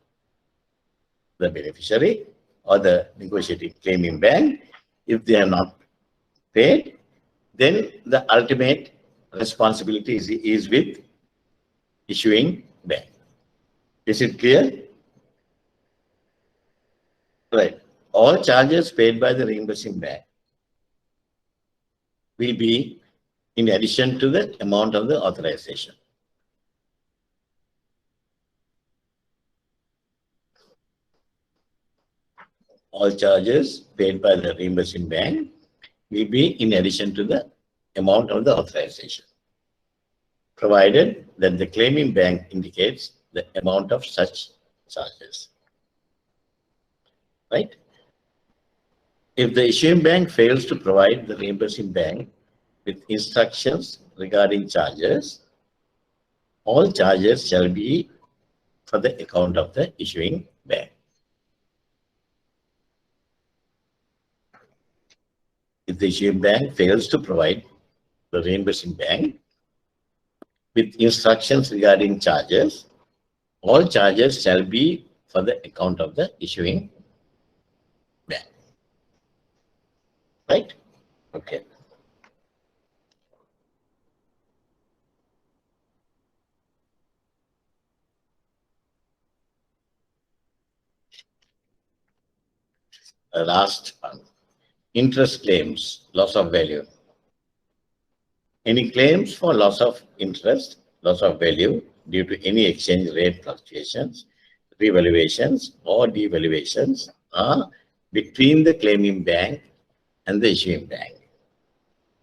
the beneficiary or the negotiating claiming bank. If they have not paid, then the ultimate responsibility is with issuing bank. Is it clear? Right. All charges paid by the reimbursing bank will be in addition to the amount of the authorization. All charges paid by the reimbursing bank will be in addition to the amount of the authorization, provided that the claiming bank indicates the amount of such charges. Right? If the issuing bank fails to provide the reimbursing bank with instructions regarding charges, all charges shall be for the account of the issuing bank. If the issuing bank fails to provide the reimbursing bank with instructions regarding charges, all charges shall be for the account of the issuing bank. Right? Okay. Last one. Interest claims, loss of value. Any claims for loss of interest, loss of value due to any exchange rate fluctuations, revaluations or devaluations are between the claiming bank and the issuing bank,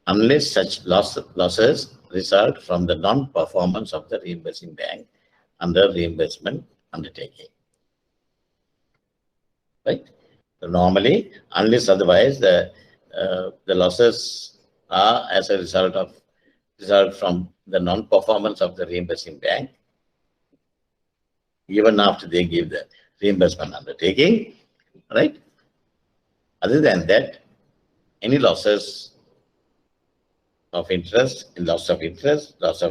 unless such losses result from the non-performance of the reimbursing bank under reimbursement undertaking. Right? So normally, unless otherwise, the losses are as a result from the non-performance of the reimbursing bank, even after they give the reimbursement undertaking, right? Other than that, any losses of interest, loss of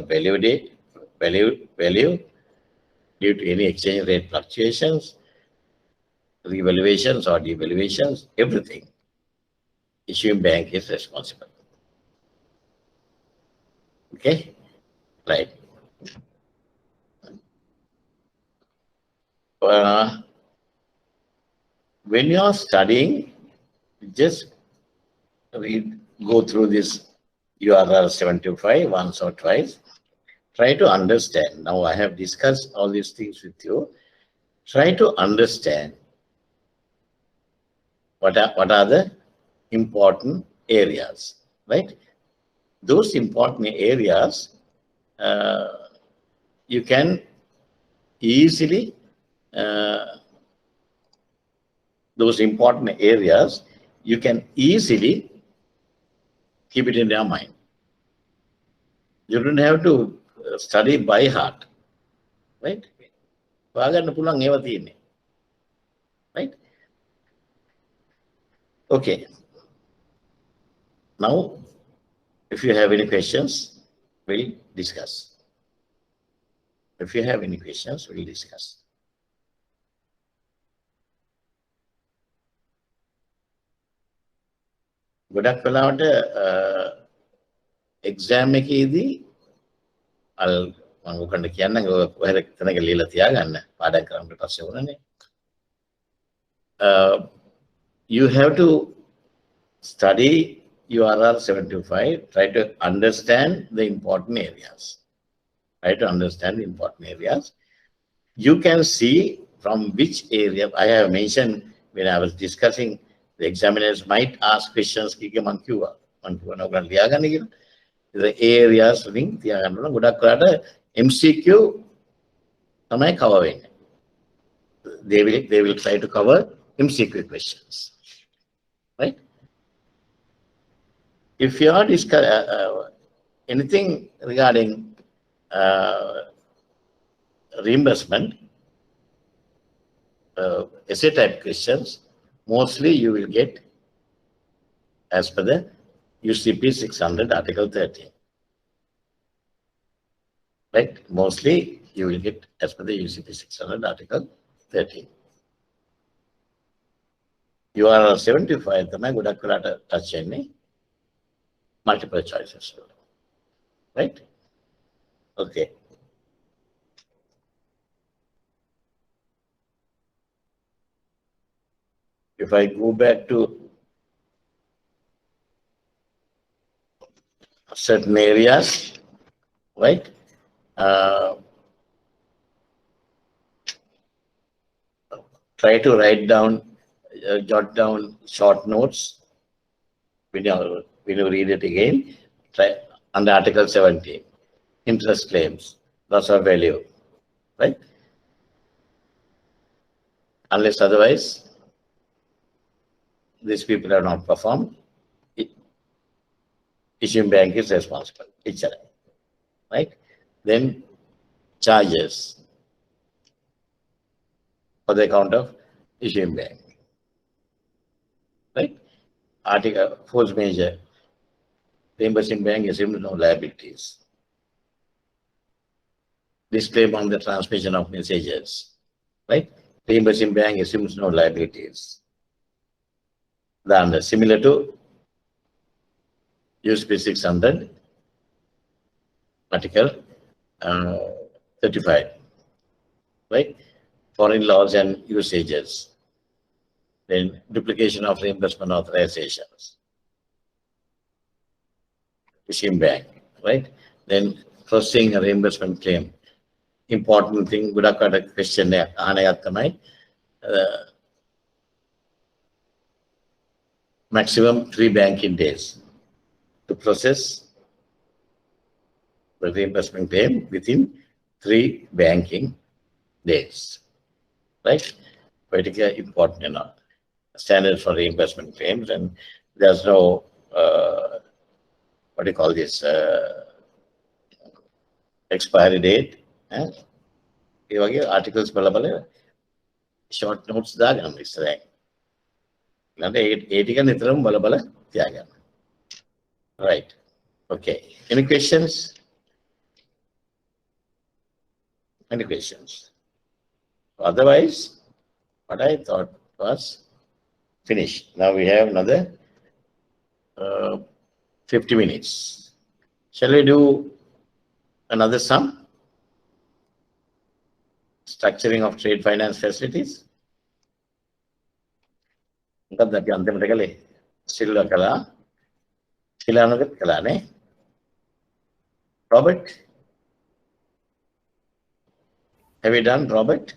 value due to any exchange rate fluctuations, revaluations or devaluations, everything, issuing bank is responsible. Okay, right. When you are studying, just go through this URL 725 once or twice. Try to understand. Now I have discussed all these things with you. Try to understand what are the important areas, right? Those important areas you can easily those important areas you can easily keep it in your mind. You don't have to study by heart, right? Right? Okay. Now, if you have any questions, we'll discuss. If you have any questions, we'll discuss. ගොඩක් වෙලාවට exam එකේදී මම ඔකට කියන්නම් ඔය කොහෙද තැනක ලියලා තියාගන්න පාඩම් කරන්න පස්සේ වුණනේ. You have to study URL 725, try to understand the important areas. Try to understand the important areas. You can see from which area I have mentioned when I was discussing. The examiners might ask questions. The areas වලින් තියාගන්න ඕන. ගොඩක් වෙලාට MCQ තමයි cover වෙන්නේ. They will try to cover MCQ questions, right? If you are anything regarding reimbursement, essay type questions, mostly you will get as per the UCP 600 Article 13. Right? Mostly you will get as per the UCP 600 Article 13. You are 75, තමයි ගොඩක් වෙලාට touch වෙන්නේ multiple choices. Right? Okay. If I go back to certain areas, right? Try to write down, jot down short notes. When you read it again, try under Article 17, interest claims, loss of value, right? Unless otherwise, these people are not performed, issuing bank is responsible, right? Then charges for the account of issuing bank, right? Article force major, reimbursing bank assumes no liabilities. Disclaim on the transmission of messages, right? Reimbursing bank assumes no liabilities. Then similar to USP 600 Article 35, right? Foreign laws and usages. Then duplication of reimbursement authorizations. Issuing bank, right? Then processing a reimbursement claim. Important thing, ගොඩක් අය question අහන එකක් තමයි maximum 3 banking days to process the reimbursement claim within 3 banking days, right? Particularly important, standard for reimbursement claims, and there's no what do you call this, expiry date. ඒ වගේ articles බල short notes දාගන්න ඉස්සරහින්. ඊළඟට ඒ ටික නිතරම බල තියාගන්න. Right. Okay. Any questions? Any questions? Otherwise, what I thought was finished. Now we have another 50 minutes. Shall we do another sum? Structuring of trade finance facilities. මොකක්ද අපි අන්තිමට කළේ? සිල්වා කළා. ශිලානගත් කළානේ. Robert? Have you done, Robert?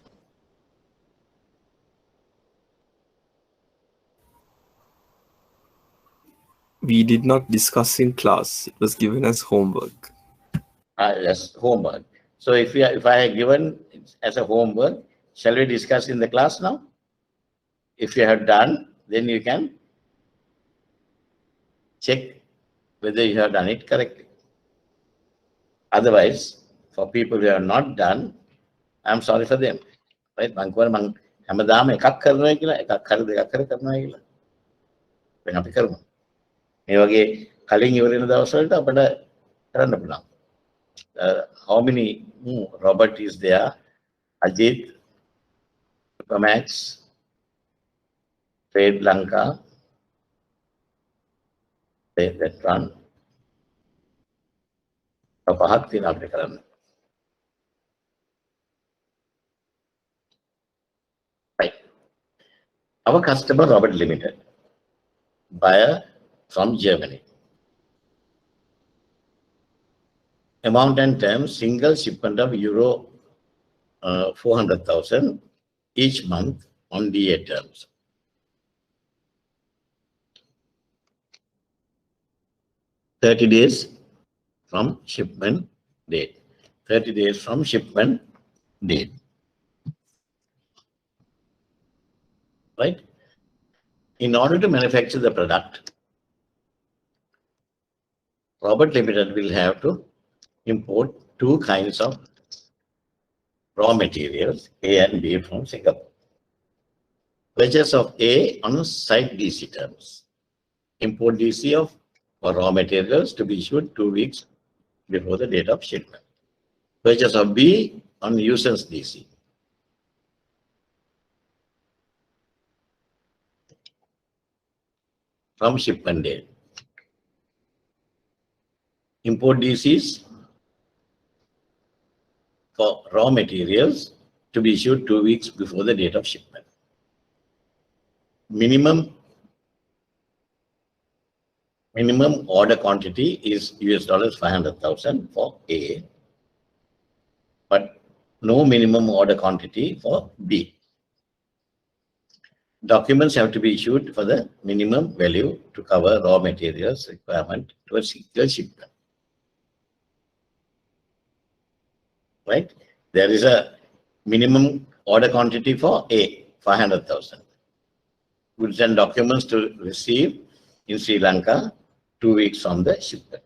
We did not discuss in class. It was given as homework. Yes, homework. So if I have given as a homework, shall we discuss in the class now? If you have done, then you can check whether you have done it correctly. Otherwise, for people who have not done, I'm sorry for them. Right? මං කියවන මං හැමදාම එකක් කරනවා කියලා, එකක් හරි දෙකක් හරි කරනවා කියලා. දැන් අපි කරමු. මේ වගේ කලින් ඉවර වෙන දවස් වලට අපිට කරන්න පුළුවන්. How many Robert is there? Ajit, Max, Trade Lanka, that one. පහක් තියෙන අපිට කරන්න. Right. Our customer Robert Limited, buyer from Germany. Amount and terms, single shipment of euro 400,000 each month on DA terms. 30 days from shipment date. 30 days from shipment date. Right? In order to manufacture the product, Robert Limited will have to import two kinds of raw materials, A and B, from Singapore. Purchase of A on site DC terms. Import DC of raw materials to be issued 2 weeks before the date of shipment. Purchase of B on users DC. From shipment date. Import DCs for raw materials to be issued 2 weeks before the date of shipment. Minimum order quantity is $500,000 for A, but no minimum order quantity for B. Documents have to be issued for the minimum value to cover raw materials requirement to a single shipment. Right? There is a minimum order quantity for A, 500,000. Goods and documents to receive in Sri Lanka 2 weeks from the shipment.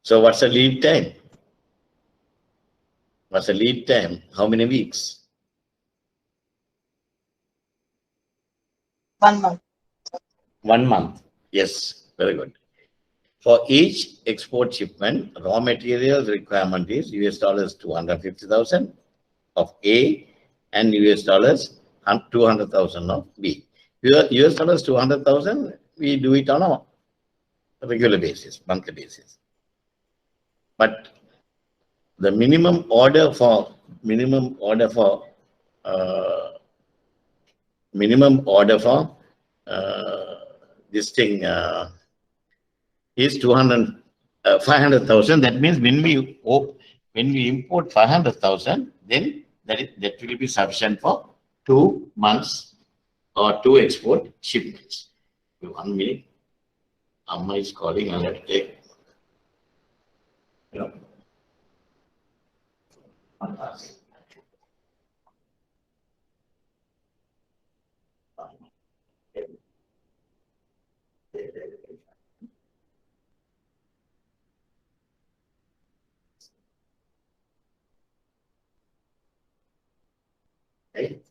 So what's the lead time? What's the lead time? How many weeks? 1 month. 1 month. Yes, very good. For each export shipment, raw materials requirement is $250,000 of A and $200,000 of B. $200,000, we do it on a regular basis, monthly basis. But the minimum order for this thing is 500,000. That means when we import 500,000, then that will be sufficient for 2 months or 2 export shipments. 1 minute. Amma is calling. I'll have to take. You know. Okay.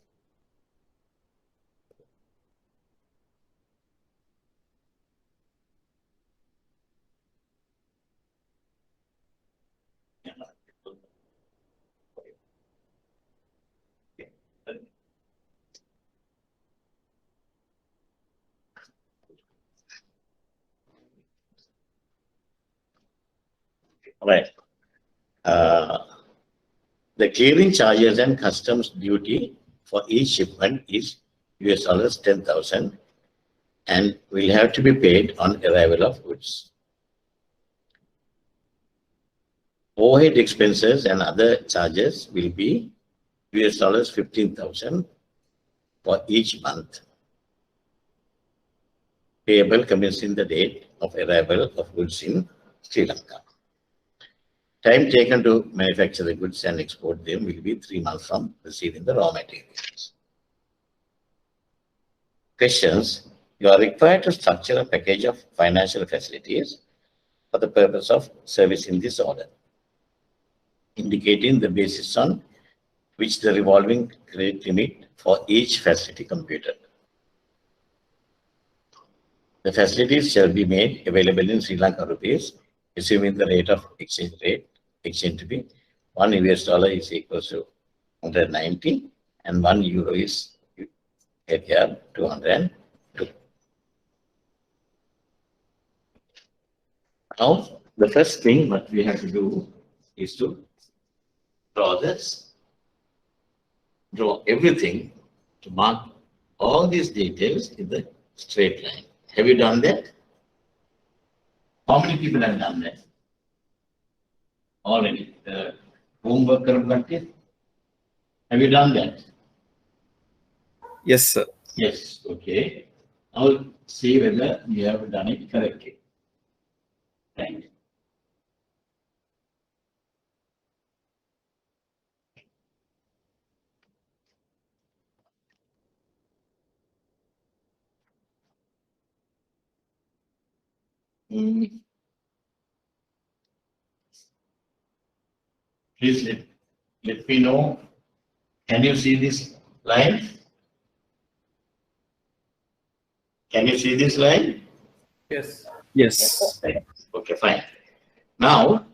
Right. The clearing charges and customs duty for each shipment is $10,000 and will have to be paid on arrival of goods. Overhead expenses and other charges will be $15,000 for each month, payable commencing the date of arrival of goods in Sri Lanka. Time taken to manufacture the goods and export them will be 3 months from receiving the raw materials. Questions. You are required to structure a package of financial facilities for the purpose of servicing this order, indicating the basis on which the revolving credit limit for each facility computed. The facilities shall be made available in Sri Lanka rupees, assuming the rate of exchange to be $1 is equal to 190 and €1 is here 202. Now, the first thing what we have to do is to draw everything, to mark all these details in the straight line. Have you done that? How many people have done that? Already. The homework completed. Have you done that? Yes, sir. Yes. Okay. Now see whether you have done it correctly. Right? Please let me know. Can you see this line? Can you see this line? Yes. Yes. Okay, fine. Now,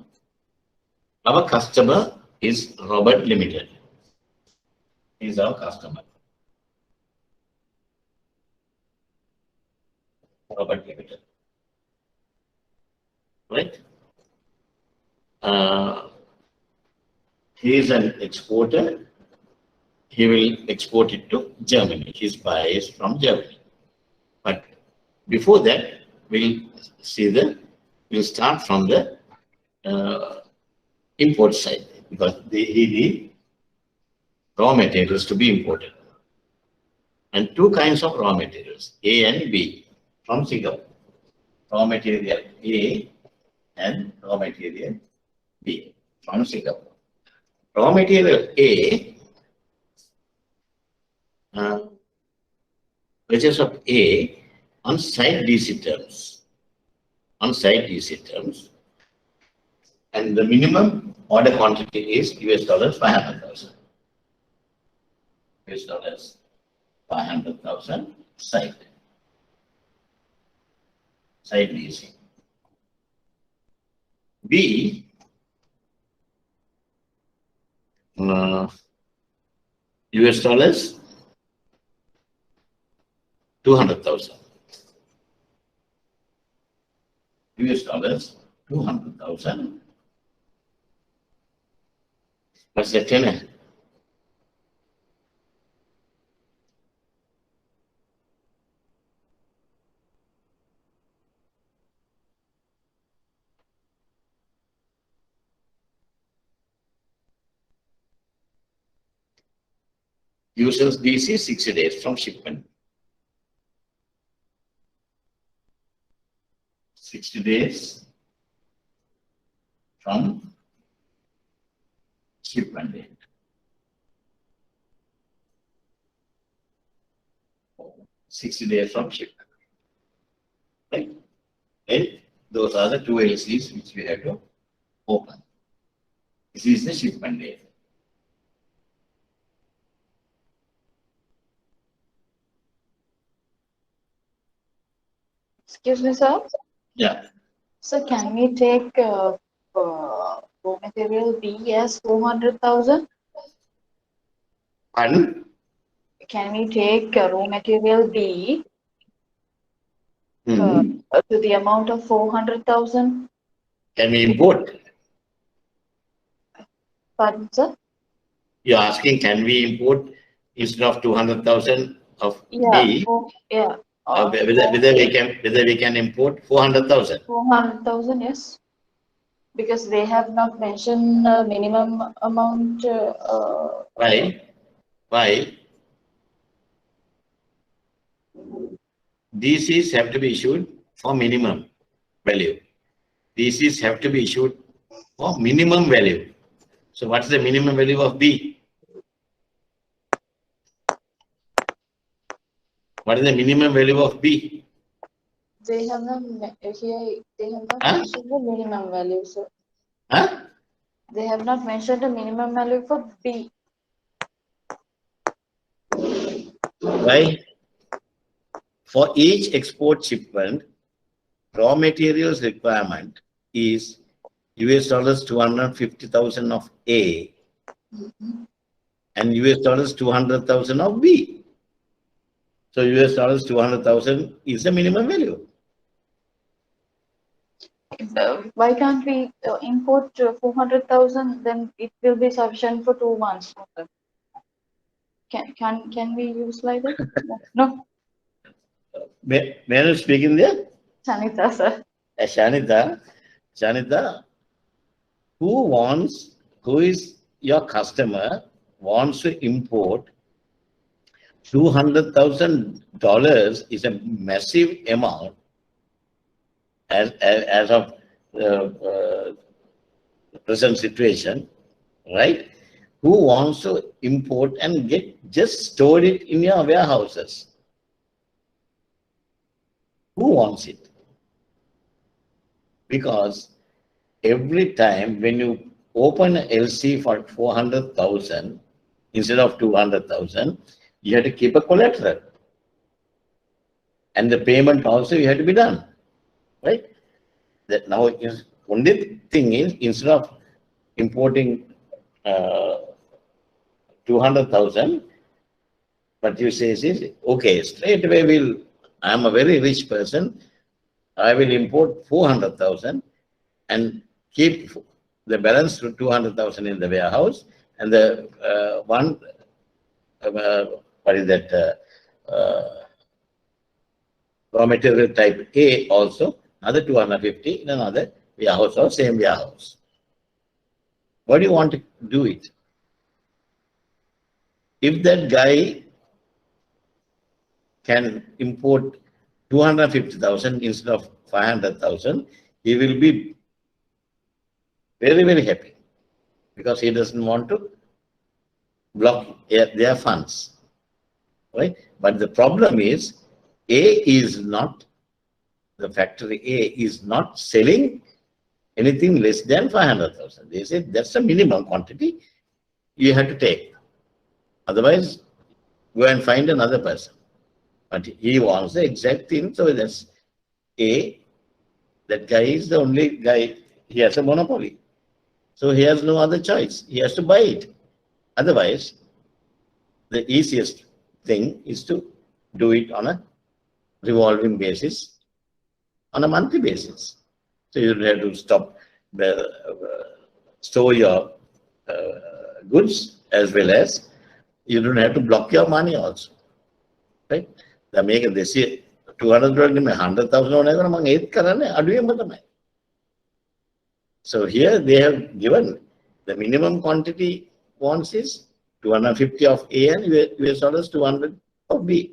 our customer is Robert Limited. He is our customer. Robert Limited. Right? He is an exporter. He will export it to Germany. His buyer is from Germany. But before that, we'll start from the import side, because he need raw materials to be imported. And two kinds of raw materials, A and B, from Singapore. Raw material A and raw material B from Singapore. Raw material A, purchase of A on site DC terms. On site DC terms. And the minimum order quantity is $500,000. $500,000 site DC. B, US dollars 200,000. US dollars 200,000. What's the tenor? Uses DC 60 days from shipment. 60 days from shipment date. $60 days from shipment. Right? And those are the two LCs which we have to open. This is the shipment date. Excuse me, sir. Yeah. So can we take raw material B as 400,000? Pardon? Can we take raw material B to the amount of 400,000? Can we import? Pardon, sir? You're asking, can we import instead of 200,000 of Yeah. B? Yeah. Whether we can import 400,000? 400,000, yes. Because they have not mentioned minimum amount. Why? Why? DCs have to be issued for minimum value. DCs have to be issued for minimum value. So what is the minimum value of B? What is the minimum value of B? They have not here. They have not Huh? mentioned the minimum value, sir. Huh? They have not mentioned the minimum value for B. Why? For each export shipment, raw materials requirement is US dollars 250,000 of A and US dollars 200,000 of B. So US dollars 200,000 is the minimum value. Why can't we import 400,000? Then it will be sufficient for 2 months. Can we use like that? No. May I speak in there? Sanita, sir. Shanita, who is your customer, wants to import $200,000 is a massive amount as of present situation, right? Who wants to import and just store it in your warehouses? Who wants it? Because every time when you open an LC for 400,000 instead of 200,000, you have to keep a collateral. And the payment also you have to be done, right? That now is only thing is, instead of importing 200,000, what you say is, okay, straight away I'm a very rich person, I will import 400,000 and keep the balance to 200,000 in the warehouse, and the what is that, raw material type A also, another 250 in another warehouse or same warehouse. Why do you want to do it? If that guy can import 250,000 instead of 500,000, he will be very, very happy, because he doesn't want to block their funds, right? But the problem is, the factory A is not selling anything less than 500,000. They say that's a minimum quantity you have to take. Otherwise, go and find another person. But he wants the exact thing, so that's A. That guy is the only guy, he has a monopoly. So he has no other choice. He has to buy it. Otherwise, the easiest thing is to do it on a revolving basis, on a monthly basis. So you don't have to store your goods, as well as you don't have to block your money also, right? The make this year 200,000 So here they have given the minimum quantity wants is 250 of A and US dollars 200 of B,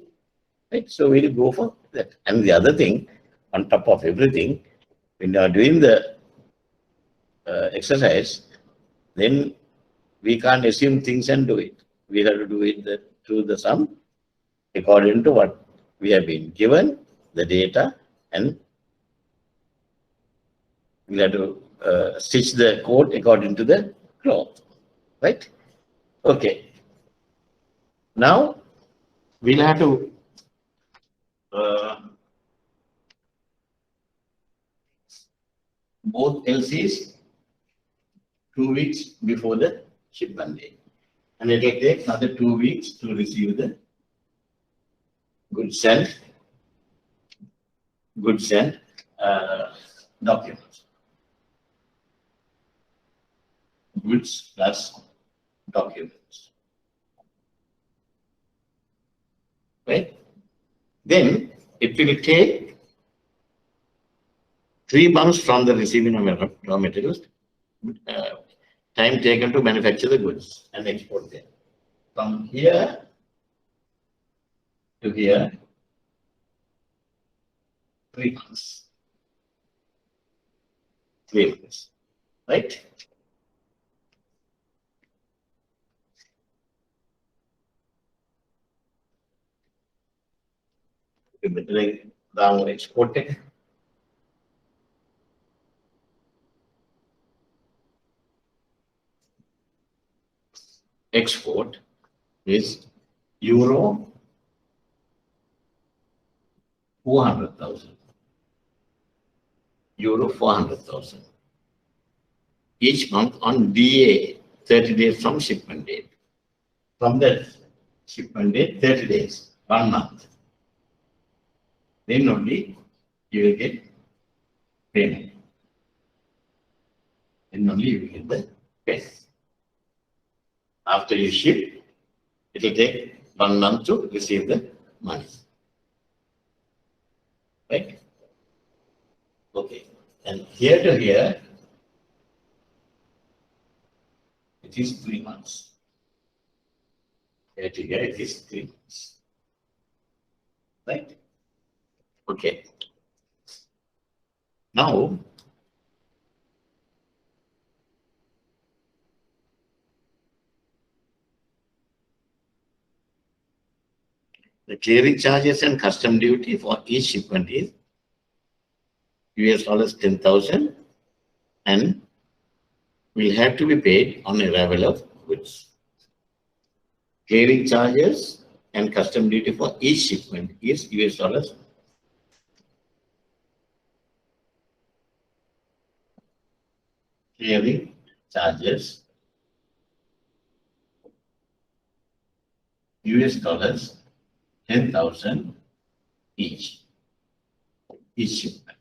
right? So we'll go for that. And the other thing, on top of everything, when you are doing the exercise, then we can't assume things and do it. We have to do it through the sum according to what we have been given, the data, and we have to stitch the coat according to the cloth, right? Okay. Now we'll have to both LCs 2 weeks before the shipment date, and it will take another 2 weeks to receive the goods and documents. Goods plus documents, right? Then it will take 3 months from the receiving of raw materials, time taken to manufacture the goods and export them. From here to here, 3 months. 3 months, right? Down exported. Export is euro 400,000. Euro 400,000. Each month on DA, 30 days from shipment date. From that shipment date, 30 days, 1 month. Then only you will get payment. Then only you will get the pay. After you ship, it will take 1 month to receive the money. Right? Okay. And here to here, it is 3 months. Here to here, it is 3 months. Right? Okay. Now, the clearing charges and custom duty for each shipment is US dollars 10,000 and will have to be paid on arrival of goods. Clearing charges and custom duty for each shipment is US dollars. Clearing charges US dollars 10,000 each shipment.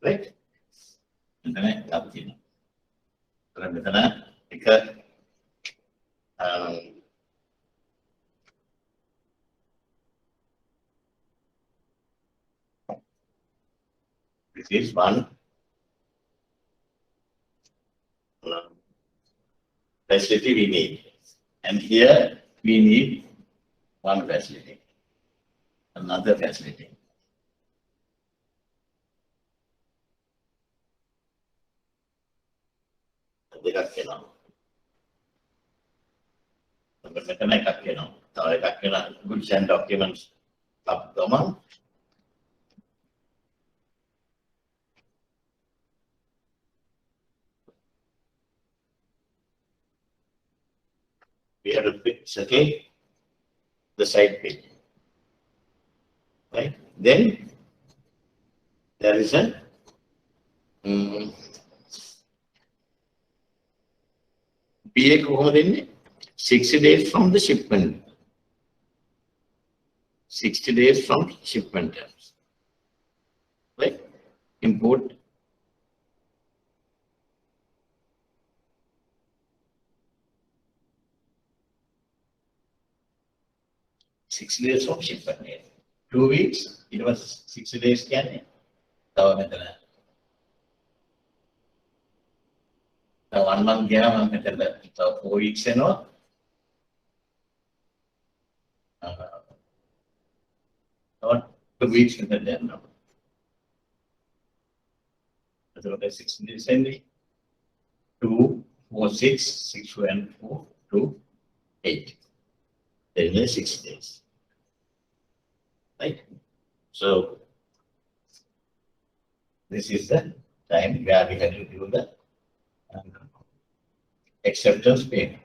Right? And then I cut in. This is one facility we need. And here we need one facility, another facility. Goods and documents up the month. We have to settle the side bill. Right? Then there is a BA 60 days from the shipment. 60 days from shipment terms. Right? Import. Six days of shipment. 2 weeks, it was 60 days. Now 1 month, 4 weeks. Not 2 weeks. No. 60 days. 2, 4, 6, 6, 1, 4, 2, 8. Then 6 days. Right? So, this is the time where we have to do the acceptance payment.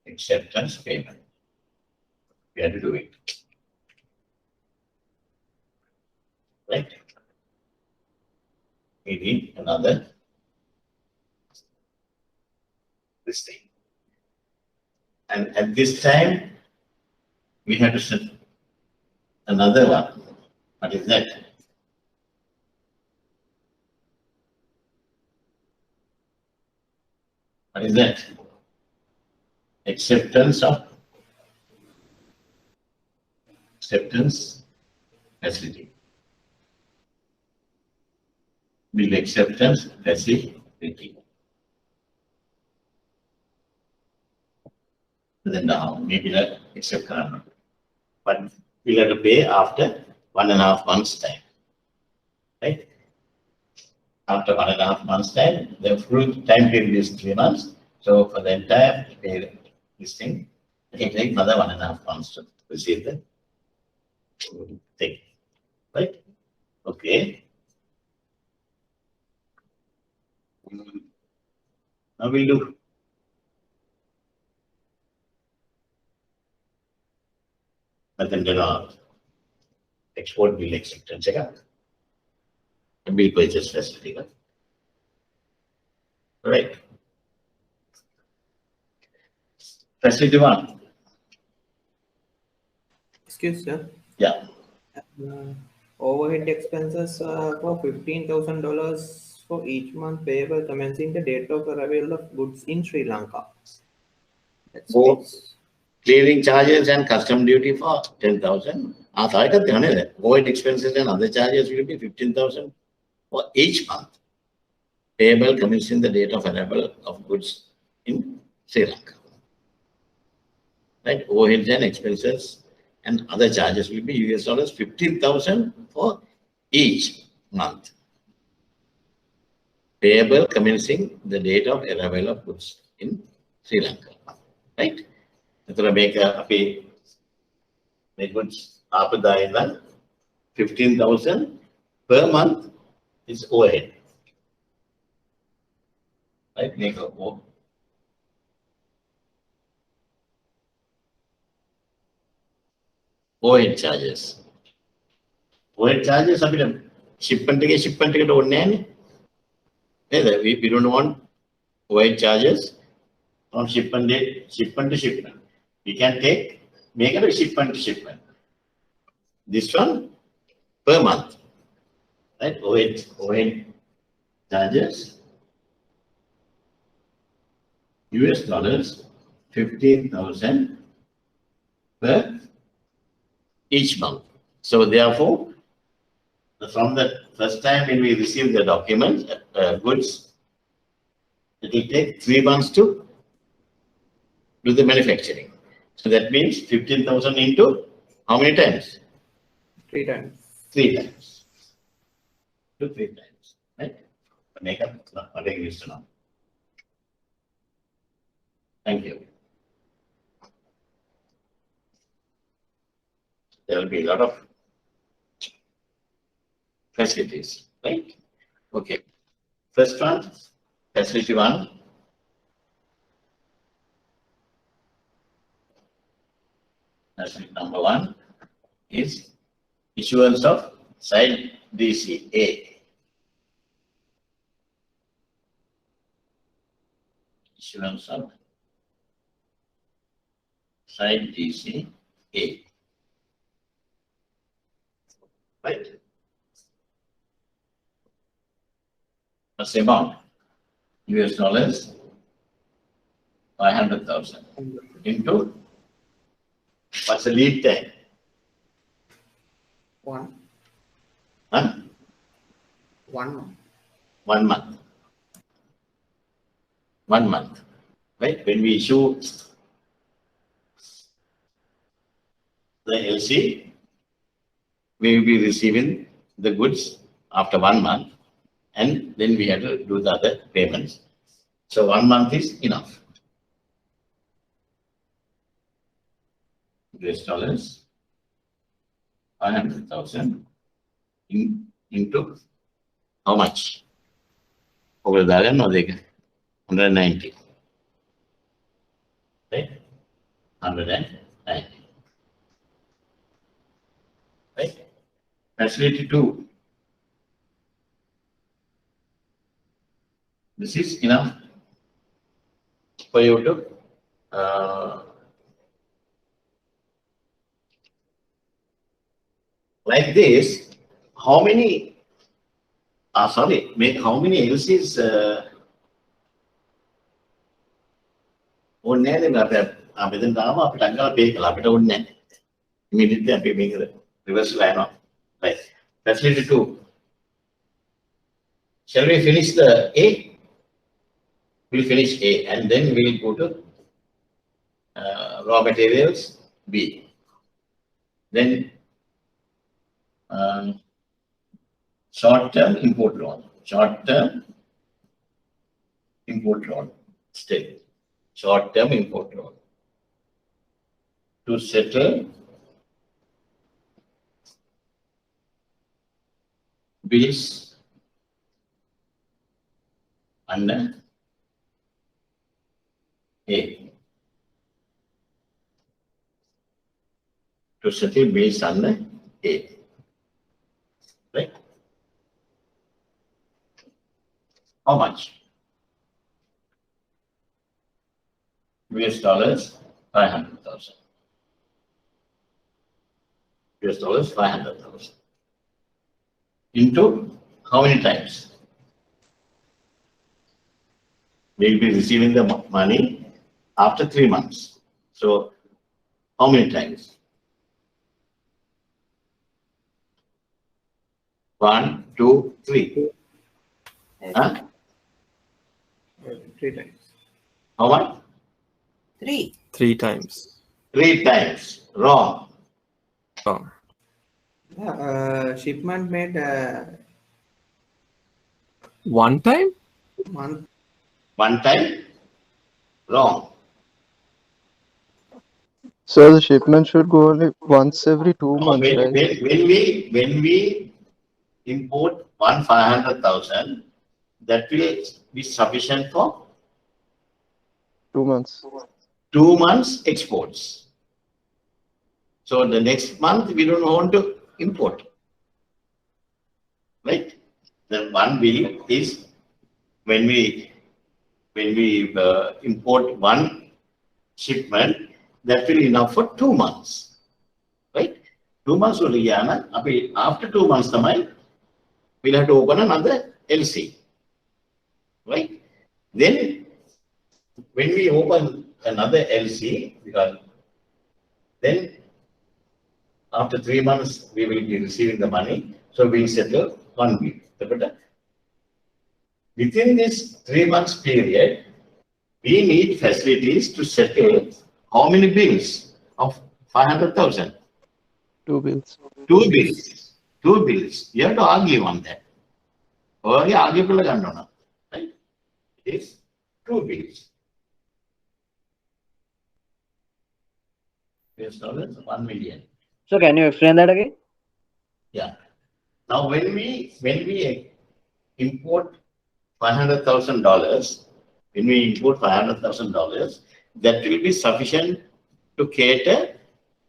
Acceptance payment. We have to do it. Right? We need another this thing. And at this time, we have to set another one. What is that? What is that? Acceptance facility. Bill acceptance facility. Then now, maybe that accept or not. But we'll have to pay after 1.5 months time. Right? After 1.5 months time, the full time period is 3 months. So for the entire pay this thing, it can take another 1.5 months to receive the thing. Right? Okay. Now we'll do export bill acceptance. Bill purchase facility. Right. Facility 1. Excuse sir. Yeah. Overhead expenses for $15,000 for each month payable commencing the date of arrival of goods in Sri Lanka. That's Both clearing charges and custom duty for 10,000. Overhead expenses and other charges will be 15,000 for each month payable commencing the date of arrival of goods in Sri Lanka. right? Overheads and expenses and other charges will be US dollars 15,000 for each month. Payable commencing the date of arrival of goods in Sri Lanka, right? එතන මේක අපි මේ goods ආපදා ඉඳන් 15,000 per month is overhead, right? මේක overhead charges. Overhead charges අපිට shipment එකට ඕනේ නැහැ නේ. We don't want overhead charges from shipment to shipment. We can make it a shipment to shipment. This one per month, right? Overhead charges US dollars 15,000 per each month. So therefore, from the first time when we receive the documents, goods, it will take 3 months to do the manufacturing. So that means 15,000 into how many times? 3 times. 3 times. To 3 times, right? Make up what I used to know. Thank you. There will be a lot of facilities, right? Okay. First one, facility 1. Facility number 1 is issuance of side DCA. Issuance of side DCA. Right? What's the amount? US dollars 500,000 into what's the lead time? 1 Huh? 1 month. 1 month. 1 month. Right? When we issue the LC, we will be receiving the goods after 1 month, and then we have to do the other payments. So 1 month is enough. US dollars 500,000 into how much? Over the 190. Right? 190. Right? Facility 2. This is enough for you to like this. How many? How many LCs? Immediately reverse line off. Right. Facility 2. Shall we finish the A? We'll finish A and then we'll go to raw materials B. Then short-term import loan. Short-term import loan. Still, short-term import loan. To settle bills under A. To settle bills under A. Right? How much? US dollars 500,000. US dollars 500,000. Into how many times? We'll be receiving the money after 3 months. So how many times? 1, 2, 3. Huh? 3 times. How much? 3. 3 times. 3 times. Wrong. Wrong. Shipment made One time? month. 1 time. Wrong. So the shipment should go only once every 2 Now, months, right? when we import 500,000, that will be sufficient for 2 months. 2 months exports. So the next month we don't want to import, right? The one bill is when we import one shipment, that will enough for 2 months, right? 2 months will be after 2 months, we'll have to open another LC, right? Then when we open another LC, because then after 3 months we will be receiving the money, so we'll settle one bill. Within this 3 months period, we need facilities to settle how many bills of 500,000? 2 bills. 2 bills. 2 bills. You have to argue on that. Or you argue, right? It is 2 bills. US dollars, 1 million. So can you explain that again? Yeah. Now, when we import $500,000, that will be sufficient to cater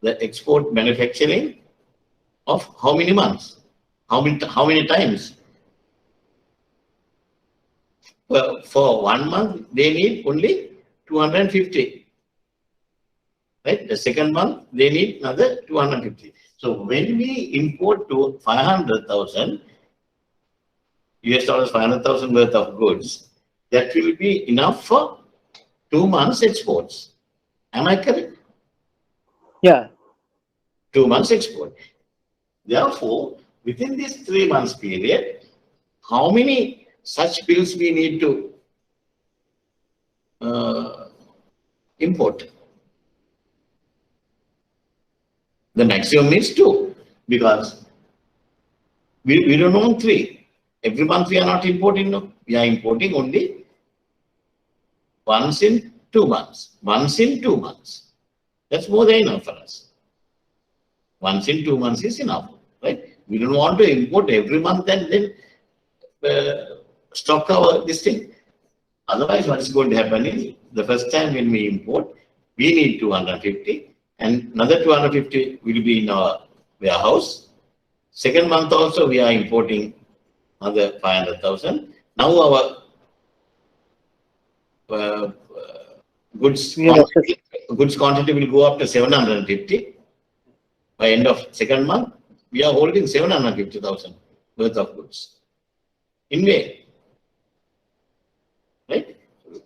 the export manufacturing of how many months? How many times? Well, for 1 month, they need only 250. Right? The second month, they need another 250. So when we import to 500,000 US dollars, 500,000 worth of goods, that will be enough for 2 months exports. Am I correct? Yeah. 2 months export. Therefore, within this 3 months period, how many such bills we need to import? The maximum is 2, because we don't want 3. Every month we are not importing. No, we are importing only once in 2 months. Once in 2 months. That's more than enough for us. Once in 2 months is enough, right? We don't want to import every month and then stock our this thing. Otherwise, what is going to happen is the first time when we import, we need 250, and another 250 will be in our warehouse. Second month also we are importing another 500,000. Now our goods quantity will go up to 750. By end of second month, we are holding 750,000 worth of goods. In way, right?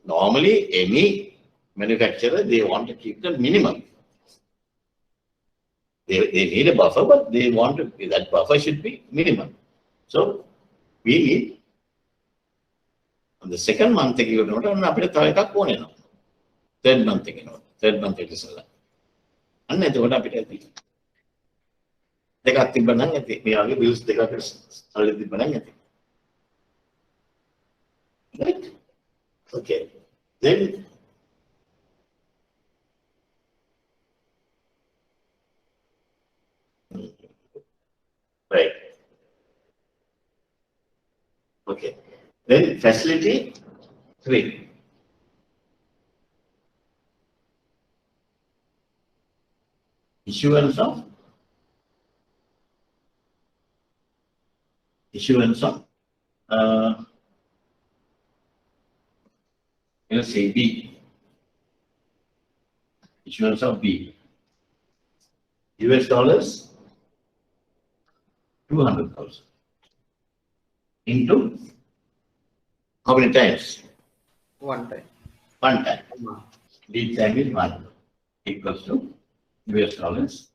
Normally, any manufacturer, they want to keep the minimum. They need a buffer, but they want to, that buffer should be minimum. So we need on the second month, third month, third month it is a and I thought they got the banana, they are bills, they got the banana. Right? Okay. Then right. Okay. Then facility 3. Issuance of let's say B. Issuance of B. US dollars 200,000 into how many times? 1 time. 1 time. Lead time is 1 equals to US dollars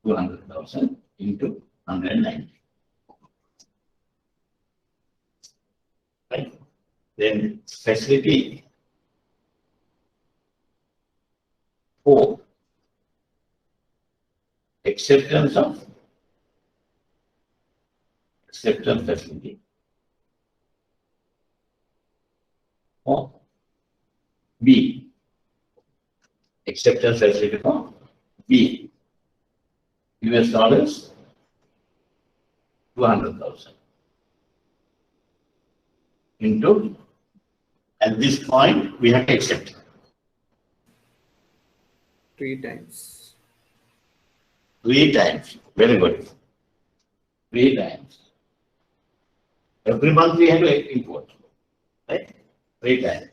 200,000 into 190. Right? Then facility for acceptance facility for B. Acceptance facility for B. US dollars 200,000 into, at this point we have to accept 3 times. 3 times. Very good. 3 times. Every month we have to import. Right? 3 times.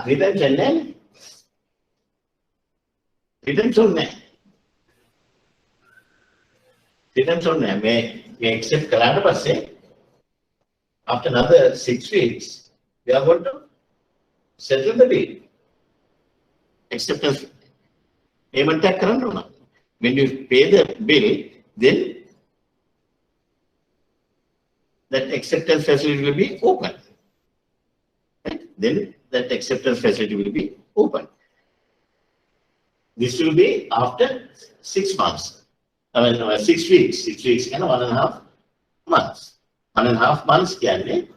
3 times and then 3 times only. 3 times only. May accept Karada Passe. After another 6 weeks, we are going to settle the bill. Acceptance payment tax. When you pay the bill, then that acceptance facility will be open. Right? Then that acceptance facility will be open. This will be after 6 months. 6 weeks. 6 weeks and 1.5 months. 1.5 months can be.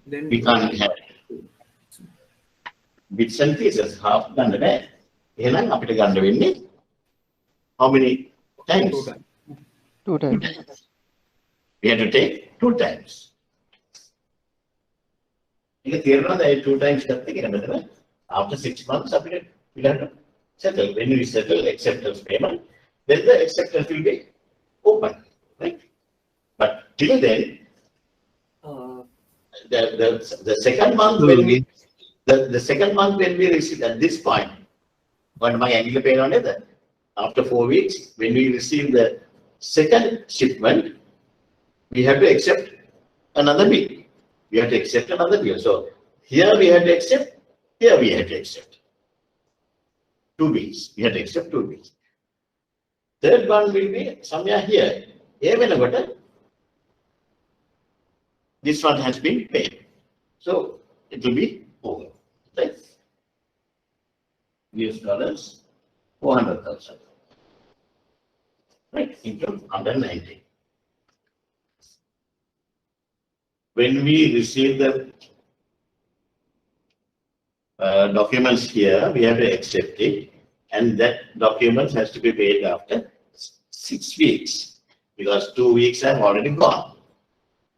Then We can't have bits and pieces. Half done there. How many times? 2 times. 2 times. We have to take 2 times. You can 2 times. After 6 months, we have to settle. When we settle acceptance payment, then the acceptance will be open. Right? But till then, the second month when we the second month when we receive at this point, when my annual pay on it, after 4 weeks, when we receive the second shipment, we have to accept another bill. We have to accept another bill. So here we have to accept, here we have to accept 2 bills. We have to accept 2 bills. Third one will be somewhere here. This one has been paid. So it will be over. Right? US dollars 400,000. Right? Into 190. When we receive the documents here, we have to accept it, and that document has to be paid after 6 weeks, because 2 weeks have already gone,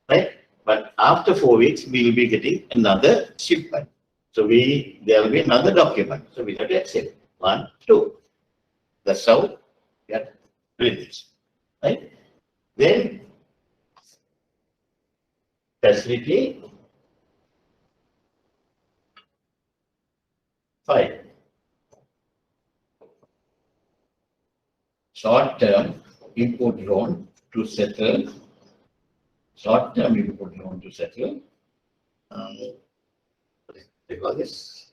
right? But after 4 weeks, we will be getting another shipment. So there will be another document. So we have to accept 1, 2. That's how we have to do this, right? Then facility 5. Short-term import loan to settle. Short-term import loan to settle. They call this.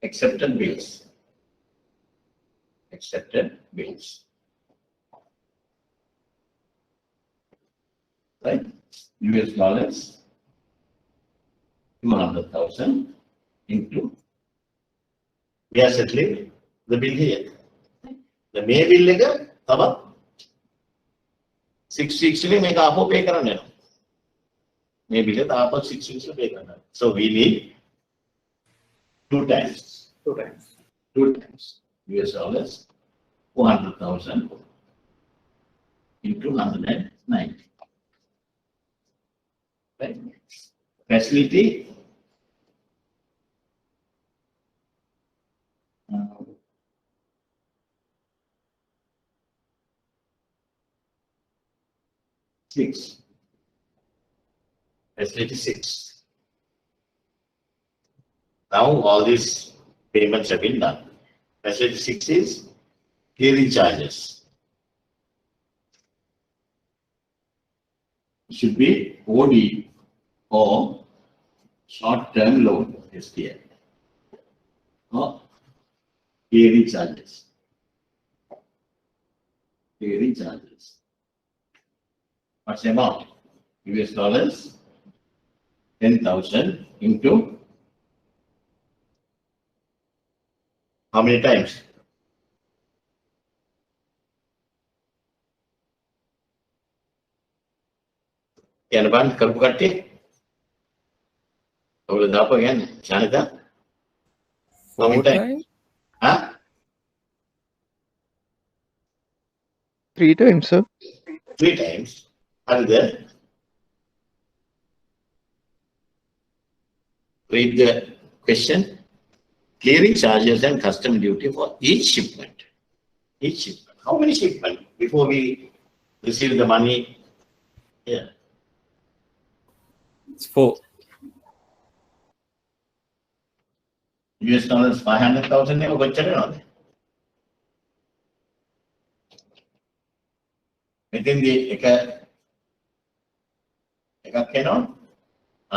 Accepted bills. Accepted bills. Right? US dollars 200,000 into. We are settling the bill here. The May bill lega about 6 weeks make apo pay karana. May bill about 6 weeks pay karana. So we need 2 times. 2 times. 2 times. US dollars 400,000 into 190. Right? Facility. Six. Facility 6. Now all these payments have been done. Facility 6 is clearing charges. It should be OD or short-term loan STL or clearing charges. Clearing charges. What's the amount? US dollars 10,000 into how many times? Yanaban Karpukati? Over the up again, Shanita? How many 4 times? times? Huh? 3 times, sir. 3 times. And then read the question. Clearing charges and custom duty for each shipment. Each shipment. How many shipments before we receive the money? Yeah. It's 4. US dollars 500,000 ever කොච්චර වෙනවද? මෙතෙන්දී එකක් එනවා.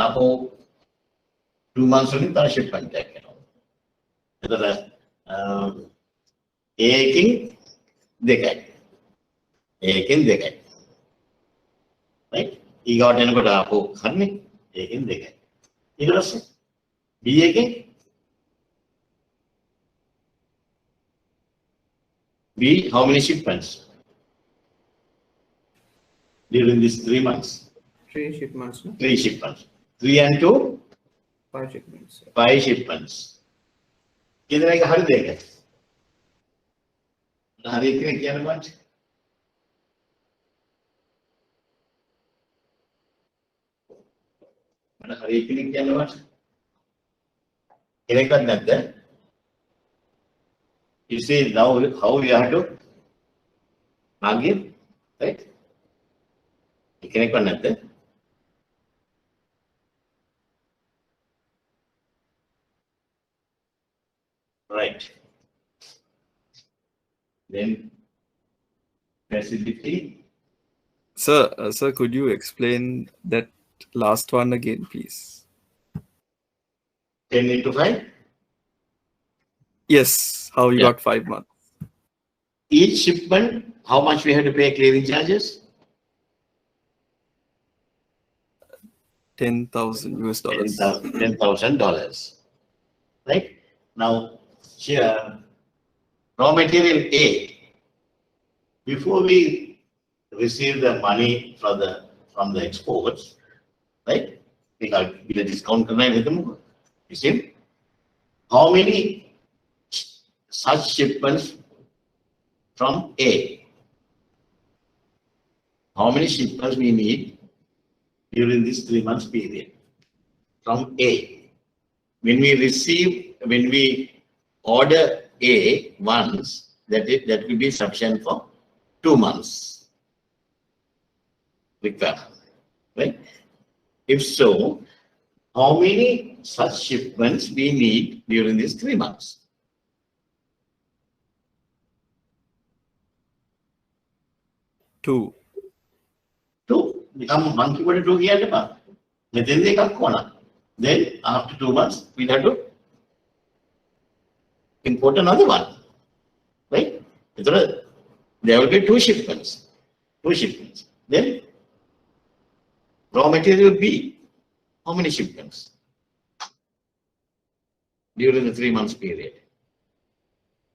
ආපහු 2 months වලින් තව shipment එකක් එනවා. එතකොට ඒකෙන් දෙකයි. ඒකෙන් දෙකයි. right? ඊගාට එනකොට ආපහු හරිනේ. ඒකෙන් දෙකයි. ඊට පස්සේ B එකෙන් B, how many shipments during these 3 months? 3 shipments, no? 3 shipments. 3 and 2, 5 shipments. 5 shipments. Kitne ka hari dekha? Hari kitne kya naman? Mana hari kitne kya naman? Kitne ka nadda? You see now how we have to argue, right? Kitne ka nadda? Right. Then facility. Sir, could you explain that last one again, please? 10 into 5. Yes, how you Yeah. got 5 months. Each shipment, how much we have to pay clearing charges? 10,000 US dollars. $10,000. Right? Now, here, raw material A, before we receive the money from the exports, right? We got a discount with them. You see, how many such shipments from A? How many shipments we need during this 3 months period from A? When we order A once, that will be sufficient for 2 months requirement, right? If so, how many such shipments we need during these 3 months? 2. 2. Become monkey what to do here. Then they come corner. Then after 2 months, we have to import another one. Right? There will be 2 shipments. 2 shipments. Then raw material B. How many shipments during the 3 months period?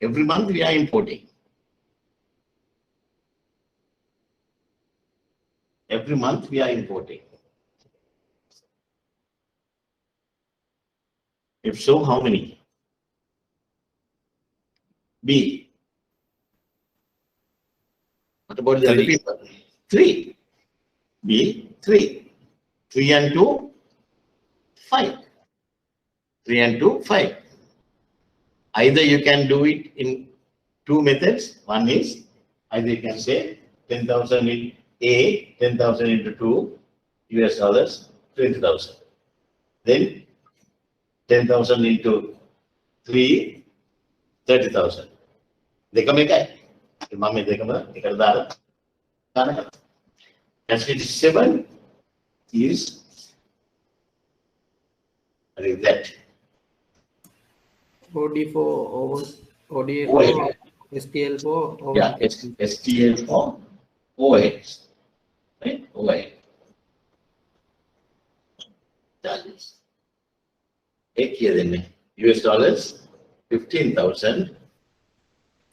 Every month we are importing. Every month we are importing. If so, how many? B. What about the other 3. people? 3. B, 3. 3 and 2, 5. 3 and 2, 5. Either you can do it in 2 methods. One is, either you can say 10,000 in A, 10,000 into 2 US dollars, 20,000. Then 10,000 into 3, 30,000. Dekam ekai. Mame dekam ekar dara. Kana. Facility 7 is that. OD4, ODA4, OA. STL4, Yeah, STL for OA. Right? OA. charges. एक किया देने US dollars 15,000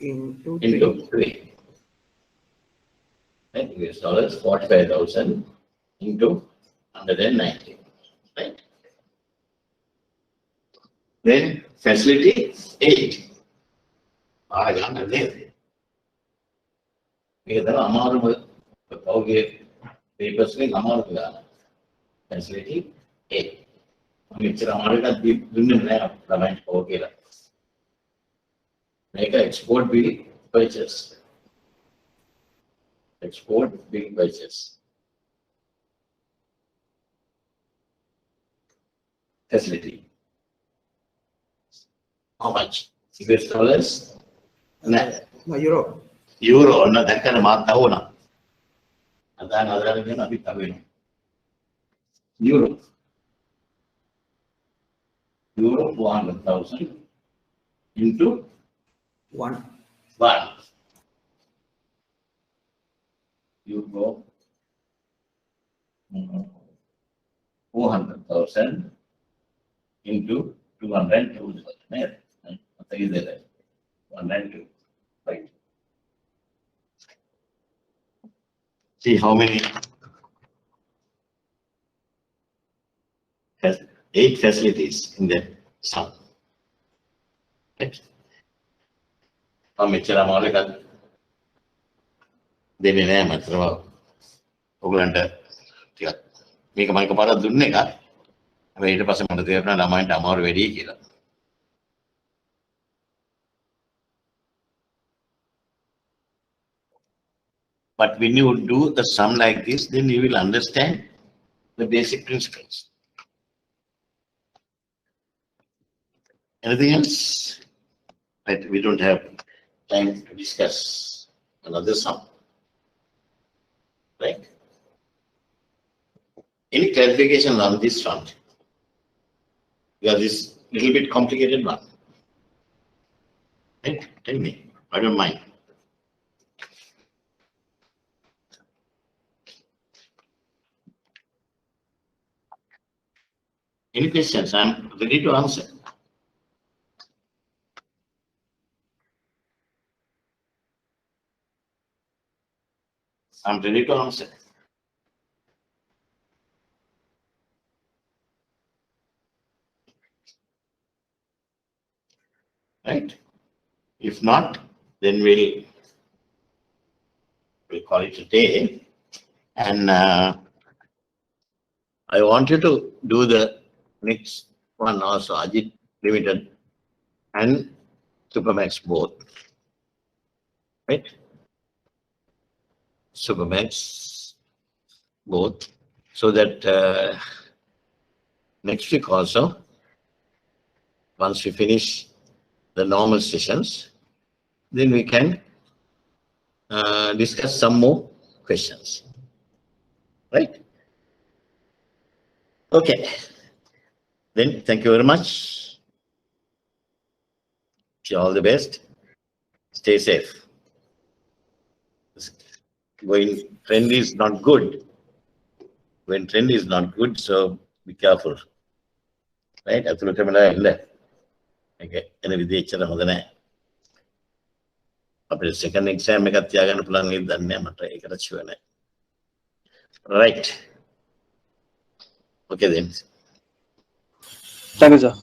into into 3. 3. Right? US dollars 45,000 into 190. Right? Then facility 8. Papers facility 8. Make an export bill purchase. Export bill purchase. Facility. How much? US dollars? No. Euro. Euro. No, that kind of math. And then other than Euro. Euro 400,000 into 1. 1. Euro 400,000 into 202. 102. Right. See how many? 8 facilities in the sum. Right. How much are American? They didn't have much. Uganda. Make a microphone of Dunega. Wait a person on the other amount of more very. But when you do the sum like this, then you will understand the basic principles. Anything else? Right, we don't have time to discuss another sum. Right? Any clarification on this front? Because this little bit complicated one. Right? Tell me. I don't mind. Any questions? I'm ready to answer. I'm ready to answer. Right? If not, then we'll call it a day. And I want you to do the next one also, Ajit Limited and Supermax both. Right? Supermax both. So that next week also, once we finish the normal sessions, then we can discuss some more questions. Right? Okay. Then thank you very much. Wish you all the best. Stay safe. When trend is not good, so be careful. Right? Okay. Second exam, right. Okay then. Thank you, sir.